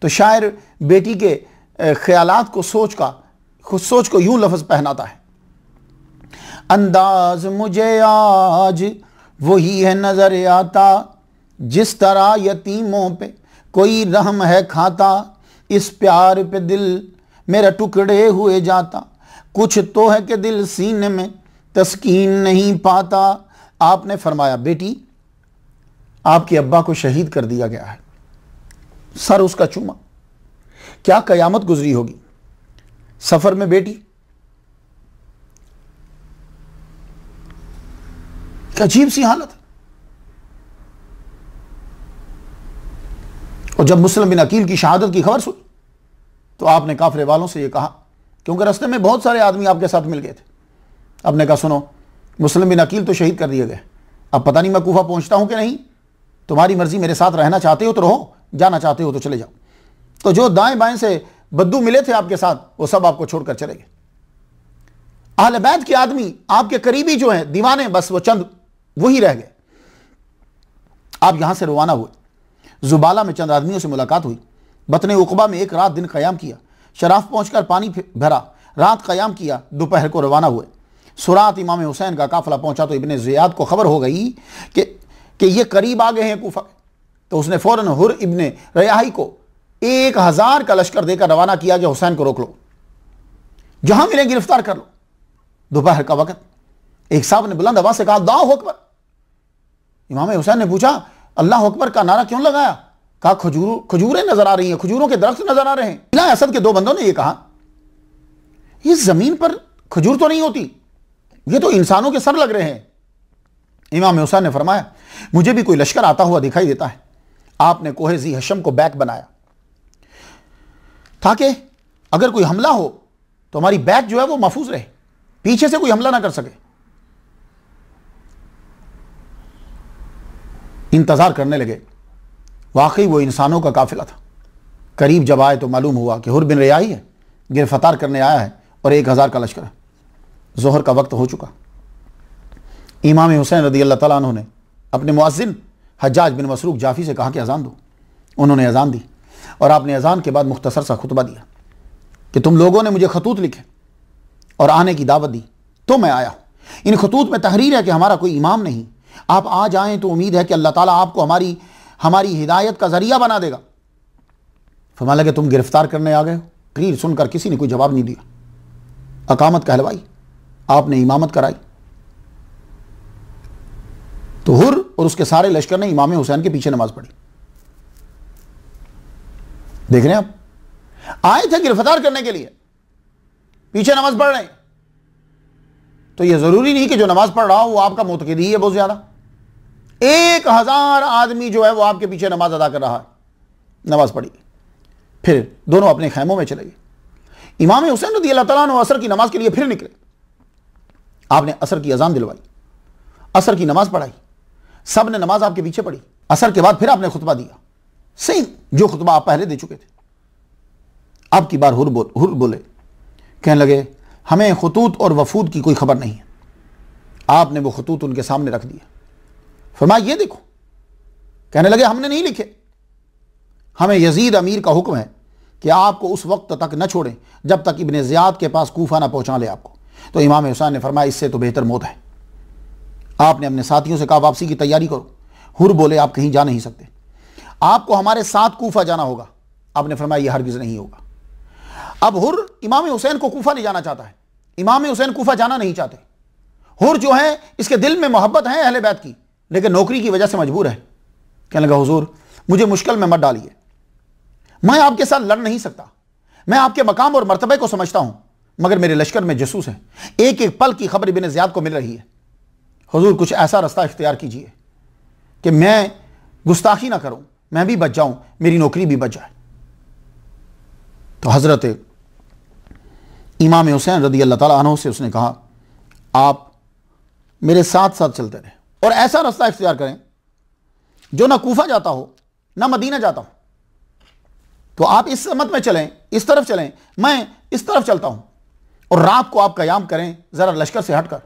तो शायर बेटी के ख्यालात को सोच को यूं लफ्ज पहनाता है, अंदाज मुझे आज वही है नजर आता, जिस तरह यतीमों पे कोई रहम है खाता, इस प्यार पे दिल मेरा टुकड़े हुए जाता, कुछ तो है कि दिल सीने में तस्कीन नहीं पाता। आपने फरमाया बेटी आपके अब्बा को शहीद कर दिया गया है। सर उसका चूमा, क्या कयामत गुजरी होगी। सफर में बेटी, अजीब सी हालत। और जब मुस्लिम बिन अकील की शहादत की खबर सुनी तो आपने काफिले वालों से यह कहा, क्योंकि रास्ते में बहुत सारे आदमी आपके साथ मिल गए थे। आपने कहा सुनो, मुस्लिम बिन अकील तो शहीद कर दिए गए, अब पता नहीं मैं कूफा पहुंचता हूं कि नहीं, तुम्हारी मर्जी, मेरे साथ रहना चाहते हो तो रहो, जाना चाहते हो तो चले जाओ। तो जो दाएं बाएं से बद्दू मिले थे आपके साथ वो सब आपको छोड़कर चले गए। अहले बैत के आदमी आपके करीबी जो हैं दीवाने, बस वो चंद वही रह गए। आप यहां से रवाना हुए, जुबाला में चंद आदमियों से मुलाकात हुई, बतने उकबा में एक रात दिन क़याम किया, शराफ पहुंचकर पानी भरा, रात क़याम किया, दोपहर को रवाना हुए। सुरात इमाम हुसैन का काफिला पहुंचा तो इब्ने ज़ियाद को खबर हो गई कि ये करीब आ गए हैं कूफा। तो उसने फौरन हुर इब्ने रयाही को 1000 का लश्कर देकर रवाना किया कि हुसैन को रोक लो, जहां मिले गिरफ्तार कर लो। दोपहर का वक्त, एक साहब ने बुलंद आवाज से कहा अल्लाहु अकबर। इमाम हुसैन ने पूछा अल्लाह अकबर का नारा क्यों लगाया? कहा खजूरें नजर आ रही हैं, खजूरों के दरख्त नजर आ रहे हैं। इला असद के 2 बंदों ने यह कहा इस जमीन पर खजूर तो नहीं होती, ये तो इंसानों के सर लग रहे हैं। इमाम हुसैन ने फरमाया मुझे भी कोई लश्कर आता हुआ दिखाई देता है। आपने कोहे ज़ी हशम को बैक बनाया ताकि अगर कोई हमला हो तो हमारी बैक जो है वो महफूज रहे, पीछे से कोई हमला ना कर सके। इंतजार करने लगे, वाकई वो इंसानों का काफिला था। करीब जब आए तो मालूम हुआ कि हुर बिन रयाही है, गिरफ्तार करने आया है और 1000 का लश्कर है। जोहर का वक्त हो चुका। इमाम हुसैन रदी अल्लाह तआला अन्हु ने अपने मुअज्जिन हज्जाज बिन मसरूक जाफ़ी से कहा कि अजान दो। उन्होंने अजान दी और आपने अजान के बाद मुख्तसर सा खुतबा दिया कि तुम लोगों ने मुझे खतूत लिखे और आने की दावत दी तो मैं आया हूँ। इन खतूत में तहरीर है कि हमारा कोई इमाम नहीं, आप आ जाएं तो उम्मीद है कि अल्लाह ताला आपको हमारी हिदायत का जरिया बना देगा। फरमाने लगे तुम गिरफ्तार करने आ गए हो? तहरीर सुनकर किसी ने कोई जवाब नहीं दिया। अकामत कहलवाई, आपने इमामत कराई तो हुर और उसके सारे लश्कर ने इमाम हुसैन के पीछे नमाज पढ़ी। देख रहे हैं आप, आए थे गिरफ्तार करने के लिए, पीछे नमाज पढ़ रहे हैं। तो यह जरूरी नहीं कि जो नमाज पढ़ रहा हो वो आपका मुतकिदी है बहुत ज्यादा। 1000 आदमी जो है वो आपके पीछे नमाज अदा कर रहा है। नमाज पढ़ी, फिर दोनों अपने खैमों में चले गए। इमाम हुसैन रज़ी अल्लाह तआला अन्हु असर की नमाज के लिए फिर निकले। आपने असर की अजान दिलवाई, असर की नमाज पढ़ाई, सब ने नमाज आपके पीछे पढ़ी। असर के बाद फिर आपने खुतबा दिया, सेम जो खुतबा आप पहले दे चुके थे। अब की बार हुर बोले, कहने लगे हमें खतूत और वफूद की कोई खबर नहीं है। आपने वो खतूत उनके सामने रख दिया, फरमाया ये देखो। कहने लगे हमने नहीं लिखे, हमें यजीद अमीर का हुक्म है कि आपको उस वक्त तक न छोड़ें जब तक इब्ने ज़ियाद के पास कूफा ना पहुंचा ले आपको। तो इमाम हुसैन ने फरमाया इससे तो बेहतर मौत है। आपने अपने साथियों से कहा वापसी की तैयारी करो। हुर बोले आप कहीं जा नहीं सकते, आपको हमारे साथ कूफा जाना होगा। आपने फरमाया यह हरगिज़ नहीं होगा। अब हुर इमाम हुसैन को कूफा ले जाना चाहता है, इमाम हुसैन कूफा जाना नहीं चाहते। हुर जो है इसके दिल में मोहब्बत है अहले बैत की, लेकिन नौकरी की वजह से मजबूर है। कहने लगा हुजूर मुझे मुश्किल में मत डालिए, मैं आपके साथ लड़ नहीं सकता, मैं आपके मकाम और मर्तबे को समझता हूं, मगर मेरे लश्कर में जसूस हैं, एक एक पल की खबर इब्ने ज़ियाद को मिल रही है। हुजूर कुछ ऐसा रास्ता इख्तियार कीजिए कि मैं गुस्ताखी ना करूं, मैं भी बच जाऊं, मेरी नौकरी भी बच जाए। तो हजरत इमाम हुसैन रदी अल्लाह ताला अन्हु से उसने कहा आप मेरे साथ साथ चलते रहे और ऐसा रास्ता इख्तियार करें जो ना कूफा जाता हो ना मदीना जाता हो। तो आप इस समत में चलें, इस तरफ चलें, मैं इस तरफ चलता हूं, और रात को आप कयाम करें जरा लश्कर से हटकर।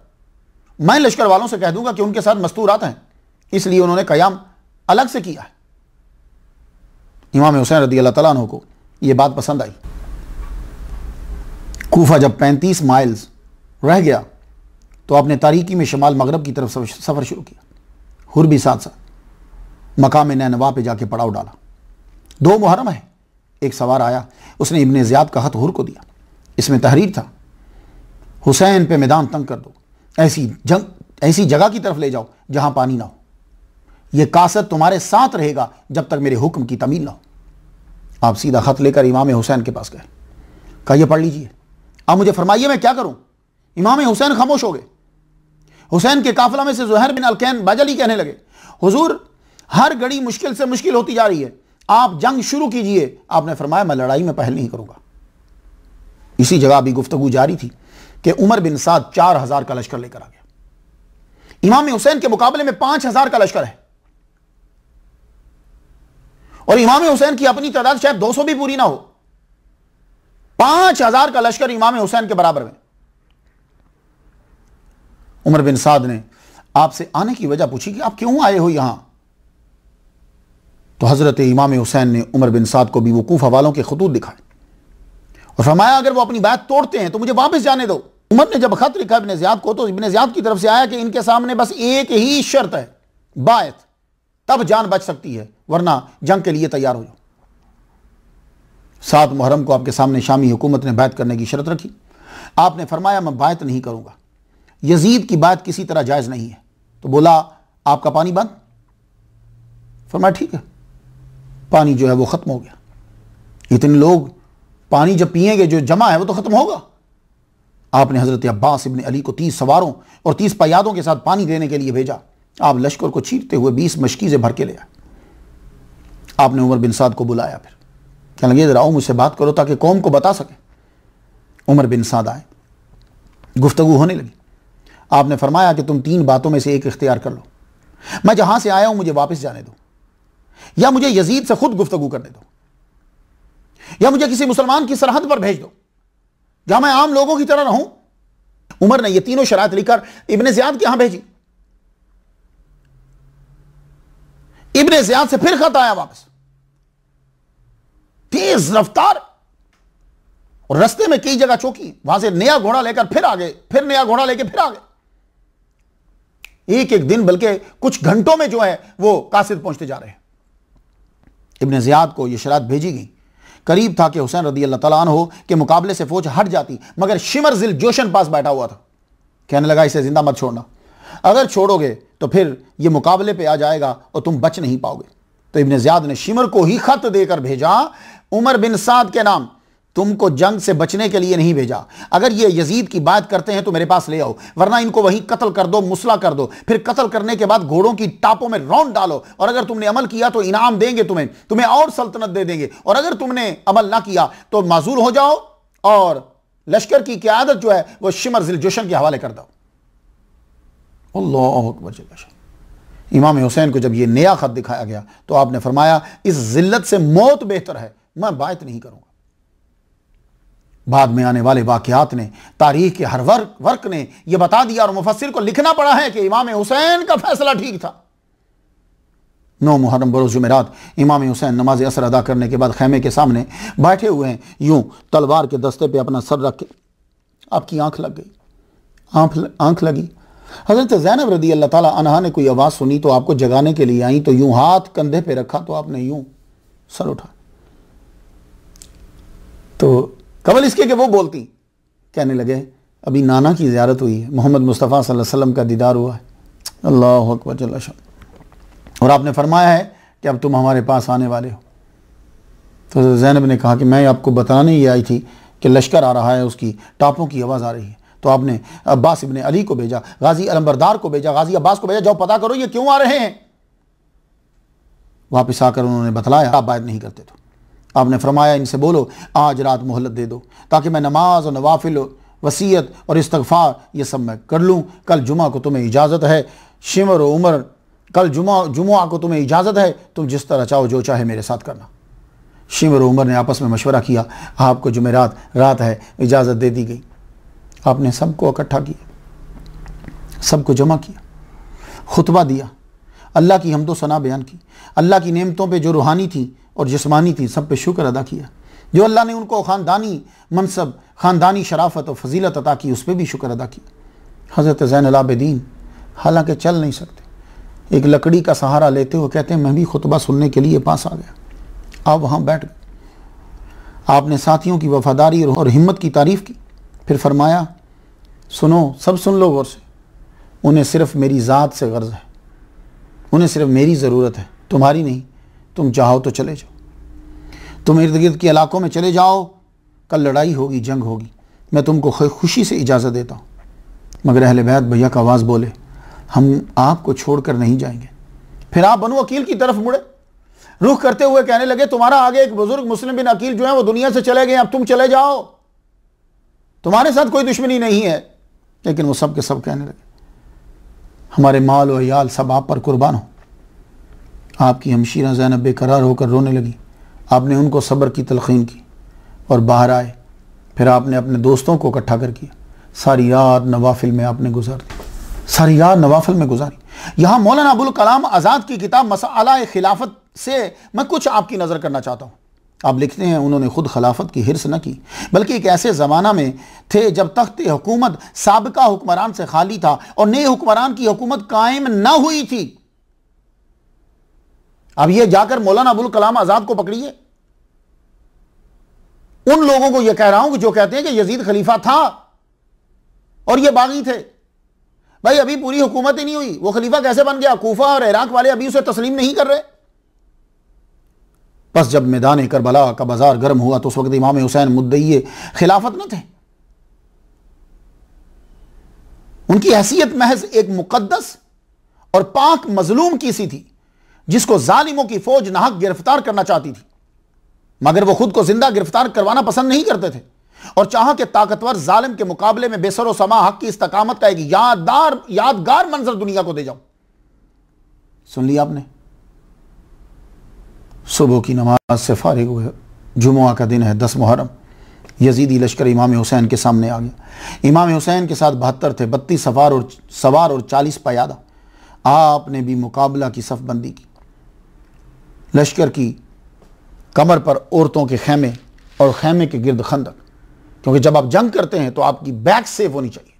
मैं लश्कर वालों से कह दूंगा कि उनके साथ मस्तूरात हैं, इसलिए उन्होंने कयाम अलग से किया है। इमाम हुसैन रदी अल्लाह तआला अन्हु को यह बात पसंद आई। कूफा जब 35 माइल्स रह गया तो आपने तारीकी में शमाल मगरब की तरफ सफ़र शुरू किया। हुर भी साथ साथ मकाम नैनवा पे जाके पड़ाव डाला। 2 मुहर्रम है, एक सवार आया, उसने इब्ने ज़ियाद का खत हुर को दिया। इसमें तहरीर था हुसैन पे मैदान तंग कर दो, ऐसी जगह की तरफ ले जाओ जहां पानी ना हो, यह कासद तुम्हारे साथ रहेगा जब तक मेरे हुक्म की तमील ना हो। आप सीधा खत लेकर इमाम हुसैन के पास गए, कहा यह पढ़ लीजिए, अब मुझे फरमाइए मैं क्या करूं। इमाम हुसैन खामोश हो गए। हुसैन के काफिला में से ज़ुहैर बिन अलकैन बाजली कहने लगे हुजूर हर घड़ी मुश्किल से मुश्किल होती जा रही है, आप जंग शुरू कीजिए। आपने फरमाया मैं लड़ाई में पहल नहीं करूंगा। इसी जगह अभी गुफ्तगू जारी थी कि उमर बिन साद 4000 का लश्कर लेकर आ गया। इमाम हुसैन के मुकाबले में 5000 का लश्कर है, और इमाम हुसैन की अपनी तादाद शायद 200 भी पूरी ना हो। 5000 का लश्कर इमाम हुसैन के बराबर में। उमर बिन साद ने आपसे आने की वजह पूछी कि आप क्यों आए हो यहां। तो हजरत इमाम हुसैन ने उमर बिन साद को भी वो कूफा वालों के खतूत दिखाए और फरमाया अगर वो अपनी बात तोड़ते हैं तो मुझे वापस जाने दो। उमर ने जब खत लिखा इब्ने ज़ियाद को, तो इब्ने ज़ियाद की तरफ से आया कि इनके सामने बस एक ही शर्त है, बायत, तब जान बच सकती है, वरना जंग के लिए तैयार हो जाओ। 7 मुहर्रम को आपके सामने शामी हुकूमत ने बायत करने की शर्त रखी। आपने फरमाया मैं बायत नहीं करूंगा, यजीद की बात किसी तरह जायज़ नहीं है। तो बोला आपका पानी बंद। फरमाया ठीक है, पानी जो है वो ख़त्म हो गया। इतने लोग पानी जब पिएंगे जो जमा है वो तो ख़त्म होगा। आपने हज़रत अब्बास इब्न अली को 30 सवारों और 30 पयादों के साथ पानी देने के लिए भेजा। आप लश्कर को चीरते हुए 20 मशकीज़ें भर के ले आए। आपने उमर बिन साद को बुलाया, फिर कहने लगे जरा आओ मुझसे बात करो ताकि कौम को बता सके। उमर बिन साद आए, गुफ्तगू होने लगी। आपने फरमाया कि तुम 3 बातों में से एक इख्तियार कर लो, मैं जहां से आया हूं मुझे वापस जाने दो, या मुझे यजीद से खुद गुफ्तगू करने दो, या मुझे किसी मुसलमान की सरहद पर भेज दो जहां मैं आम लोगों की तरह रहूं। उमर ने ये तीनों शराइत लिखकर इब्ने ज़ियाद के यहां भेजी। इब्ने ज़ियाद से फिर खत आया वापस, तेज रफ्तार, और रस्ते में कई जगह चौकी, वहां से नया घोड़ा लेकर फिर आ गए, फिर नया घोड़ा लेकर फिर आ गए। एक एक दिन बल्कि कुछ घंटों में जो है वो कासिद पहुंचते जा रहे हैं। इब्ने ज़ियाद को यह शरात भेजी गई। करीब था कि हुसैन रदी अल्लाह तआला अन्हु के मुकाबले से फौज हट जाती, मगर शिमर जिल जोशन पास बैठा हुआ था। कहने लगा इसे जिंदा मत छोड़ना, अगर छोड़ोगे तो फिर यह मुकाबले पे आ जाएगा और तुम बच नहीं पाओगे। तो इब्ने ज़ियाद ने शिमर को ही खत देकर भेजा, उमर बिन साद के नाम, तुमको जंग से बचने के लिए नहीं भेजा, अगर ये यजीद की बात करते हैं तो मेरे पास ले आओ, वरना इनको वहीं कत्ल कर दो, मुसला कर दो, फिर कत्ल करने के बाद घोड़ों की टापों में रौंद डालो, और अगर तुमने अमल किया तो इनाम देंगे तुम्हें और सल्तनत दे देंगे, और अगर तुमने अमल ना किया तो माजूर हो जाओ और लश्कर की क़यादत जो है वो शिमर जिल जोशन के हवाले कर दो। अल्लाहु अकबर। इमाम हुसैन को जब ये नया खत दिखाया गया तो आपने फरमाया इस जिल्लत से मौत बेहतर है, मैं बायत नहीं करूंगा। बाद में आने वाले वाक़यात ने, तारीख के हर वर्क ने यह बता दिया और मुफस्सिर को लिखना पड़ा है कि इमाम हुसैन का फैसला ठीक था। 9 मुहर्रम बरोज़ जुमेरात इमाम हुसैन नमाज असर अदा करने के बाद खैमे के सामने बैठे हुए हैं, यूं तलवार के दस्ते पे अपना सर रख के। आपकी आंख लग गई, आंख लगी। हज़रत ज़ैनब रदी अल्लाह ताला अन्हा ने कोई आवाज़ सुनी तो आपको जगाने के लिए आई, तो यूं हाथ कंधे पे रखा तो आपने यूं सर उठा। तो कबल इसके कि वो बोलती, कहने लगे अभी नाना की ज़ियारत हुई है, मोहम्मद मुस्तफ़ा सल्लल्लाहु अलैहि वसल्लम का दीदार हुआ है, अल्लाहु अकबर जल्ल शान, और आपने फरमाया है कि अब तुम हमारे पास आने वाले हो। तो ज़ैनब ने कहा कि मैं आपको बताने ही आई थी कि लश्कर आ रहा है, उसकी टापों की आवाज़ आ रही है। तो आपने अब्बास इब्ने अली को भेजा, गाजी अलंबरदार को भेजा, गाजी अब्बास को भेजा, जाओ पता करो ये क्यों आ रहे हैं। वापस आकर उन्होंने बतलाया, आप बात नहीं करते। तो आपने फरमाया इनसे बोलो आज रात मोहलत दे दो ताकि मैं नमाज और नवाफिल, वसीयत और इस्तग़फ़ार ये सब मैं कर लूँ। कल जुमा को तुम्हें इजाज़त है, शिमर व उमर, कल जुमा को तुम्हें इजाज़त है, तुम जिस तरह चाहो जो चाहे मेरे साथ करना। शिमर व उमर ने आपस में मशवरा किया, आपको जुमेरात रात है, इजाज़त दे दी गई। आपने सबको इकट्ठा किया, सबको जमा किया, खुतबा दिया, अल्लाह की हम्दो सना बयान की, अल्लाह की नेमतों पे जो रूहानी थी और जिस्मानी थी सब पे शुक्र अदा किया। जो अल्लाह ने उनको ख़ानदानी मनसब, ख़ानदानी शराफत और फजीलत अता की उस पर भी शुक्र अदा किया। हज़रत ज़ैनुल आबिदीन हालांकि चल नहीं सकते, एक लकड़ी का सहारा लेते हुए कहते हैं मैं भी खुतबा सुनने के लिए पास आ गया। आप वहाँ बैठ गए, आपने साथियों की वफादारी और हिम्मत की तारीफ़ की, फिर फरमाया सुनो, सब सुन लो गौर से, उन्हें सिर्फ मेरी ज़ात से गर्ज है, उन्हें सिर्फ मेरी ज़रूरत है, तुम्हारी नहीं। तुम चाहो तो चले जाओ, तुम इर्द गिर्द के इलाकों में चले जाओ, कल लड़ाई होगी, जंग होगी, मैं तुमको खुशी से इजाज़त देता हूँ। मगर अहले बैत भैया का आवाज़ बोले हम आपको छोड़कर नहीं जाएंगे। फिर आप बनु अकील की तरफ मुड़े, रुख करते हुए कहने लगे तुम्हारा आगे एक बुजुर्ग मुस्लिम बिन अकील जो है वो दुनिया से चले गए, अब तुम चले जाओ, तुम्हारे साथ कोई दुश्मनी नहीं है। लेकिन वो सब के सब कहने लगे हमारे माल और याल सब आप पर कुर्बान हो। आपकी हमशीरा ज़ैनब बेकरार होकर रोने लगी। आपने उनको सब्र की तलक़ीन की और बाहर आए। फिर आपने अपने दोस्तों को इकट्ठा कर किया, सारी रात नवाफिल में आपने गुजार दी, सारी रात नवाफिल में गुजारी। यहाँ मौलाना अबुल कलाम आज़ाद की किताब मसअला खिलाफत से मैं कुछ आपकी नज़र करना चाहता हूँ। आप लिखते हैं उन्होंने खुद खिलाफत की हिर्स न की, बल्कि एक ऐसे ज़माना में थे जब तख्त हुकूमत साबिका हुक्मरान से खाली था और नए हुक्मरान की हुकूमत कायम न हुई थी। अब ये जाकर मौलाना अबुल कलाम आज़ाद को पकड़िए। उन लोगों को यह कह रहा हूं कि जो कहते हैं कि यजीद खलीफा था और ये बागी थे। भाई अभी पूरी हुकूमत ही नहीं हुई, वो खलीफा कैसे बन गया? कूफा और इराक वाले अभी उसे तस्लीम नहीं कर रहे। बस जब मैदान करबला का बाजार गर्म हुआ तो उस वक्त इमाम हुसैन मुद्दई खिलाफत न थे। उनकी हैसियत महज एक मुकद्दस और पाक मजलूम की सी थी जिसको जालिमों की फौज नाहक गिरफ्तार करना चाहती थी, मगर वो खुद को जिंदा गिरफ्तार करवाना पसंद नहीं करते थे और चाहा कि ताकतवर जालिम के मुकाबले में बेसरो समा हक की इस्तकामत का एक यादगार मंजर दुनिया को दे जाऊं। सुन लिया आपने? सुबह की नमाज से फारिग हुए, जुमुआ का दिन है, 10 मुहर्रम, यजीदी लश्कर इमाम हुसैन के सामने आ गया। इमाम हुसैन के साथ 72 थे, 32 सवार और 40 पयादा। आपने भी मुकाबला की सफ़बंदी की। लश्कर की कमर पर औरतों के खेमे और खेमे के गिर्द खंदक, क्योंकि जब आप जंग करते हैं तो आपकी बैक सेफ होनी चाहिए,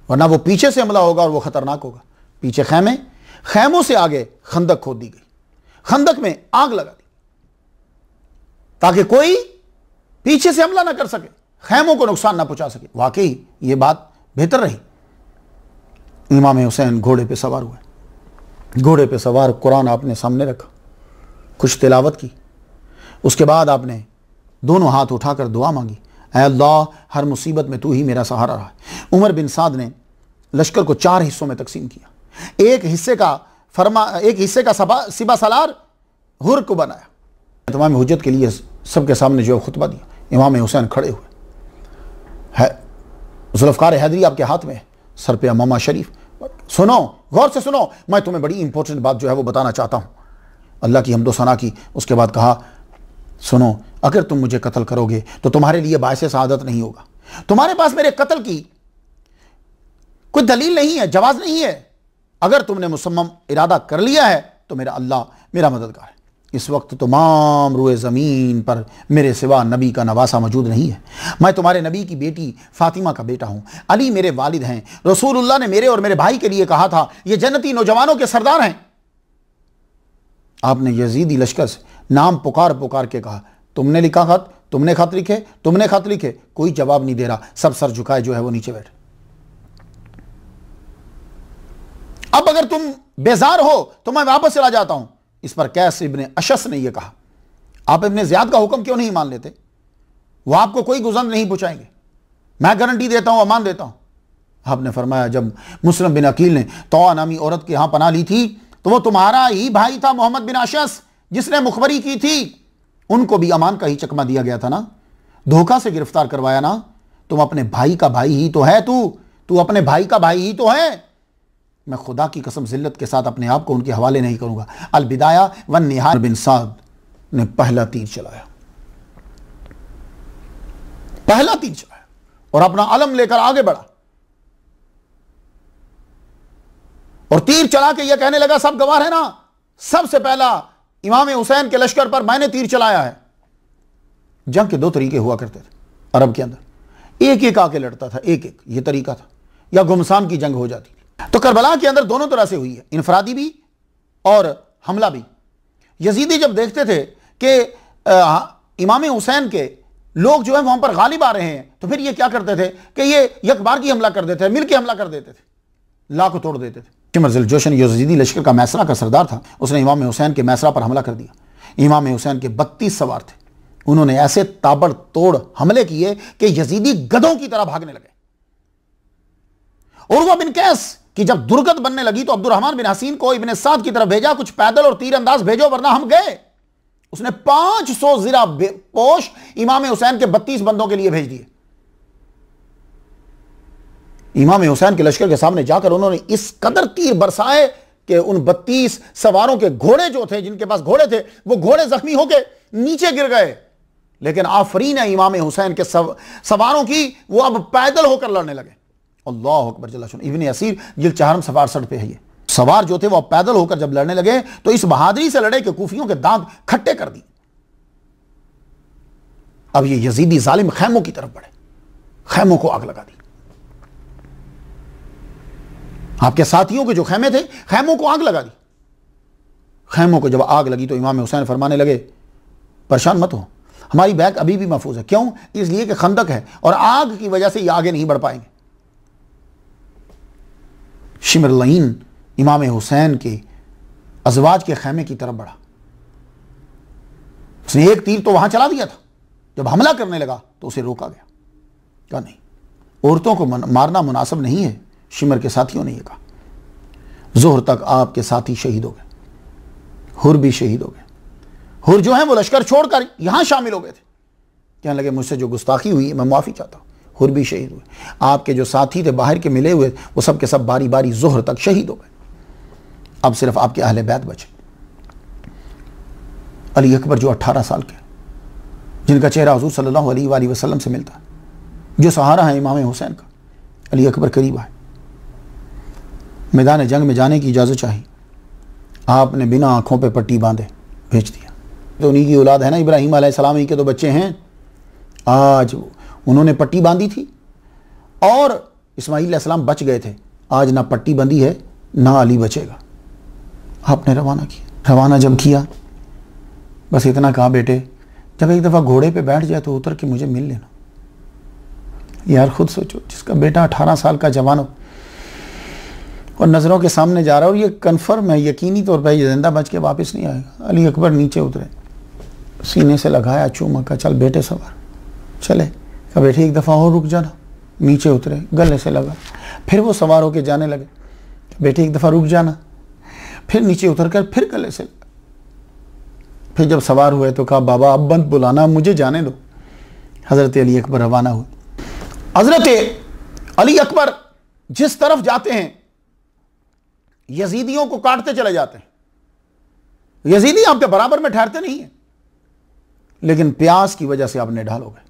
वरना वो पीछे से हमला होगा और वो खतरनाक होगा। पीछे खेमे, खेमों से आगे खंदक खोद दी गई, खंदक में आग लगा दी ताकि कोई पीछे से हमला ना कर सके, खेमों को नुकसान ना पहुंचा सके। वाकई ये बात बेहतर रही। इमाम हुसैन घोड़े पे सवार हुए, घोड़े पे सवार कुरान आपने सामने रखा, कुछ तिलावत की। उसके बाद आपने दोनों हाथ उठाकर दुआ मांगी, ऐ अल्लाह हर मुसीबत में तू ही मेरा सहारा रहा। उमर बिन साद ने लश्कर को 4 हिस्सों में तकसीम किया। एक हिस्से का सिबा सलार हुर को बनाया। तमाम हुज्जत के लिए सबके सामने जो खुतबा दिया। इमाम हुसैन खड़े हुए है, जुल्फ़कार हैदरी आपके हाथ में है, सर पे अमामा शरीफ। सुनो, गौर से सुनो, मैं तुम्हें बड़ी इंपॉर्टेंट बात जो है वो बताना चाहता हूँ। अल्लाह की हम्दो सना की। उसके बाद कहा सुनो, अगर तुम मुझे कत्ल करोगे तो तुम्हारे लिए बायसे सआदत नहीं होगा। तुम्हारे पास मेरे कत्ल की कोई दलील नहीं है, जवाज नहीं है। अगर तुमने मुसम्मम इरादा कर लिया है तो मेरा अल्लाह मेरा मददगार है। इस वक्त तमाम रुए ज़मीन पर मेरे सिवा नबी का नवासा मौजूद नहीं है। मैं तुम्हारे नबी की बेटी फ़ातिमा का बेटा हूँ। अली मेरे वालिद हैं। रसूलुल्लाह ने मेरे और मेरे भाई के लिए कहा था, ये जन्नती नौजवानों के सरदार हैं। आपने यजीदी लश्कर से नाम पुकार पुकार के कहा, तुमने लिखा खत, तुमने खत लिखे, तुमने खत लिखे। कोई जवाब नहीं दे रहा, सब सर झुकाए जो है वो नीचे बैठे। अब अगर तुम बेजार हो तो मैं वापस चला जाता हूं। इस पर कैस इब्ने अशस ने यह कहा, आप इब्ने ज़ियाद का हुक्म क्यों नहीं मान लेते? वो आपको कोई गुज़र नहीं पहुंचाएंगे, मैं गारंटी देता हूं, अमान देता हूं। आपने फरमाया, जब मुस्लिम बिन अकील ने तौआ नामी औरत के यहां पनाह ली थी तो वो तुम्हारा ही भाई था मोहम्मद बिन अशस, जिसने मुखबरी की थी। उनको भी अमान का ही चकमा दिया गया था ना, धोखा से गिरफ्तार करवाया ना। तुम अपने भाई का भाई ही तो है, तू अपने भाई का भाई ही तो है। मैं खुदा की कसम जिल्लत के साथ अपने आप को उनके हवाले नहीं करूंगा। अल बिदाया वन निहाया बिन साद ने पहला तीर चलाया, पहला तीर चलाया और अपना अलम लेकर आगे बढ़ा और तीर चला के यह कहने लगा, सब गवाह है ना, सबसे पहला इमाम हुसैन के लश्कर पर मैंने तीर चलाया है। जंग के दो तरीके हुआ करते थे अरब के अंदर, एक एक आके लड़ता था, एक एक ये तरीका था, या गुमसान की जंग हो जाती थी। तो करबला के अंदर दोनों तरह से हुई है, इनफरादी भी और हमला भी। यजीदी जब देखते थे कि इमाम हुसैन के लोग जो है वहां पर गालिब आ रहे हैं, तो फिर ये क्या करते थे कि ये यकबार की हमला कर देते थे, मिलकर हमला कर देते थे, ला को तोड़ देते थे। शिमर ज़िल जोशन यजीदी लश्कर का मैसरा का सरदार था, उसने इमाम हुसैन के मैसरा पर हमला कर दिया। इमाम हुसैन के 32 सवार थे, उन्होंने ऐसे ताबड़तोड़ हमले किए कि यजीदी गधों की तरह भागने लगे। उर्वा बिन कैस कि जब दुर्गत बनने लगी तो अब्दुर्रहमान बिन हसीन को इब्ने साद की तरफ भेजा, कुछ पैदल और तीर अंदाज भेजो वरना हम गए। उसने 500 ज़िरा पोश इमाम हुसैन के 32 बंदों के लिए भेज दिए। इमाम हुसैन के लश्कर के सामने जाकर उन्होंने इस कदर तीर बरसाए कि उन 32 सवारों के घोड़े जो थे, जिनके पास घोड़े थे, वो घोड़े जख्मी होकर नीचे गिर गए। लेकिन आफरीन है इमाम हुसैन के सवारों की, वो अब पैदल होकर लड़ने लगे। अल्लाह अकबर जल्ला शुन। इब्ने असीर जिल्द 4 सवार 60 पे है। ये सवार जो थे वो पैदल होकर जब लड़ने लगे तो इस बहादुरी से लड़े कि कूफियों के दांत खट्टे कर दिए। अब ये यजीदी जालिम खैमों की तरफ बढ़े, खैमों को आग लगा दी। आपके साथियों के जो खैमे थे, खैमों को आग लगा दी। खैमों को जब आग लगी तो इमाम हुसैन फरमाने लगे, परेशान मत हो, हमारी बैक अभी भी महफूज है। क्यों? इसलिए कि खंदक है और आग की वजह से ये आगे नहीं बढ़ पाएंगे। शिमर लईन इमाम हुसैन के अजवाज के खैमे की तरफ बढ़ा। उसने एक तीर तो वहां चला दिया था, जब हमला करने लगा तो उसे रोका गया। कहा नहीं, औरतों को मारना मुनासिब नहीं है। शिमर के साथियों ने यह कहा। जोहर तक आपके साथी शहीद हो गए, हुर भी शहीद हो गए। हुर जो है वो लश्कर छोड़कर यहां शामिल हो गए थे। कहने लगे, मुझसे जो गुस्ताखी हुई मैं माफी चाहता हूं। हुर भी शहीद हुए। आपके जो साथी थे बाहर के मिले हुए, वो सब के सब बारी बारी जोहर तक शहीद हो गए। अब सिर्फ आपके अहले बैत बचे। अली अकबर जो 18 साल के, जिनका चेहरा हुजूर सल्लल्लाहु अलैहि वसल्लम से मिलता है, जो सहारा है इमाम हुसैन का, अली अकबर करीब आए। मैदान जंग में जाने की इजाज़त चाहिए। आपने बिना आंखों पे पट्टी बांधे भेज दिया। तो उन्हीं की औलाद है ना, इब्राहीम अलैहिस्सलाम ही के तो बच्चे हैं। आज उन्होंने पट्टी बांधी थी और इस्माईल अलैहिस्सलाम बच गए थे। आज ना पट्टी बंधी है ना अली बचेगा। आपने रवाना किया। रवाना जब किया, बस इतना कहा, बेटे जब एक दफ़ा घोड़े पे बैठ जाए तो उतर के मुझे मिल लेना। यार खुद सोचो, जिसका बेटा 18 साल का जवान हो और नज़रों के सामने जा रहा है और ये कन्फर्म है, यकीनी तौर पर ये जिंदा बच के वापस नहीं आएगा। अली अकबर नीचे उतरे, सीने से लगाया, चूमा का, चल बेटे सवार। चले, कहा बेटे एक दफ़ा और रुक जाना। नीचे उतरे, गले से लगा, फिर वो सवार होके जाने लगे। बेटे एक दफ़ा रुक जाना। फिर नीचे उतर कर फिर गले से लगा। फिर जब सवार हुए तो कहा, बाबा अब बंद बुलाना, मुझे जाने दो। हज़रत अली अकबर रवाना हुए। हज़रत अली अकबर जिस तरफ जाते हैं यजीदियों को काटते चले जाते हैं। यजीदी आपके बराबर में ठहरते नहीं हैं, लेकिन प्यास की वजह से आप निढाल हो गए।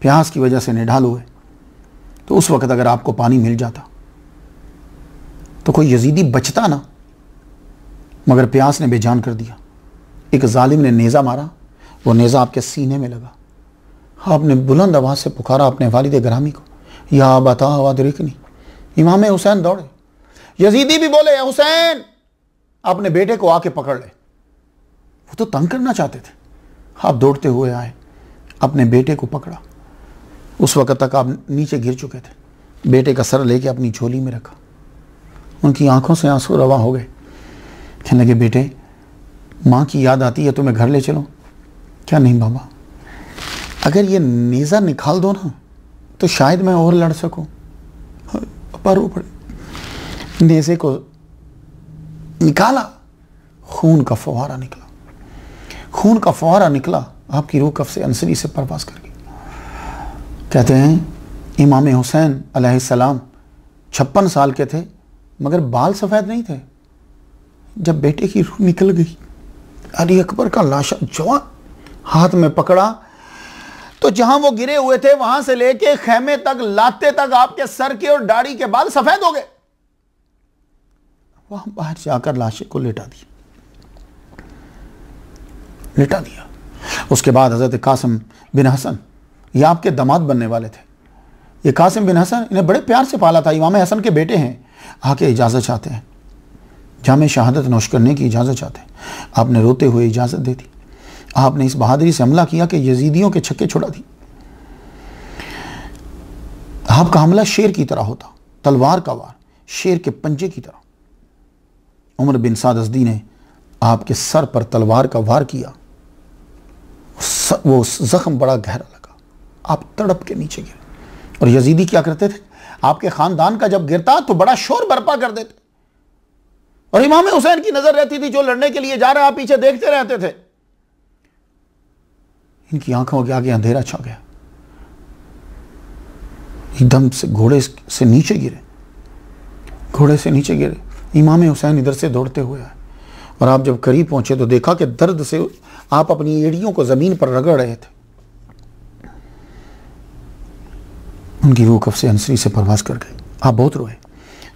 प्यास की वजह से निढाल हुए तो उस वक्त अगर आपको पानी मिल जाता तो कोई यजीदी बचता ना, मगर प्यास ने बेजान कर दिया। एक जालिम ने नेज़ा मारा, वो नेज़ा आपके सीने में लगा। आपने बुलंद आवाज़ से पुकारा अपने वालिद ग्रामी को, या बता वादरिकनी। इमाम हुसैन दौड़े, यजीदी भी बोले हुसैन अपने बेटे को आके पकड़ ले। वो तो तंग करना चाहते थे। आप दौड़ते हुए आए, अपने बेटे को पकड़ा। उस वक़्त तक आप नीचे गिर चुके थे। बेटे का सर लेके अपनी झोली में रखा। उनकी आंखों से आंसू रवा हो गए। कहने लगे, बेटे माँ की याद आती है, तुम्हें घर ले चलो? क्या नहीं बाबा, अगर ये नेज़ा निकाल दो ना तो शायद मैं और लड़ सकूं। पर रो पड़े। नेज़े को निकाला, खून का फव्वारा निकला। खून का फव्वारा निकला, आपकी रूह कफ से अंसरी से परवास कर गई। कहते हैं इमाम हुसैन अलैहिस्सलाम 56 साल के थे, मगर बाल सफ़ेद नहीं थे। जब बेटे की रूह निकल गई, अली अकबर का लाशा जवान हाथ में पकड़ा तो जहां वो गिरे हुए थे वहां से लेके खेमे तक, लाते तक आपके सर के और दाढ़ी के बाल सफेद हो गए। वहां बाहर जाकर लाशे को लेटा दिया। उसके बाद हजरत कासिम बिन हसन, ये आपके दामाद बनने वाले थे। ये कासिम बिन हसन, इन्हें बड़े प्यार से पाला था, इमाम हसन के बेटे हैं। आके इजाज़त चाहते हैं, जामे शहादत नोश करने की इजाज़त चाहते हैं। आपने रोते हुए इजाज़त दे दी। आपने इस बहादुरी से हमला किया कि यजीदियों के छक्के छुड़ा दी। आपका हमला शेर की तरह होता, तलवार का वार शेर के पंजे की तरह। उमर बिन साद अज़दी ने आपके सर पर तलवार का वार किया। वो जख्म बड़ा गहरा लगा, आप तड़प के नीचे गिरे। और यजीदी क्या करते थे, आपके खानदान का जब गिरता तो बड़ा शोर बर्पा कर देते। और इमाम हुसैन की नजर रहती थी, जो लड़ने के लिए जा रहे, आप पीछे देखते रहते थे। इनकी आंखों के आगे अंधेरा छा गया। एकदम से घोड़े से नीचे गिरे। इमाम हुसैन इधर से दौड़ते हुए आए, और आप जब करीब पहुंचे तो देखा कि दर्द से आप अपनी एड़ियों को जमीन पर रगड़ रहे थे। उनकी रूह कफ से अंसरी से परवास कर गई। आप बहुत रोए,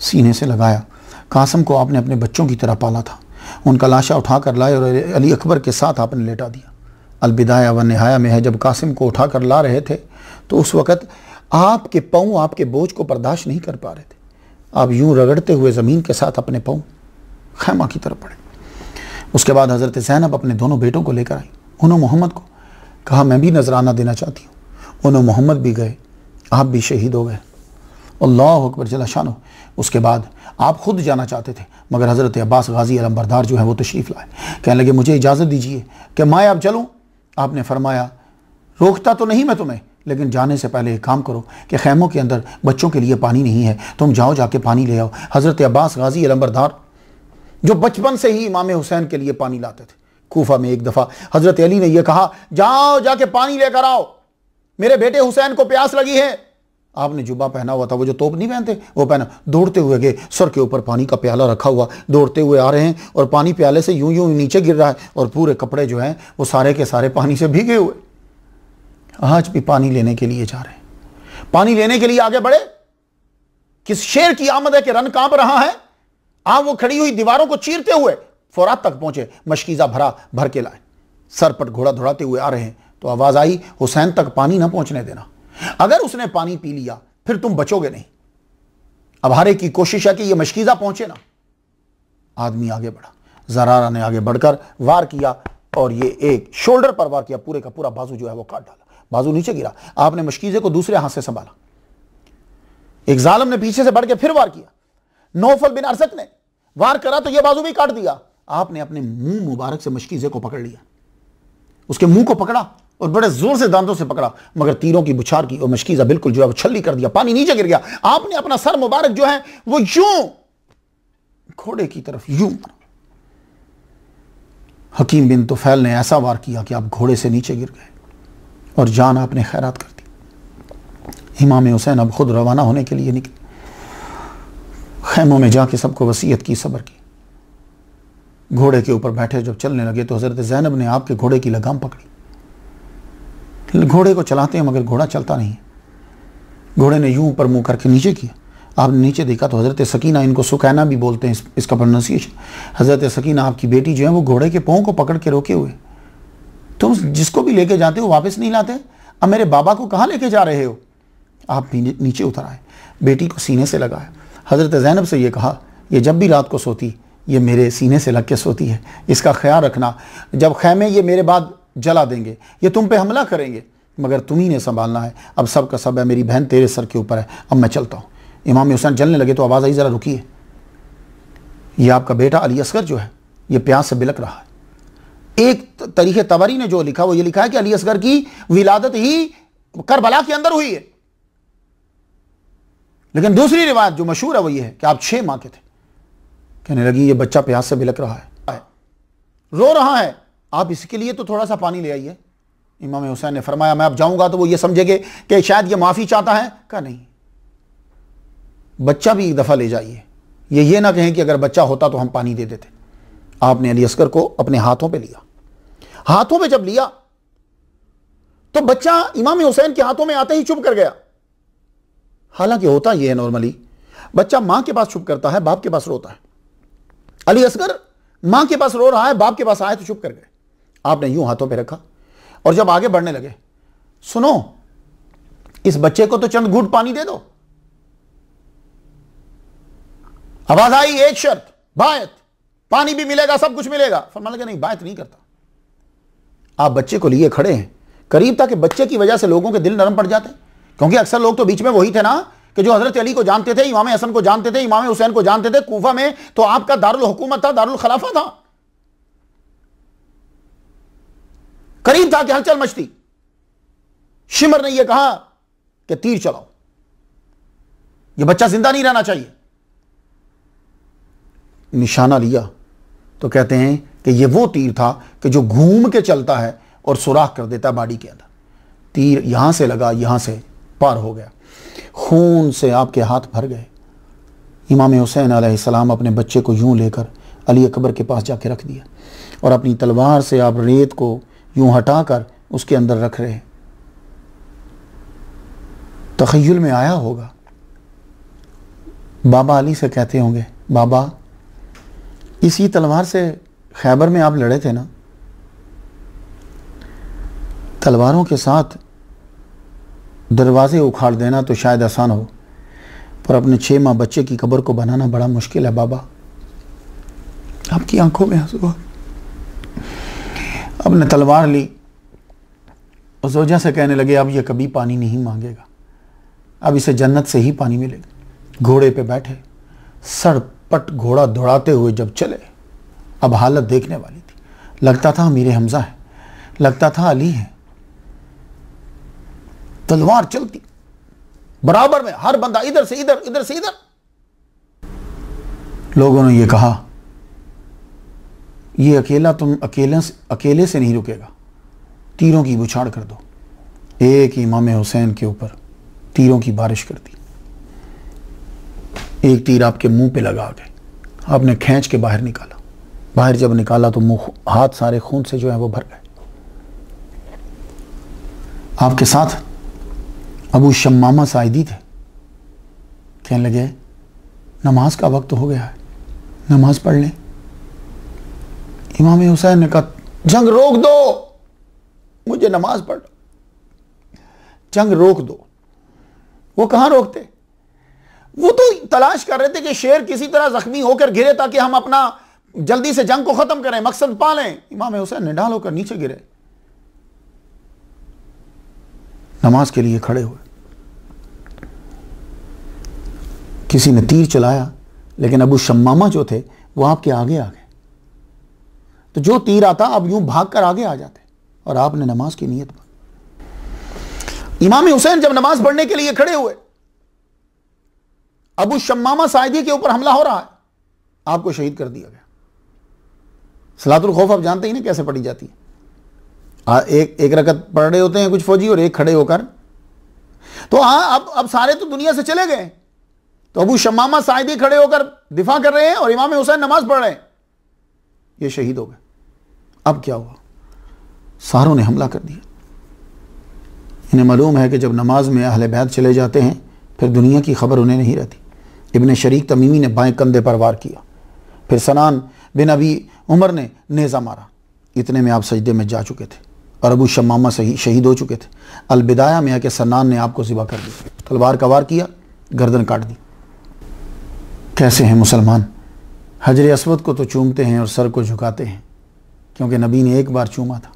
सीने से लगाया। कासिम को आपने अपने बच्चों की तरह पाला था। उनका लाशा उठाकर लाए और अली अकबर के साथ आपने लेटा दिया। अलबिदाया व निहाया में है, जब कासिम को उठाकर ला रहे थे तो उस वक़्त आपके पाँव आपके बोझ को बर्दाश्त नहीं कर पा रहे थे। आप यूं रगड़ते हुए ज़मीन के साथ अपने पाँव खैमा की तरफ पड़े। उसके बाद हज़रत ज़ैनब अपने दोनों बेटों को लेकर आई। उन्होंने मोहम्मद को कहा, मैं भी नजराना देना चाहती हूँ। उन्होंने मोहम्मद भी गए, आप भी शहीद हो गए। अल्लाह अकबर जल्ल शानो। उसके बाद आप खुद जाना चाहते थे, मगर हज़रत अब्बास गाजी अलमबरदार जो है वो तशरीफ़ लाए। कहने लगे, मुझे इजाज़त दीजिए कि मैं अब चलूँ। आपने फरमाया, रोकता तो नहीं मैं तुम्हें, लेकिन जाने से पहले एक काम करो कि खैमों के अंदर बच्चों के लिए पानी नहीं है, तुम जाओ जाके पानी ले आओ। हज़रत अब्बास गाजी अलमबरदार जो बचपन से ही इमाम हुसैन के लिए पानी लाते थे। कूफा में एक दफ़ा हज़रत अली ने यह कहा, जाओ जाके पानी लेकर आओ, मेरे बेटे हुसैन को प्यास लगी है। आपने जुब्बा पहना हुआ था, वो जो तोप नहीं पहनते वो पहना। दौड़ते हुए गए, सर के ऊपर पानी का प्याला रखा हुआ, दौड़ते हुए आ रहे हैं और पानी प्याले से यूं यूं नीचे गिर रहा है और पूरे कपड़े जो हैं वो सारे के सारे पानी से भीगे हुए। आज भी पानी लेने के लिए जा रहे हैं, पानी लेने के लिए आगे बढ़े। किस शेर की आमद है कि रन कांप रहा है। आप वो खड़ी हुई दीवारों को चीरते हुए फौरात तक पहुंचे, मशकीज़ा भर के लाए। सर पर घोड़ा दौड़ाते हुए आ रहे हैं तो आवाज़ आई, हुसैन तक पानी ना पहुंचने देना, अगर उसने पानी पी लिया फिर तुम बचोगे नहीं। अब हर एक की कोशिश है कि ये मशकीज़ा पहुंचे ना। आदमी आगे बढ़ा, ज़रारा ने आगे बढ़कर वार किया और ये एक शोल्डर पर वार किया, पूरे का पूरा बाजू जो है वो काट डाला, बाजू नीचे गिरा। आपने मशकीज़े को दूसरे हाथ से संभाला। एक जालिम ने पीछे से बढ़ के फिर वार किया। नौफल बिन अरसत ने वार करा तो यह बाजू भी काट दिया। आपने अपने मुंह मुबारक से मशकीज़े को पकड़ लिया, उसके मुंह को पकड़ा और बड़े जोर से दांतों से पकड़ा, मगर तीरों की बुछार की और मशकीज़ा बिल्कुल जो है वो छल्ली कर दिया, पानी नीचे गिर गया। आपने अपना सर मुबारक जो है वो यूं घोड़े की तरफ यूं। हकीम बिन तुफैल ने ऐसा वार किया कि आप घोड़े से नीचे गिर गए और जान आपने खैरात कर दी। इमाम हुसैन अब खुद रवाना होने के लिए निकले। खैमों में जाके सबको वसीयत की, सब्र की। घोड़े के ऊपर बैठे जब चलने लगे तो हज़रत ज़ैनब ने आपके घोड़े की लगाम पकड़ी। घोड़े को चलाते हैं मगर घोड़ा चलता नहीं है। घोड़े ने यूं ऊपर मुंह करके नीचे किया। आपने नीचे देखा तो हज़रत सकीना, इनको सुकैना भी बोलते हैं इसका प्रोनाउंसिएशन, हज़रत सकीना आपकी बेटी जो है वो घोड़े के पाँव को पकड़ के रोके हुए, तुम जिसको भी लेके जाते हो वापस नहीं लाते, अब मेरे बाबा को कहाँ लेके जा रहे हो? आप नीचे उतर आए, बेटी को सीने से लगाया, हज़रत ज़ैनब से ये कहा, ये जब भी रात को सोती ये मेरे सीने से लग के सोती है, इसका ख्याल रखना, जब खैमे ये मेरे बाद जला देंगे, ये तुम पे हमला करेंगे, मगर तुम ही ने संभालना है, अब सब का सब है, मेरी बहन तेरे सर के ऊपर है, अब मैं चलता हूँ। इमाम हुसैन जलने लगे तो आवाज़ आई, ज़रा रुकिए, ये आपका बेटा अली असगर जो है ये प्यास से बिलक रहा है। एक तरीके तबरी ने जो लिखा वो ये लिखा है कि अली असगर की विलादत ही करबला के अंदर हुई है, लेकिन दूसरी रिवायत जो मशहूर है वो ये है कि आप 6 माह के थे। कहने लगी ये बच्चा प्यास से बिलक रहा है, रो रहा है, आप इसके लिए तो थोड़ा सा पानी ले आइए। इमाम हुसैन ने फरमाया मैं अब जाऊंगा तो वो ये समझेंगे कि शायद ये माफ़ी चाहता है। कहा नहीं, बच्चा भी एक दफ़ा ले जाइए, ये ना कहें कि अगर बच्चा होता तो हम पानी दे देते। आपने अली असगर को अपने हाथों पे लिया, हाथों पे जब लिया तो बच्चा इमाम हुसैन के हाथों में आते ही चुप कर गया। हालांकि होता यह है नॉर्मली बच्चा मां के पास चुप करता है, बाप के पास रोता है। अली असगर मां के पास रो रहा है, बाप के पास आए तो चुप कर गए। आपने यूं हाथों पे रखा और जब आगे बढ़ने लगे, सुनो इस बच्चे को तो चंद घूंट पानी दे दो। आवाज आई, एक शर्त, बायत, पानी भी मिलेगा, सब कुछ मिलेगा। फरमाने लगे नहीं, बायत नहीं करता। आप बच्चे को लिए खड़े हैं, करीब था कि बच्चे की वजह से लोगों के दिल नरम पड़ जाते, क्योंकि अक्सर लोग तो बीच में वही थे ना कि जो हजरत अली को जानते थे, इमाम हसन को जानते थे, इमाम हुसैन को जानते थे। कूफा में तो आपका दारुल हुकूमत था, दारुल खिलाफा था, करीब था कि हलचल मचती। शिमर ने यह कहा कि तीर चलाओ, यह बच्चा जिंदा नहीं रहना चाहिए। निशाना लिया तो कहते हैं कि यह वो तीर था कि जो घूम के चलता है और सुराख कर देता है बॉडी के अंदर। तीर यहां से लगा, यहां से पार हो गया, खून से आपके हाथ भर गए। इमाम हुसैन अलैहिस्सलाम अपने बच्चे को यूं लेकर अली अकबर के पास जाके रख दिया और अपनी तलवार से आप रेत को यूं हटाकर उसके अंदर रख रहे। तखय्युल में आया होगा, बाबा अली से कहते होंगे, बाबा इसी तलवार से खैबर में आप लड़े थे ना? तलवारों के साथ दरवाजे उखाड़ देना तो शायद आसान हो, पर अपने 6 माह बच्चे की कब्र को बनाना बड़ा मुश्किल है बाबा। आपकी आंखों में आंसू। अपने तलवार ली और जोजा से कहने लगे अब ये कभी पानी नहीं मांगेगा, अब इसे जन्नत से ही पानी मिलेगा। घोड़े पे बैठे, सड़पट घोड़ा दौड़ाते हुए जब चले, अब हालत देखने वाली थी। लगता था मीरे हमजा है, लगता था अली है। तलवार चलती बराबर में, हर बंदा इधर से इधर, इधर से इधर। लोगों ने यह कहा ये अकेला तुम अकेले से नहीं रुकेगा, तीरों की बुछाड़ कर दो। एक इमाम हुसैन के ऊपर तीरों की बारिश कर दी। एक तीर आपके मुंह पे लगा गए, आपने खींच के बाहर निकाला। बाहर जब निकाला तो मुंह, हाथ सारे खून से जो है वो भर गए। आपके साथ अबू शम्मामा साइदी थे, कहने लगे नमाज का वक्त हो गया है, नमाज पढ़ लें। इमाम हुसैन ने कहा जंग रोक दो, मुझे नमाज पढ़, जंग रोक दो। वो कहां रोकते, वो तो तलाश कर रहे थे कि शेर किसी तरह जख्मी होकर गिरे ताकि हम अपना जल्दी से जंग को खत्म करें, मकसद पा लें। इमाम हुसैन निढाल होकर नीचे गिरे, नमाज के लिए खड़े हुए। किसी ने तीर चलाया, लेकिन अबू शम्मामा जो थे वो आपके आगे आ गए। तो जो तीर आता अब यूं भाग कर आगे आ जाते और आपने नमाज की नीयत पर। इमाम हुसैन जब नमाज पढ़ने के लिए खड़े हुए, अबू शम्मामा साइदी के ऊपर हमला हो रहा है, आपको शहीद कर दिया गया। सलातुल खौफ आप जानते ही ना कैसे पढ़ी जाती है। एक रकत पढ़ रहे होते हैं कुछ फौजी और एक खड़े होकर। तो हाँ, अब सारे तो दुनिया से चले गए, तो अबू शम्मामा साइदी खड़े होकर दिफा कर रहे हैं और इमाम हुसैन नमाज पढ़ रहे हैं, ये शहीद हो गए। अब क्या हुआ, सारों ने हमला कर दिया। इन्हें मालूम है कि जब नमाज में अहले बैत चले जाते हैं फिर दुनिया की खबर उन्हें नहीं रहती। इब्न शरीक तमीमी ने बाएं कंधे पर वार किया। फिर सनान बिन अबी उमर ने नेज़ा मारा। इतने में आप सजदे में जा चुके थे और अबू शमामा शहीद हो चुके थे। अलबिदाया में है कि सनान ने आपको ज़िबा कर दिया, तलवार का वार किया, गर्दन काट दी। कैसे हैं मुसलमान, हजर अस्वद को तो चूमते हैं और सर को झुकाते हैं, क्योंकि नबी ने एक बार चूमा था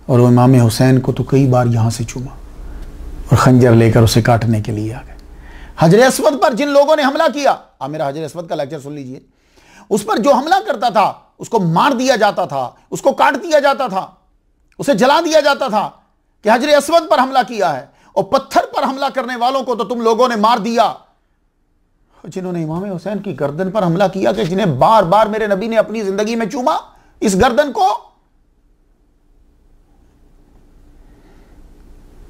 और वो इमाम हुसैन को तो कई बार यहाँ से चूमा और खंजर लेकर उसे काटने के लिए आ गए। हजर अस्वद पर जिन लोगों ने हमला किया, आप मेरा हजर अस्वद का लेक्चर सुन लीजिए, उस पर जो हमला करता था उसको मार दिया जाता था, उसको काट दिया जाता था, उसे जला दिया जाता था कि हजर अस्वद पर हमला किया है। और पत्थर पर हमला करने वालों को तो तुम लोगों ने मार दिया। जिन्होंने इमाम हुसैन की गर्दन पर हमला किया, कि जिन्हें बार बार मेरे नबी ने अपनी जिंदगी में चूमा इस गर्दन को,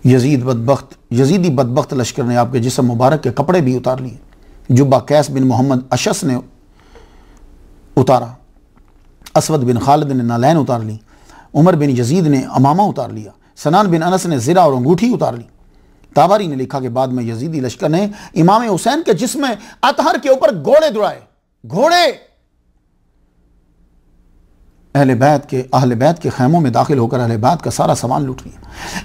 यजीदी बदबख्त लश्कर ने आपके जिस्म मुबारक के कपड़े भी उतार लिए। जुब्बा कैस बिन मोहम्मद अशस ने उतारा, असवद बिन खालिद ने नालैन उतार ली, उमर बिन यजीद ने अमामा उतार लिया, सनान बिन अनस ने ज़िरा और अंगूठी उतार ली। ताबारी ने लिखा कि बाद में यजीदी लश्कर ने इमाम हुसैन के जिस्म अतहर के ऊपर घोड़े दौड़ाए। घोड़े अहले बैत के खैमों में दाखिल होकर अहले बैत का सारा सामान लूट लिया।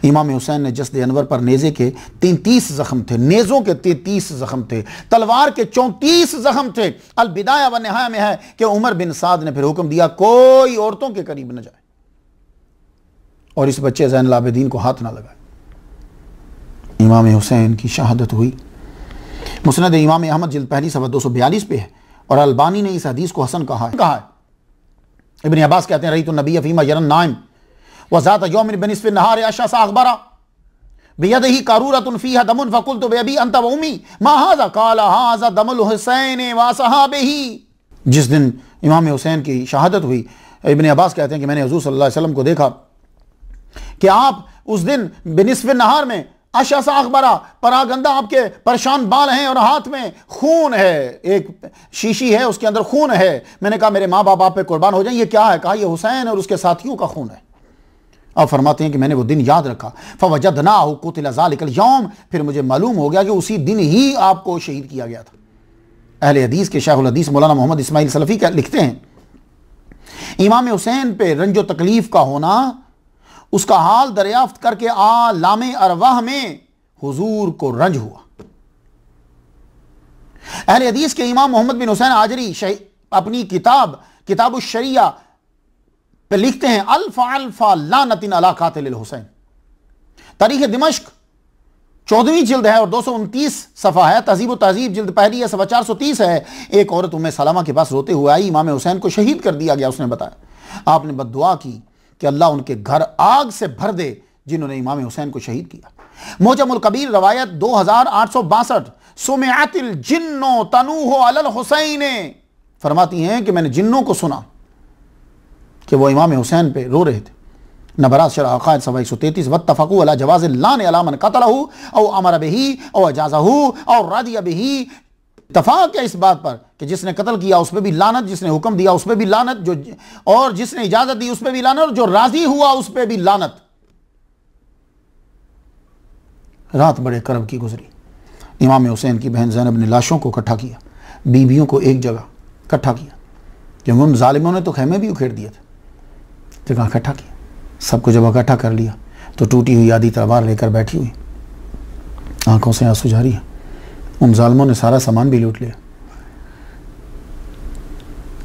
इमाम हुसैन ने जस्द अनवर पर नेज़े के 33 ज़ख्म थे, नेज़ों के 33 ज़ख्म थे, तलवार के 34 ज़ख्म थे। अलबिदाया व निहाया में है कि उमर बिन साद ने फिर हुक्म दिया कोई औरतों के करीब न जाए और इस बच्चे ज़ैनुल आबिदीन को हाथ ना लगाए। इमाम हुसैन की शहादत हुई। मुस्नद इमाम अहमद जिल्द पहली सफ़ा 242 पे है और अलबानी ने इस हदीस को हसन कहा है। इब्न अब्बास कहते हैं रही तो नबी फीमा यरन नाइम वज़ात यौमिन बिनिस्फ़ि नहार अशअस अखबरा बियदिही कारूरतुन फ़ीहा दमुन फ़क़ुल्तु बिअबी अंत व उम्मी मा हाज़ा क़ाल हाज़ा दमुल हुसैन व सहाबिही। जिस दिन इमाम हुसैन की शहादत हुई, इब्न अब्बास कहते हैं कि मैंने हुज़ूर सल्लल्लाहु अलैहि वसल्लम को देखा कि आप उस दिन बिनिस्फ़ि नहार में अशअस अखबरा, परागंदा आपके परेशान बाल हैं और हाथ में खून है, एक शीशी है उसके अंदर खून है। मैंने कहा मेरे माँ बाप आप पे कुर्बान हो जाएं, ये क्या है? कहा ये हुसैन और उसके साथियों का खून है। अब फरमाते हैं कि मैंने वो दिन याद रखा, फ़वजदनाहु क़ुतिला ज़ालिकल यौम, फिर मुझे मालूम हो गया कि उसी दिन ही आपको शहीद किया गया था। अहले हदीस के शेखुल हदीस मौलाना मोहम्मद इस्माइल सलफ़ी लिखते हैं इमाम हुसैन पे रंजो तकलीफ का होना, उसका हाल दरियाफ्त करके आलामे अरवाह में हुजूर को रंज हुआ। अहले हदीस के इमाम मोहम्मद बिन हुसैन आजरी अपनी किताबुश शरिया पे लिखते हैं अल्फा अल्फा लानतिन अला कातिल हुसैन। तारीख दिमश्क 14वीं जिल्द है और 229 सफ़ा है। तहज़ीब व तहज़ीब जिल्द पहली है, सफ़ा 430 है। एक औरत उम्मे सलमा के पास रोते हुए आई, इमाम हुसैन को शहीद कर दिया गया। उसने बताया आपने बद्दुआ की कि अल्लाह उनके घर आग से भर दे जिन्होंने इमाम हुसैन को शहीद किया। मोजमुल कबीर रवायत 2862 सुमिअतिल जिन्नो तनूहु अलल हुसैन फरमाती हैं कि मैंने जिन्नों को सुना कि वो इमाम हुसैन पे रो रहे थे। नबरात शरह अक़ाइद सफ़ा 133 वत्तफ़क़ू अला जवाज़िल लान अला मन क़तलहु औ अमर बिही औ अजाज़हु और रादिया बिही। इत्तफ़ाक़ है इस बात पर कि जिसने कत्ल किया उस पर भी लानत, जिसने हुक्म दिया उस पर भी लानत, जो और जिसने इजाज़त दी उस पर भी लानत, और जो राज़ी हुआ उस पर भी लानत। रात बड़े करब की गुजरी। इमाम हुसैन की बहन ज़ैनब ने लाशों को इकट्ठा किया, बीबियों को एक जगह इकट्ठा किया, क्योंकि उन जालिमों ने तो खेमे भी उखेड़ दिए थे। जगह इकट्ठा किया, सबको जब इकट्ठा कर लिया तो टूटी हुई आधी तलवार लेकर बैठी हुई, आंखों से आंसू जारी है। उन जालिमों ने सारा सामान भी लूट लिया।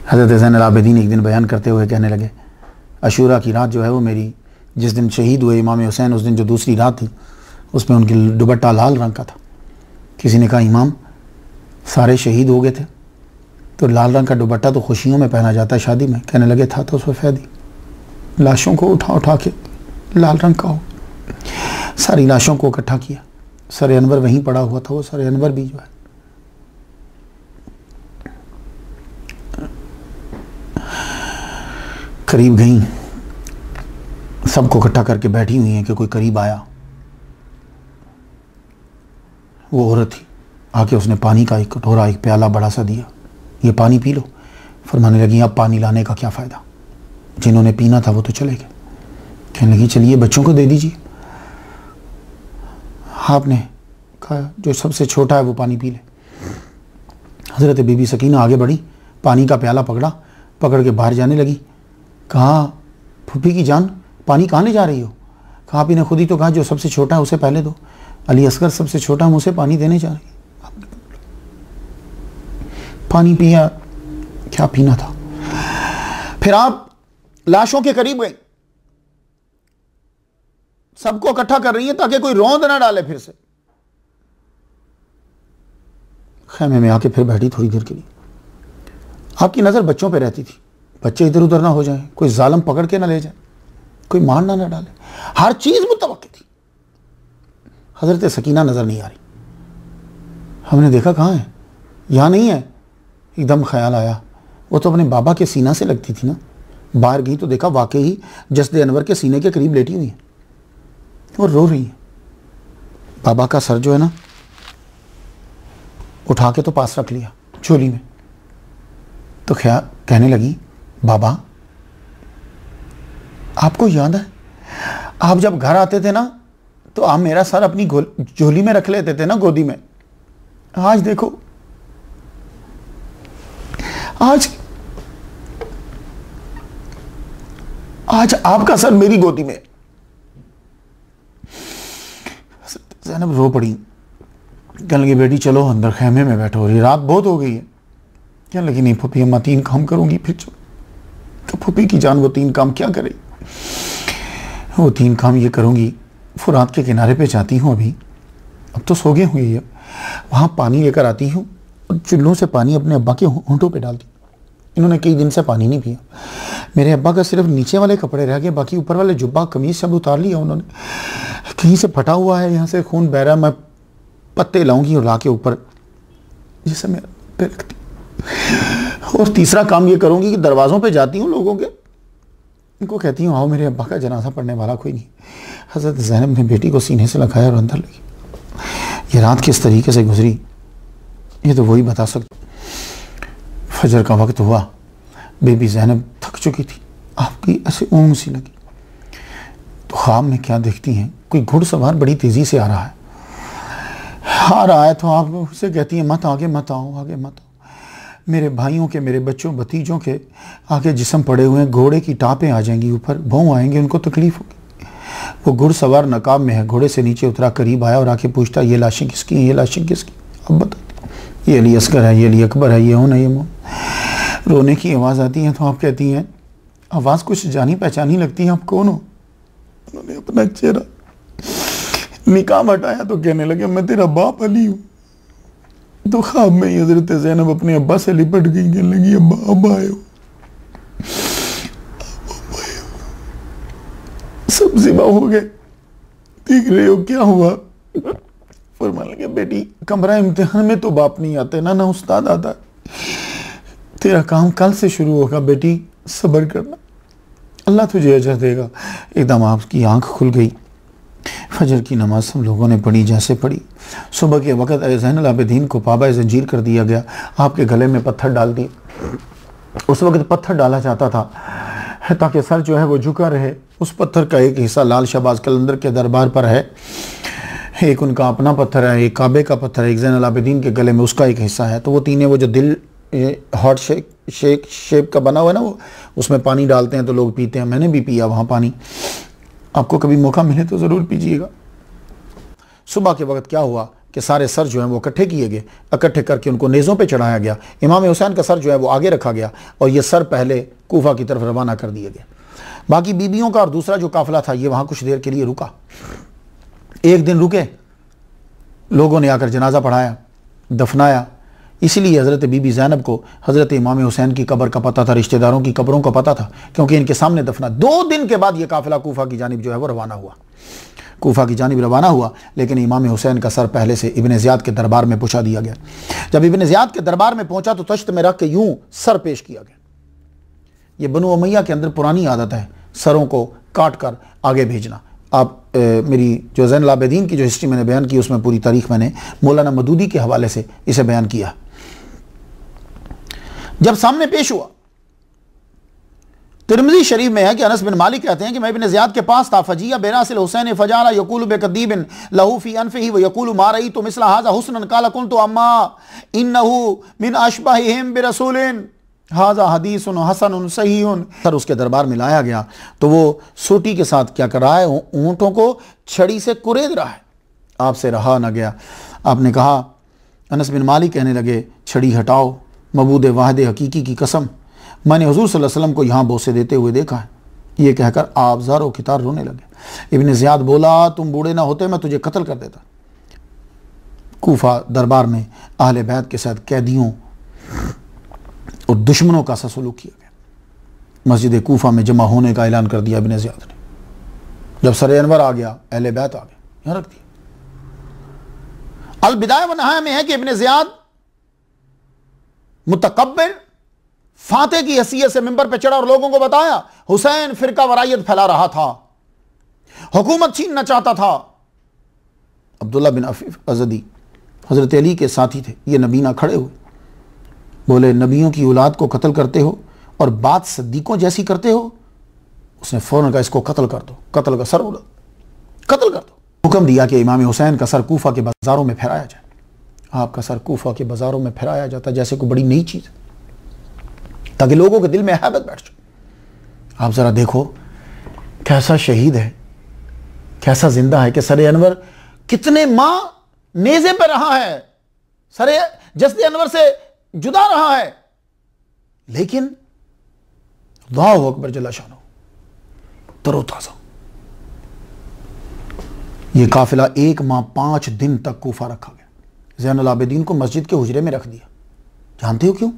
हज़रत ज़ैनुल आबिदीन एक दिन बयान करते हुए कहने लगे अशूरा की रात जो है वो मेरी, जिस दिन शहीद हुए इमाम हुसैन, उस दिन जो दूसरी रात थी उसमें उनकी दुपट्टा लाल रंग का था। किसी ने कहा इमाम सारे शहीद हो गए थे तो लाल रंग का दुपट्टा तो खुशियों में पहना जाता है शादी में। कहने लगे था तो उसमें फैदी, लाशों को उठा उठा के लाल रंग का हो। सारी लाशों को इकट्ठा किया, सर अनवर वहीं पड़ा हुआ था, वो सर अनवर भी जो है करीब गई, सबको इकट्ठा करके बैठी हुई हैं कि कोई करीब आया। वो औरत थी, आके उसने पानी का एक कटोरा, एक प्याला बड़ा सा दिया, ये पानी पी लो। फरमाने लगी अब पानी लाने का क्या फ़ायदा, जिन्होंने पीना था वो तो चले गए। कहने लगी चलिए बच्चों को दे दीजिए। आपने कहा जो सबसे छोटा है वो पानी पी ले। हज़रत बीबी सकीना आगे बढ़ी, पानी का प्याला पकड़ के बाहर जाने लगी। कहा, फूफी की जान, पानी कहाँ ले जा रही हो? कहा, आप ने खुद ही तो कहा जो सबसे छोटा है उसे पहले दो। अली असगर सबसे छोटा, हम उसे पानी देने जा रही। पानी पिया, क्या पीना था। फिर आप लाशों के करीब गई, सबको इकट्ठा कर रही है ताकि कोई रौंद ना डाले। फिर से खेमे में आके फिर बैठी थोड़ी देर के लिए। आपकी नजर बच्चों पे रहती थी, बच्चे इधर उधर ना हो जाए, कोई जालिम पकड़ के ना ले जाए, कोई मारना ना डाले, हर चीज मुतवक्की थी। हजरत सकीना नजर नहीं आ रही। हमने देखा कहाँ है, यहां नहीं है। एकदम ख्याल आया, वो तो अपने बाबा के सीना से लगती थी ना। बाहर गई तो देखा वाकई ही जसदे अनवर के सीने के करीब लेटी हुई है और रो रही है। बाबा का सर जो है ना, उठा के तो पास रख लिया झोली में। तो ख्याल कहने लगी, बाबा आपको याद है आप जब घर आते थे ना तो आप मेरा सर अपनी झोली में रख लेते थे ना, गोदी में। आज देखो, आज आपका सर मेरी गोदी में। ज़ैनब रो पड़ी, कहने लगी, बेटी चलो अंदर खेमे में बैठो, रही रात बहुत हो गई है। कहने लगी, नहीं फूफी, अम्मा 3 काम करूंगी फिर चलो। तो फूफी की जान, वो 3 काम क्या करेगी? वो 3 काम ये करूंगी, फुरात के किनारे पे जाती हूँ, अभी अब तो सो गई हुई है, वहाँ पानी लेकर आती हूँ और चुल्लों से पानी अपने अब्बा के होंठों पे डालती। इन्होंने कई दिन से पानी नहीं पिया। मेरे अब्बा का सिर्फ नीचे वाले कपड़े रह गए, बाकी ऊपर वाले जुब्बा कमीज सब उतार लिया उन्होंने। कहीं से फटा हुआ है, यहाँ से खून बह रहा है। मैं पत्ते लाऊंगी और ला के ऊपर जैसे मैं पे रखती। और तीसरा काम ये करूंगी कि दरवाज़ों पे जाती हूँ लोगों के, इनको कहती हूँ आओ, मेरे अब्बा का जनाजा पढ़ने वाला कोई नहीं। हज़रत ज़ैनब ने बेटी को सीने से लगाया और अंदर लगी। ये रात किस तरीके से गुजरी ये तो वही बता सकते। फजर का वक्त हुआ, बेबी ज़ैनब थक चुकी थी, आपकी ऐसे ऊँग सी लगी। तो ख्वाब में क्या देखती हैं, कोई घुड़सवार बड़ी तेज़ी से आ रहा है। तो आप उसे कहती हैं, मत आगे मत आओ, आगे मत आओ। मेरे भाइयों के, मेरे बच्चों भतीजों के आगे जिस्म पड़े हुए हैं, घोड़े की टापें आ जाएंगी ऊपर, भौं आएंगे, उनको तकलीफ होगी। वो घुड़सवार नकाब में है, घोड़े से नीचे उतरा, करीब आया और आके पूछता, ये लाशें किसकी हैं, ये लाशें किसकी? अब बताती, ये अली असगर है, ये अली अकबर है, ये हो ना ये मोह। रोने की आवाज़ आती है तो आप कहती हैं, आवाज़ कुछ जानी पहचानी लगती है, आप कौन हो? उन्होंने अपना चेहरा निकाब हटाया तो कहने लगे, मैं तेरा बाप अली हूँ। तो ख्वाब में ही हज़रत ज़ैनब अपने अब्बा से लिपट गई, कहने लगी, अब्बा अब आए हो, सब ज़िबा हो गए, देख रहे हो क्या हुआ? फरमाने लगे, बेटी कमरा इम्तिहान में तो बाप नहीं आते ना, ना उस्ताद आता है। तेरा काम कल से शुरू होगा बेटी, सब्र करना, अल्लाह तुझे अजर देगा। एकदम आपकी आंख खुल गई। फजर की नमाज हम लोगों ने पढ़ी जैसे पढ़ी। सुबह के वक़्त ज़ैनुल आबिदीन को पाबा जंजीर कर दिया गया, आपके गले में पत्थर डाल दिए। उस वक़्त पत्थर डाला जाता था ताकि सर जो है वो झुका रहे। उस पत्थर का एक हिस्सा लाल शहबाज कलंदर के दरबार पर है, एक उनका अपना पत्थर है, एक काबे का पत्थर है, एक ज़ैनुल आबिदीन के गले में उसका एक हिस्सा है। तो वो तीनों, वो जो दिल हॉट शेप का बना हुआ है ना, वो उसमें पानी डालते हैं तो लोग पीते हैं। मैंने भी पिया वहाँ पानी, आपको कभी मौका मिले तो ज़रूर पीजिएगा। सुबह के वक्त क्या हुआ कि सारे सर जो हैं वो इकट्ठे किए गए, इकट्ठे करके उनको नेज़ों पे चढ़ाया गया। इमाम हुसैन का सर जो है वो आगे रखा गया और ये सर पहले कूफा की तरफ रवाना कर दिए गए। बाकी बीबियों का और दूसरा जो काफिला था ये वहाँ कुछ देर के लिए रुका। एक दिन रुके, लोगों ने आकर जनाजा पढ़ाया, दफनाया। इसीलिए हज़रत बीबी ज़ैनब को हज़रत इमाम हुसैन की कब्र का पता था, रिश्तेदारों की कब्रों का पता था, क्योंकि इनके सामने दफना। 2 दिन के बाद ये काफिला कूफा की जानिब जो है वो रवाना हुआ, कूफा की जानिब रवाना हुआ। लेकिन इमाम हुसैन का सर पहले से इब्न ज़ियाद के दरबार में पहुँचा दिया गया। जब इब्न ज़ियाद के दरबार में पहुँचा तो तश्त में रख के यूँ सर पेश किया गया। ये बनु उमैया के अंदर पुरानी आदत है सरों को काट कर आगे भेजना। आप मेरी जो ज़ैनुल आबिदीन की जो हिस्ट्री मैंने बयान की उसमें पूरी तारीख मैंने मौलाना मदूदी के हवाले से इसे बयान किया। जब सामने पेश हुआ तिरमिज़ी शरीफ में है कि अनस बिन मालिक कहते हैं कि मैं इब्न ज़ियाद के पास था, फजिया बेरासिल हुसैन फजारा यकूलु बेकदीबिन लहू फी अनफिही व यकूलु मा रअयतु मिस्ला हाज़ा हुस्नन क़ाल कुन्तु अम्मा इन्नहु मिन अशबहिहिम बिरसूलिन हाज़ा हदीसुन हसनुन सहीहुन। सर उसके दरबार में लाया गया तो वो सोटी के साथ क्या कर रहा है, ऊँटों को छड़ी से कुरेद रहा है। आपसे रहा न गया, आपने कहा, अनस बिन मालिक कहने लगे, छड़ी हटाओ, मबूद वाहिद हकीकी की कसम, मैंने हुज़ूर सल्लल्लाहु अलैहि वसल्लम को यहाँ बोसे देते हुए देखा है। ये कहकर आप ज़ारो कितार रोने लगे। इब्न ज़ियाद बोला, तुम बूढ़े ना होते मैं तुझे कत्ल कर देता। कूफा दरबार में अहले बैत के साथ कैदियों और दुश्मनों का सा सलूक किया गया। मस्जिद कूफा में जमा होने का ऐलान कर दिया इब्न ज़ियाद ने। जब सर अनवर आ गया, अहले बैत आ गए, यहाँ रख दिया। अल बिदाया व नहाया में है कि इब्न ज़ियाद मुतकब्बिर फाते की हैसियत से मिंबर पर चढ़ा और लोगों को बताया हुसैन फिरका वरायत फैला रहा था, हुकूमत छीनना चाहता था। अब्दुल्ला बिन अफीफ अज़दी हज़रत अली के साथी थे, ये नबीना खड़े हुए, बोले नबियों की औलाद को कत्ल करते हो और बात सद्दीकों जैसी करते हो। उसने फौरन कहा, इसको कत्ल कर दो, कत्ल का सर कत्ल कर दो। हुक्म दिया कि इमाम हुसैन का सर कूफा के बाज़ारों में फहराया जाए। आपका सर कूफा के बाज़ारों में फहराया जाता जैसे कोई बड़ी नई चीज़, ताकि लोगों के दिल में हैबत बैठ जाए। आप ज़रा देखो कैसा शहीद है, कैसा जिंदा है कि सर अनवर कितने माह नेज़े पे रहा है, सर जस्द अनवर से जुदा रहा है, लेकिन अल्लाहु अकबर जल्ला शानो तरोताज़ा। ये काफिला 1 माह 5 दिन तक कूफा रखा गया। ज़ैनुल आबिदीन को मस्जिद के हुजरे में रख दिया। जानते हो क्यों?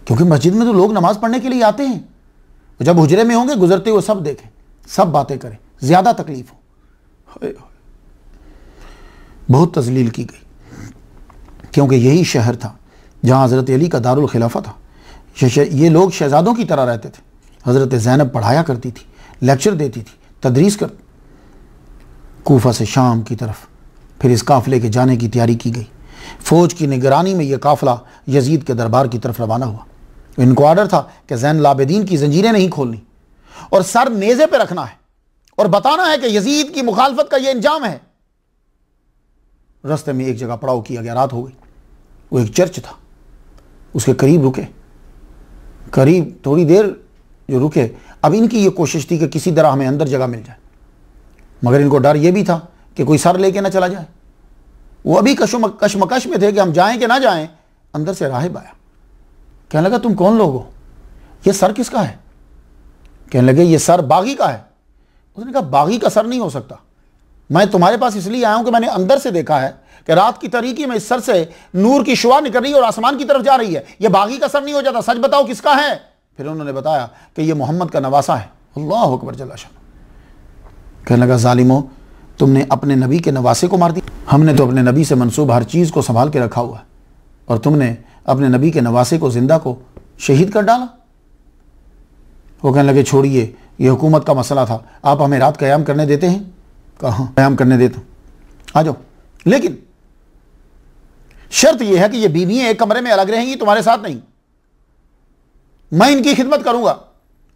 क्योंकि मस्जिद में तो लोग नमाज पढ़ने के लिए आते हैं, जब हुजरे में होंगे गुजरते हुए सब देखें, सब बातें करें, ज्यादा तकलीफ हो। बहुत तजलील की गई, क्योंकि यही शहर था जहां हज़रत अली का दारुल खिलाफा था। ये लोग शहजादों की तरह रहते थे। हज़रत ज़ैनब पढ़ाया करती थी, लेक्चर देती थी, तदरीस कर। कूफा से शाम की तरफ फिर इस काफ़िले के जाने की तैयारी की गई। फ़ौज की निगरानी में यह काफ़िला यजीद के दरबार की तरफ रवाना हुआ। इनको आर्डर था कि ज़ैनुल आबिदीन की जंजीरें नहीं खोलनी और सर नेज़े पे रखना है और बताना है कि यजीद की मुखालफत का यह इंजाम है। रास्ते में एक जगह पड़ाव किया गया, रात हो गई। वो एक चर्च था, उसके करीब रुके, करीब थोड़ी देर जो रुके। अब इनकी ये कोशिश थी कि किसी तरह हमें अंदर जगह मिल जाए, मगर इनको डर यह भी था कि कोई सर लेके ना चला जाए। वो अभी कशमकश में थे कि हम जाएं कि ना जाएं। अंदर से राहिब आया, कहने लगा तुम कौन लोग हो, ये सर किसका है? कहने लगे ये सर बागी का है। उसने कहा बागी का सर नहीं हो सकता, मैं तुम्हारे पास इसलिए आया हूं कि मैंने अंदर से देखा है कि रात की तारीकी में इस सर से नूर की शुआ निकल रही है और आसमान की तरफ जा रही है। यह बागी का सर नहीं हो जाता, सच बताओ किसका है? फिर उन्होंने बताया कि यह मोहम्मद का नवासा है। अल्लाह अकबर जल्ला शान। कहने लगा जालिमो, तुमने अपने नबी के नवासे को मार दिया। हमने तो अपने नबी से मंसूब हर चीज़ को संभाल के रखा हुआ है और तुमने अपने नबी के नवासे को, जिंदा को शहीद कर डाला। वो कहने लगे छोड़िए, ये हुकूमत का मसला था, आप हमें रात क़याम करने देते हैं? कहाँ क़याम करने देता, आ जाओ, लेकिन शर्त यह है कि ये बीवियाँ एक कमरे में अलग रहेंगी, तुम्हारे साथ नहीं। मैं इनकी खिदमत करूंगा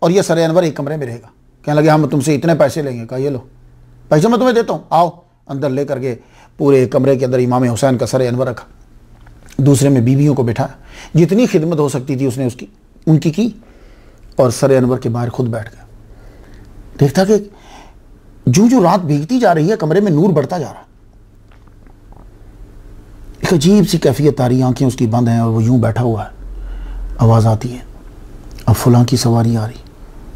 और ये सर अनवर एक कमरे में रहेगा। कहने लगे हम तुमसे इतने पैसे लेंगे। कहा ये लो पैसे मैं तुम्हें देता हूँ, आओ। अंदर लेकर के पूरे कमरे के अंदर इमाम हुसैन का सर अनवर रखा, दूसरे में बीवियों को बिठाया। जितनी खिदमत हो सकती थी उसने उनकी की और सर अनवर के बाहर खुद बैठ गया। देखता कि जो रात भीगती जा रही है, कमरे में नूर बढ़ता जा रहा। एक अजीब सी कैफियत आ रही, आंखें उसकी बंद हैं और वो यूं बैठा हुआ है। आवाज़ आती है, अब फलां की सवारी आ रही,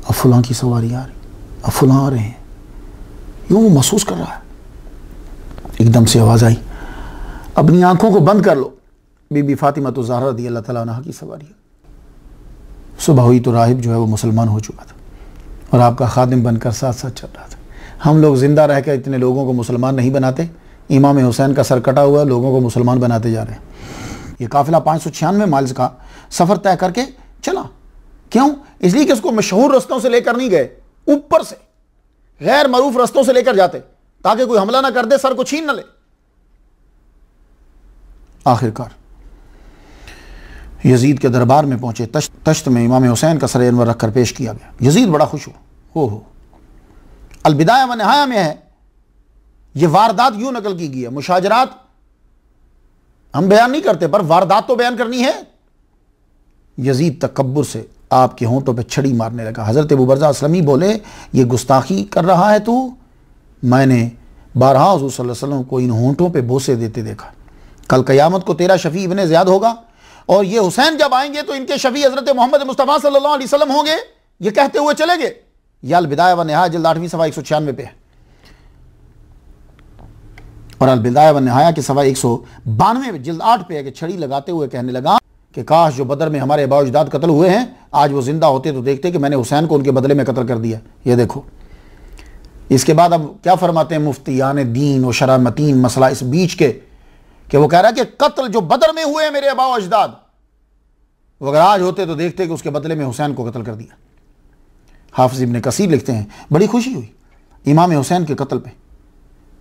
अब फलां की सवारी आ रही, अब फलां आ रहे हैं। यूं वो महसूस कर रहा है। एकदम से आवाज़ आई, अपनी आंखों को बंद कर लो, बीबी फातिमा तो ज़हरा रज़ियल्लाहु तआला अन्हा की सवारी है। सुबह हुई तो राहिब जो है वो मुसलमान हो चुका था और आपका खादिम बनकर साथ साथ चल रहा था। हम लोग ज़िंदा रह कर इतने लोगों को मुसलमान नहीं बनाते। इमाम हुसैन का सर कटा हुआ, लोगों को मुसलमान बनाते जा रहे हैं। ये काफिला 596 माइल्स का सफ़र तय करके चला। क्यों? इसलिए कि उसको मशहूर रास्तों से लेकर नहीं गए, ऊपर से गैर मरूफ रास्तों से लेकर जाते ताकि कोई हमला ना कर दे, सर को छीन न ले। आखिरकार यजीद के दरबार में पहुंचे। तश्त में इमाम हुसैन का सर अनवर रखकर पेश किया गया। यजीद बड़ा खुश हो। अल बिदाया व निहाया में है, ये वारदात यूं नकल की गई है। मुशाजरात हम बयान नहीं करते, पर वारदात तो बयान करनी है। यजीद तकब्बुर से आपके होंठों पे छड़ी मारने लगा। हज़रत अबू बरज़ा असलमी बोले, ये गुस्ताखी कर रहा है तू? मैंने बारहा हुज़ूर सल्लल्लाहु अलैहि वसल्लम को इन होंठों पे बोसे देते देखा। कल क़यामत को तेरा शफ़ी इब्ने ज़ियाद होगा, और ये हुसैन जब आएंगे तो इनके शफ़ी हज़रत मोहम्मद मुस्तफ़ा सल्लल्लाहु अलैहि वसल्लम होंगे। ये कहते हुए चले गए। या अल बिदाया व निहाया जिल्द 8वीं सफ़ा 196 पे है, और अल बिदाया व निहाया के सफ़ा 192 जिल्द 8 पे है कि छड़ी लगाते हुए कहने लगा कि काश जो बदर में हमारे आबा अजदाद कत्ल हुए हैं, आज वो जिंदा होते तो देखते कि मैंने हुसैन को उनके बदले में कत्ल कर दिया। ये देखो। इसके बाद अब क्या फरमाते हैं मुफ्तियान दीन व शरा मतीन, मसला इस बीच के कि वो कह रहा है कि कत्ल जो बदर में हुए मेरे आबा अजदाद, वो अगर आज होते तो देखते कि उसके बदले में हुसैन को कत्ल कर दिया। हाफिज इब्ने कसीर लिखते हैं, बड़ी खुशी हुई इमाम हुसैन के कत्ल पे।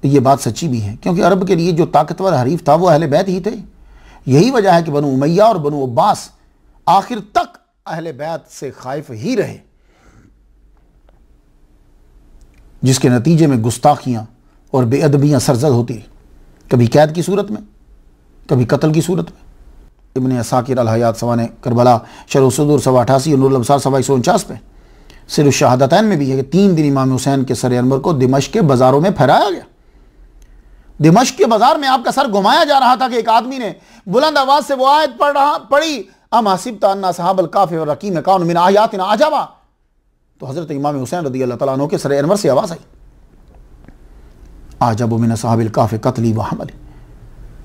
ये बात सच्ची भी है, क्योंकि अरब के लिए जो ताकतवर हरीफ था वो अहले बैत ही थे। यही वजह है कि बनु उमैया और बनु अब्बास आखिर तक अहले बैत से खाइफ ही रहे, जिसके नतीजे में गुस्ताखियां और बेअदबियां सरजद होती रही, कभी कैद की सूरत में, कभी कत्ल की सूरत में। इब्ने असाकिर अल हयात सवाने करबला शरह सदूर 88 और नूरुल अब्सार 149 पे सिर्फ शहादतैन में भी है कि 3 दिन इमाम हुसैन के सर अनवर को दिमश्क के बाजारों में फहराया गया। दिमश्क के बाजार में आपका सर घुमाया जा रहा था कि एक आदमी ने बुलंद आवाज से वो आयत पढ़ी, अम हसिबत अन्ना असहाबल कहफ़ व रकीम कानू मिन आयातिना अजबा। तो हजरत इमाम हुसैन रज़ियल्लाहु तआला अन्हु के सर अनवर से आवाज आई, अजबु मिन असहाबिल कहफ़ कत्ली व हमली।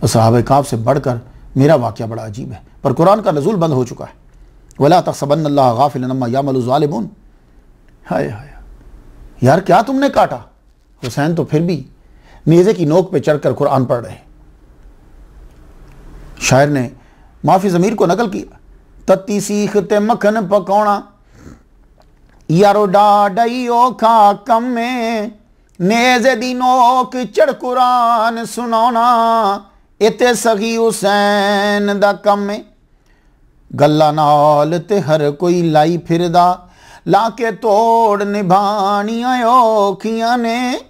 असहाबे कहफ़ से बढ़कर मेरा वाक़या बड़ा अजीब है। पर कुरान का नज़ूल बंद हो चुका है। वला तहसबन्नल्लाह गाफ़िलन अम्मा यामलु ज़ालिमून। हाय हाय यार, क्या तुमने काटा? हुसैन तो फिर भी नेज़े की नोक पे चढ़कर कुरान पढ़ रहे। शायर ने माफी ज़मीर को नकल किया, तत्ती सीखते मखन पकौना, यारो डाडई ओखा कम में, नेज़े दी नोक चढ़ कुरान सुनाना, इते सगी हुसैन दा कम में। गल्ला नाल ते हर कोई लाई फिरदा, लाके तोड़ निभानियां औखियां ने,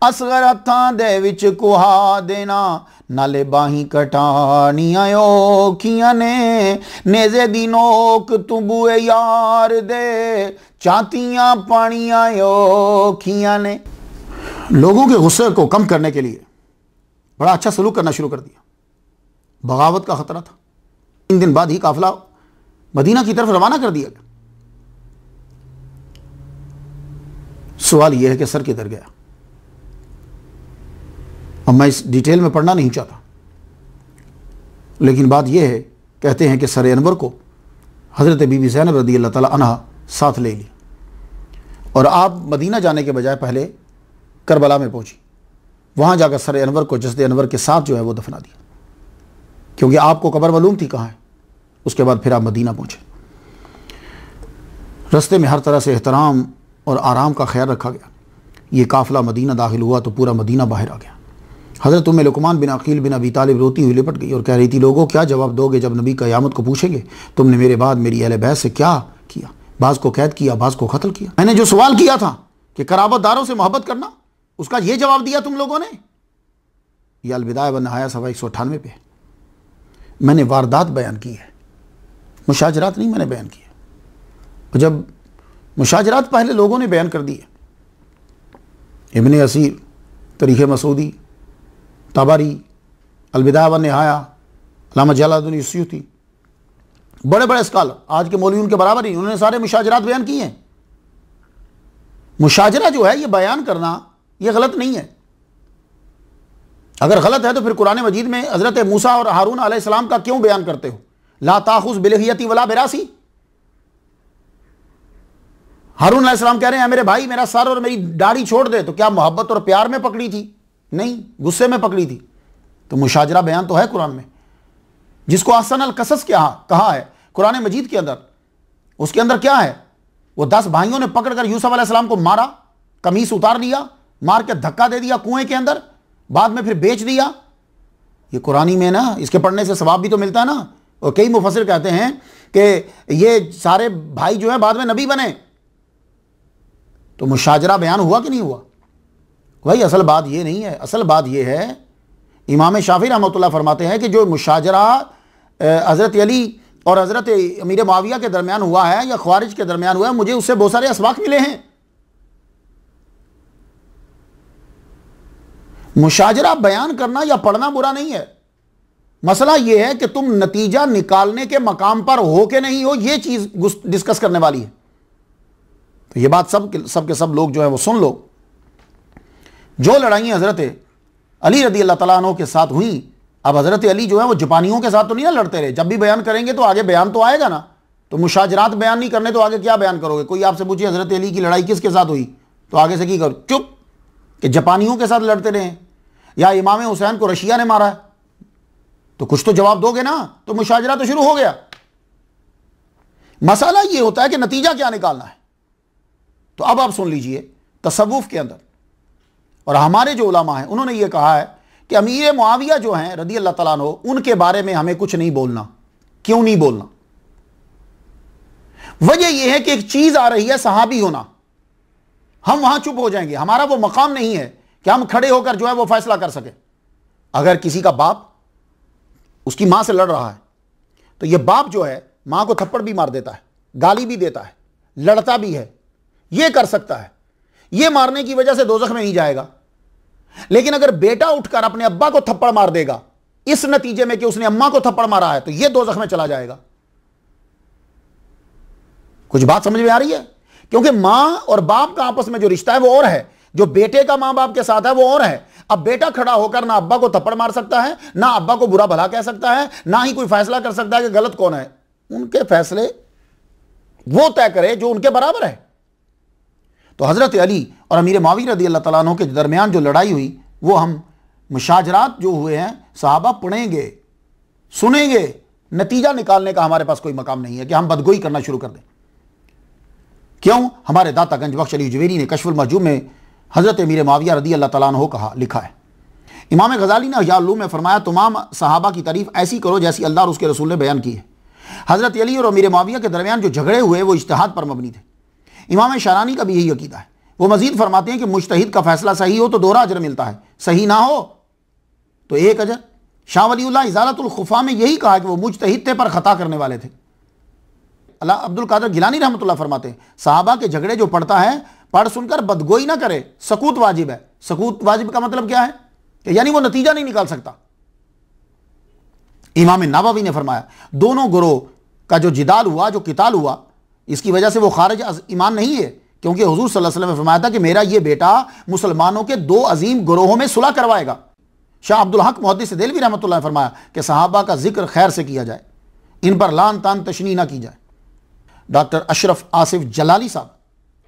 असगर हत्थां दे विच कुहा देना, नाले बाहीं कटानियां औखियां ने, नेज़े दी नोक तू बुए यार दे, चातियां पानियां औखियां ने। लोगों के गुस्से को कम करने के लिए बड़ा अच्छा सलूक करना शुरू कर दिया। बगावत का खतरा था। 3 दिन बाद ही काफिला मदीना की तरफ रवाना कर दिया गया। सवाल यह है कि सर किधर गया? अब मैं इस डिटेल में पढ़ना नहीं चाहता, लेकिन बात यह है, कहते हैं कि सर अनवर को हज़रत बीबी ज़ैनब रज़ियल्लाहु तआला अन्हा साथ ले ली, और आप मदीना जाने के बजाय पहले करबला में पहुंची। वहाँ जाकर सर अनवर को जसद अनवर के साथ जो है वो दफना दिया, क्योंकि आपको कब्र मालूम थी कहाँ है। उसके बाद फिर आप मदीना पहुँचे। रस्ते में हर तरह से एहतराम और आराम का ख्याल रखा गया। ये काफ़िला मदीना दाखिल हुआ तो पूरा मदीना बाहर आ गया। हज़रत उम्मे लुक़मान बिन अक़ील बिन अबी तालिब रोती हुई लिपट गई और कह रही थी, लोगों क्या जवाब दोगे जब नबी क़यामत को पूछेंगे, तुमने मेरे बाद मेरी अहले बैत से क्या किया? बाज़ को कैद किया, बाज़ को कत्ल किया। मैंने जो सवाल किया था कि कराबतदारों से मोहब्बत करना, उसका ये जवाब दिया तुम लोगों ने। यह अल बिदाया व निहाया सफ़ा 198 पे मैंने वारदात बयान की है, मुशाजरात नहीं मैंने बयान किया। और जब मुशाजरात पहले लोगों ने बयान कर दिए, इब्ने असीर, तारीख़ मसूदी, तबरी, अल बिदाया व निहाया, अल्लामा जलालुद्दीन सयूती, बड़े बड़े स्कॉलर, आज के मौलवी उनके बराबर ही, उन्होंने सारे मुशाजरात बयान किए हैं। मुशाजरा जो है ये बयान करना, ये गलत नहीं है। अगर गलत है तो फिर कुरान मजीद में हज़रत मूसा और हारून अलैहिस्सलाम का क्यों बयान करते हो? ला ताखुज़ बिलहियती वला बिरासी। हारून अलैहिस्सलाम कह रहे हैं मेरे भाई मेरा सर और मेरी दाढ़ी छोड़ दे, तो क्या मोहब्बत और प्यार में पकड़ी थी? नहीं, गुस्से में पकड़ी थी। तो मुशाजरा बयान तो है कुरान में, जिसको अहसन अल कसस क्या कहा है कुरान मजीद के अंदर। उसके अंदर क्या है? वो 10 भाइयों ने पकड़कर यूसुफ अलैहिस्सलाम को मारा, कमीज उतार लिया, मार के धक्का दे दिया कुएं के अंदर, बाद में फिर बेच दिया। ये कुरानी में ना, इसके पढ़ने से सवाब भी तो मिलता है ना। और कई मुफस्सिर कहते हैं कि ये सारे भाई जो हैं बाद में नबी बने। तो मुशाजरा बयान हुआ कि नहीं हुआ? भाई असल बात ये नहीं है, असल बात ये है, इमाम शाफी रहमतुल्लाह फरमाते हैं कि जो मुशाजरा हज़रत अली और हज़रत अमीर मुआविया के दरमियान हुआ है या ख्वारिज के दरमियान हुआ है, मुझे उससे बहुत सारे असबाक मिले हैं। मुशाजरा बयान करना या पढ़ना बुरा नहीं है, मसला यह है कि तुम नतीजा निकालने के मकाम पर हो के नहीं हो, यह चीज डिस्कस करने वाली है। तो यह बात सब के सब लोग जो है वो सुन लो। जो लड़ाइयां हजरत अली रदी अल्लाह तआला अन्हु के साथ हुई, अब हजरत अली जो है वो जापानियों के साथ तो नहीं ना लड़ते रहे, जब भी बयान करेंगे तो आगे बयान तो आएगा ना। तो मुशाजरात बयान नहीं करने तो आगे क्या बयान करोगे? कोई आपसे पूछे हजरत अली की लड़ाई किसके साथ हुई, तो आगे से की करो, चुप, कि जापानियों के साथ लड़ते रहे या इमाम हुसैन को रशिया ने मारा है, तो कुछ तो जवाब दोगे ना। तो मुशाजरा तो शुरू हो गया। मसाला यह होता है कि नतीजा क्या निकालना है। तो अब आप सुन लीजिए, तसव्वुफ के अंदर और हमारे जो उलमा हैं उन्होंने ये कहा है कि अमीर मुआविया जो हैं रदी अल्लाह तआला अन्हु, उनके बारे में हमें कुछ नहीं बोलना। क्यों नहीं बोलना? वजह यह है कि एक चीज आ रही है सहाबी होना, हम वहां चुप हो जाएंगे, हमारा वो मकाम नहीं है कि हम खड़े होकर जो है वो फैसला कर सके। अगर किसी का बाप उसकी मां से लड़ रहा है तो यह बाप जो है मां को थप्पड़ भी मार देता है, गाली भी देता है, लड़ता भी है, यह कर सकता है, यह मारने की वजह से दोज़ख में नहीं जाएगा। लेकिन अगर बेटा उठकर अपने अब्बा को थप्पड़ मार देगा इस नतीजे में कि उसने अम्मा को थप्पड़ मारा है, तो यह दोज़ख में चला जाएगा। कुछ बात समझ में आ रही है? क्योंकि मां और बाप का आपस में जो रिश्ता है वो और है, जो बेटे का मां बाप के साथ है वो और है। अब बेटा खड़ा होकर ना अब्बा को थप्पड़ मार सकता है, ना अब्बा को बुरा भला कह सकता है, ना ही कोई फैसला कर सकता है कि गलत कौन है। उनके फैसले वो तय करे जो उनके बराबर है। तो हजरत अली और अमीर मुआविया रदी अल्लाह तआला अन्हु के दरमियान जो लड़ाई हुई, वो हम मुशाजरात जो हुए हैं सहाबा पढ़ेंगे, सुनेंगे, नतीजा निकालने का हमारे पास कोई मकाम नहीं है कि हम बदगोई करना शुरू कर दें। क्यों? हमारे दाता गंज बख्श अली जुवेरी ने कश्फुल महजूब में हज़रत अमीर मुआविया रदी अल्लाह तआला अन्हु कहा, लिखा है। इमाम गज़ाली ने इहया उलूम में फरमाया, तमाम सहाबा की तारीफ ऐसी करो जैसी अल्लाह और उसके रसूल ने बयान की है। हज़रत अली और अमीर मुआविया के दरमियान जो झगड़े हुए वो इज्तिहाद पर मबनी थे। इमाम शरानी का भी यही अकीदा है। वो मजीद फरमाते हैं कि मुज्तहिद का फैसला सही हो तो दोहरा अजर मिलता है, सही ना हो तो एक अजर। शाह वलीउल्लाह इज़ालतुल खुफा में यही कहा कि वो मुज्तहिद थे पर खता करने वाले थे। अल्लाह अब्दुल कादिर गिलानी रहमतुल्लाह फरमाते हैं, सहाबा के झगड़े जो पढ़ता है पढ़ सुनकर बदगोई ना करे, सकूत वाजिब है। सकूत वाजिब का मतलब क्या है? कि यानी वो नतीजा नहीं निकाल सकता। इमाम नववी ने फरमाया, दोनों गुरोह का जो जिदाल हुआ, जो किताल हुआ, इसकी वजह से वो खारिज ईमान नहीं है, क्योंकि हुजूर सल्लल्लाहु अलैहि वसल्लम ने फरमाया था कि मेरा ये बेटा मुसलमानों के दो अजीम गुरोहों में सुलह करवाएगा। शाह अब्दुल हक मुहद्दिस देलवी रहमतुल्लाह ने फरमाया कि सहाबा का जिक्र खैर से किया जाए, इन पर लान तान तशनी ना की जाए। डॉक्टर अशरफ आसिफ जलाली साहब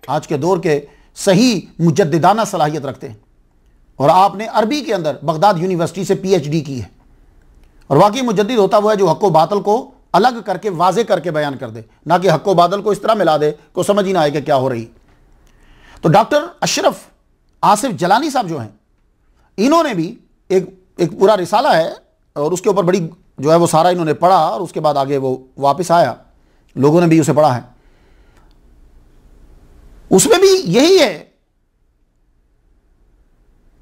आज के दौर के सही मुजद्दिदाना सलाहियत रखते हैं और आपने अरबी के अंदर बगदाद यूनिवर्सिटी से PhD की है। और वाकई मुजद्दिद होता हुआ है जो हक़ व बातिल को अलग करके वाजे करके बयान कर दे, ना कि हक़ व बातिल को इस तरह मिला दे को समझ ही ना आए कि क्या हो रही। तो डॉक्टर अशरफ आसिफ जलानी साहब जो हैं, इन्होंने भी एक पूरा रिसाला है और उसके ऊपर बड़ी जो है वो सारा इन्होंने पढ़ा और उसके बाद आगे वो वापस आया, लोगों ने भी उसे पढ़ा है। उसमें भी यही है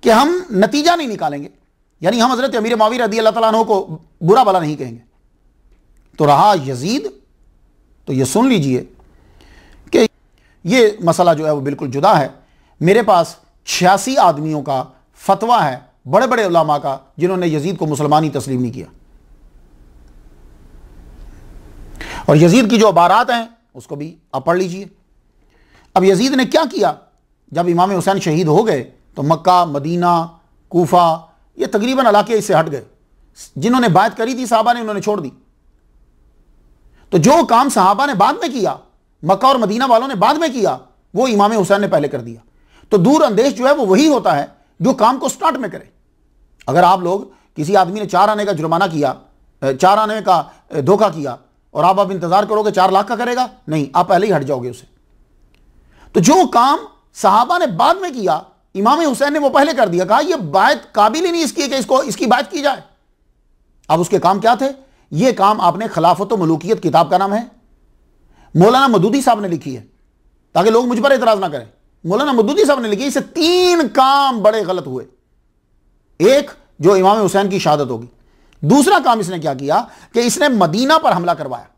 कि हम नतीजा नहीं निकालेंगे, यानी हम हजरत अमीर मुआविया रदी अल्लाह तआला अन्हु को बुरा भला नहीं कहेंगे। तो रहा यजीद, तो ये सुन लीजिए कि ये मसला जो है वो बिल्कुल जुदा है। मेरे पास 86 आदमियों का फतवा है, बड़े बड़े उलमा का, जिन्होंने यजीद को मुसलमान ही तस्लीम नहीं किया। और यजीद की जो अबारात हैं उसको भी आप पढ़ लीजिए। अब यजीद ने क्या किया? जब इमाम हुसैन शहीद हो गए तो मक्का, मदीना, कूफा, ये तकरीबन इलाके इससे हट गए। जिन्होंने बात करी थी सहाबा ने, उन्होंने छोड़ दी। तो जो काम सहाबा ने बाद में किया, मक्का और मदीना वालों ने बाद में किया, वो इमाम हुसैन ने पहले कर दिया। तो दूर अंदेश जो है वो वही होता है जो काम को स्टार्ट में करे। अगर आप लोग, किसी आदमी ने 4 आने का जुर्माना किया, 4 आने का धोखा किया और आप इंतजार करोगे 4 लाख का करेगा? नहीं, आप पहले ही हट जाओगे उसे। तो जो काम सहाबा ने बाद में किया, इमाम हुसैन ने वो पहले कर दिया। कहा यह बात काबिल ही नहीं इसकी कि इसकी बात की जाए। अब उसके काम क्या थे? यह काम आपने खिलाफत व मलूकियत किताब का नाम है, मौलाना मदूदी साहब ने लिखी है, ताकि लोग मुझ पर एतराज ना करें। मौलाना मदूदी साहब ने लिखी, इसे 3 काम बड़े गलत हुए। एक, जो इमाम हुसैन की शहादत होगी। दूसरा काम इसने क्या किया कि इसने मदीना पर हमला करवाया।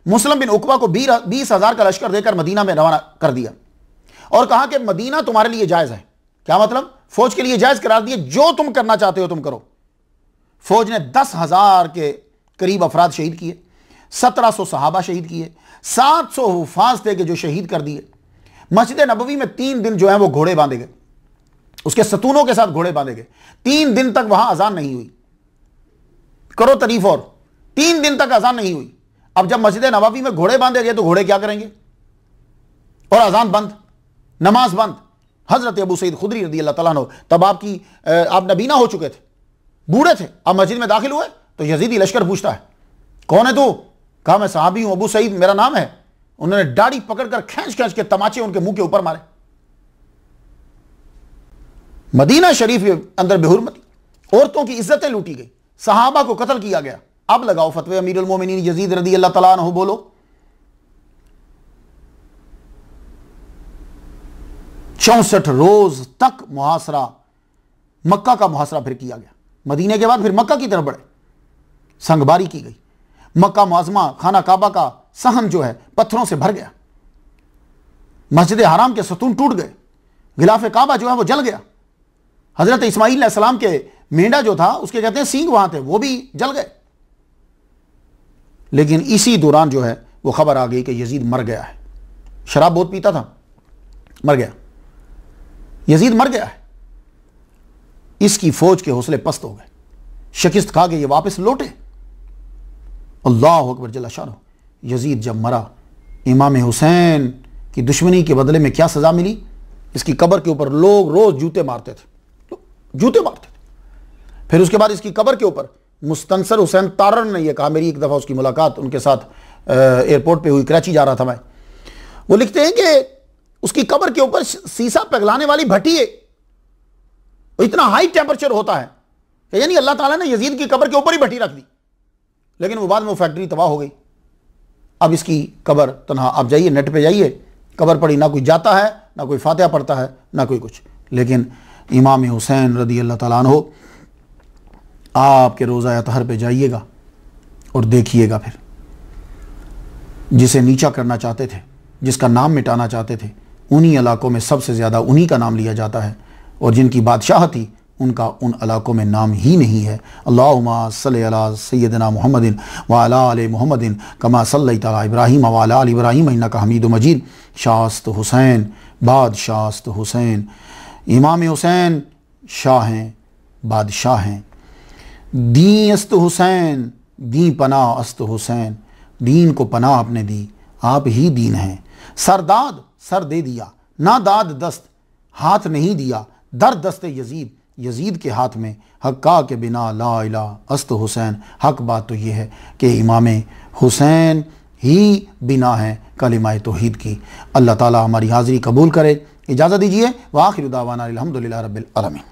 मुस्लिम बिन उकबा को 20,000 का लश्कर देकर मदीना में रवाना कर दिया और कहा कि मदीना तुम्हारे लिए जायज है। क्या मतलब? फौज के लिए जायज करार दिए, जो तुम करना चाहते हो तुम करो। फौज ने 10,000 के करीब अफराद शहीद किए, 1700 सहाबा शहीद किए, 700 हुफाज थे कि जो शहीद कर दिए। मस्जिद नबवी में 3 दिन जो है वो घोड़े बांधे गए, उसके सतूनों के साथ घोड़े बांधे गए। 3 दिन तक वहां अजान नहीं हुई। करो तारीफ। और 3 दिन तक अजान नहीं हुई। अब जब मस्जिद नबवी में घोड़े बांधे गए तो घोड़े क्या करेंगे? और अजान बंद, नमाज बंद। हजरत अबू सईद खुदरी रज़ी अल्लाह तआला अन्हु, तब आप नबीना हो चुके थे, बूढ़े थे। अब मस्जिद में दाखिल हुए तो यजीदी लश्कर पूछता है, कौन है तू? कहा, मैं सहाबी हूं, अबू सईद मेरा नाम है। उन्होंने दाढ़ी पकड़कर खींच खींच के तमाचे उनके मुंह के ऊपर मारे। मदीना शरीफ के अंदर बेहुरमती, औरतों की इज्जतें लूटी गई, सहाबा को कत्ल किया गया। अब लगाओ फतवे अमीरुल मोमिनीन यजीद रज़ी अल्लाह तआला अन्हु। बोलो, चौसठ रोज तक मुहासरा, मक्का का मुहासरा फिर किया गया। मदीने के बाद फिर मक्का की तरफ बढ़े, संगबारी की गई। मक्का मुअज़्ज़मा, खाना काबा का सहन जो है पत्थरों से भर गया। मस्जिद हराम के सतून टूट गए, गिलाफ काबा जो है वो जल गया। हजरत इस्माईल अलैहिस्सलाम के मेंढा जो था उसके कहते हैं सींग वहां थे, वो भी जल गए। लेकिन इसी दौरान जो है वो खबर आ गई कि यजीद मर गया है। शराब बहुत पीता था, मर गया। यजीद मर गया है। इसकी फौज के हौसले पस्त हो गए, शिकस्त खा के ये वापस लौटे। अल्लाह अकबर जल्ला शान। यजीद जब मरा, इमाम हुसैन की दुश्मनी के बदले में क्या सजा मिली? इसकी कब्र के ऊपर लोग रोज जूते मारते थे, जूते मारते थे। फिर उसके बाद इसकी कब्र के ऊपर मुस्तंसर हुसैन तारर ने यह कहा, मेरी एक दफ़ा उसकी मुलाकात उनके साथ एयरपोर्ट पे हुई, कराची जा रहा था मैं। वो लिखते हैं कि उसकी कब्र के ऊपर सीसा पिघलाने वाली भट्टी है, इतना हाई टेम्परेचर होता है, यानी अल्लाह ताला ने यजीद की कब्र के ऊपर ही भट्टी रख दी। लेकिन वो बाद में वो फैक्ट्री तबाह हो गई। अब इसकी कब्र तनहा, आप जाइए नेट पे जाइए, कब्र पड़ी, ना कोई जाता है, ना कोई फातिहा पढ़ता है, ना कोई कुछ। लेकिन इमाम हुसैन रज़ी अल्लाह तआला अन्हु, आपके रोज़ा अतहर पे जाइएगा और देखिएगा, फिर जिसे नीचा करना चाहते थे, जिसका नाम मिटाना चाहते थे, उन्हीं इलाकों में सबसे ज़्यादा उन्हीं का नाम लिया जाता है, और जिनकी बादशाह थी उनका उन इलाकों में नाम ही नहीं है। अल्लाहुम्मा सल्लि अला सय्यदिना मुहम्मदिन व अला आलि मुहम्मदिन कमा सल्लैता अला इब्राहीम व अला आलि इब्राहीम इन्नका हमीदुम मजीद। शास्त हुसैन, बादशाह हुसैन। इमाम हुसैन शाह हैं, बादशाह हैं। दी अस्त हुसैन, दी पनाह अस्त हुसैन। दीन को पनाह आपने दी, आप ही दीन हैं। सरदाद, सर दे दिया, ना दाद दस्त, हाथ नहीं दिया। दर दस्ते यजीद, यजीद के हाथ में। हक्का के बिना ला इलाहा अस्त हुसैन। हक बात तो ये है कि इमाम हुसैन ही बिना है कलिमाए तौहीद की। अल्लाह ताला हमारी हाज़िरी कबूल करे। इजाज़त दीजिए। व आखिरु दावाना अल्हम्दुलिल्लाहि रब्बिल आलमीन।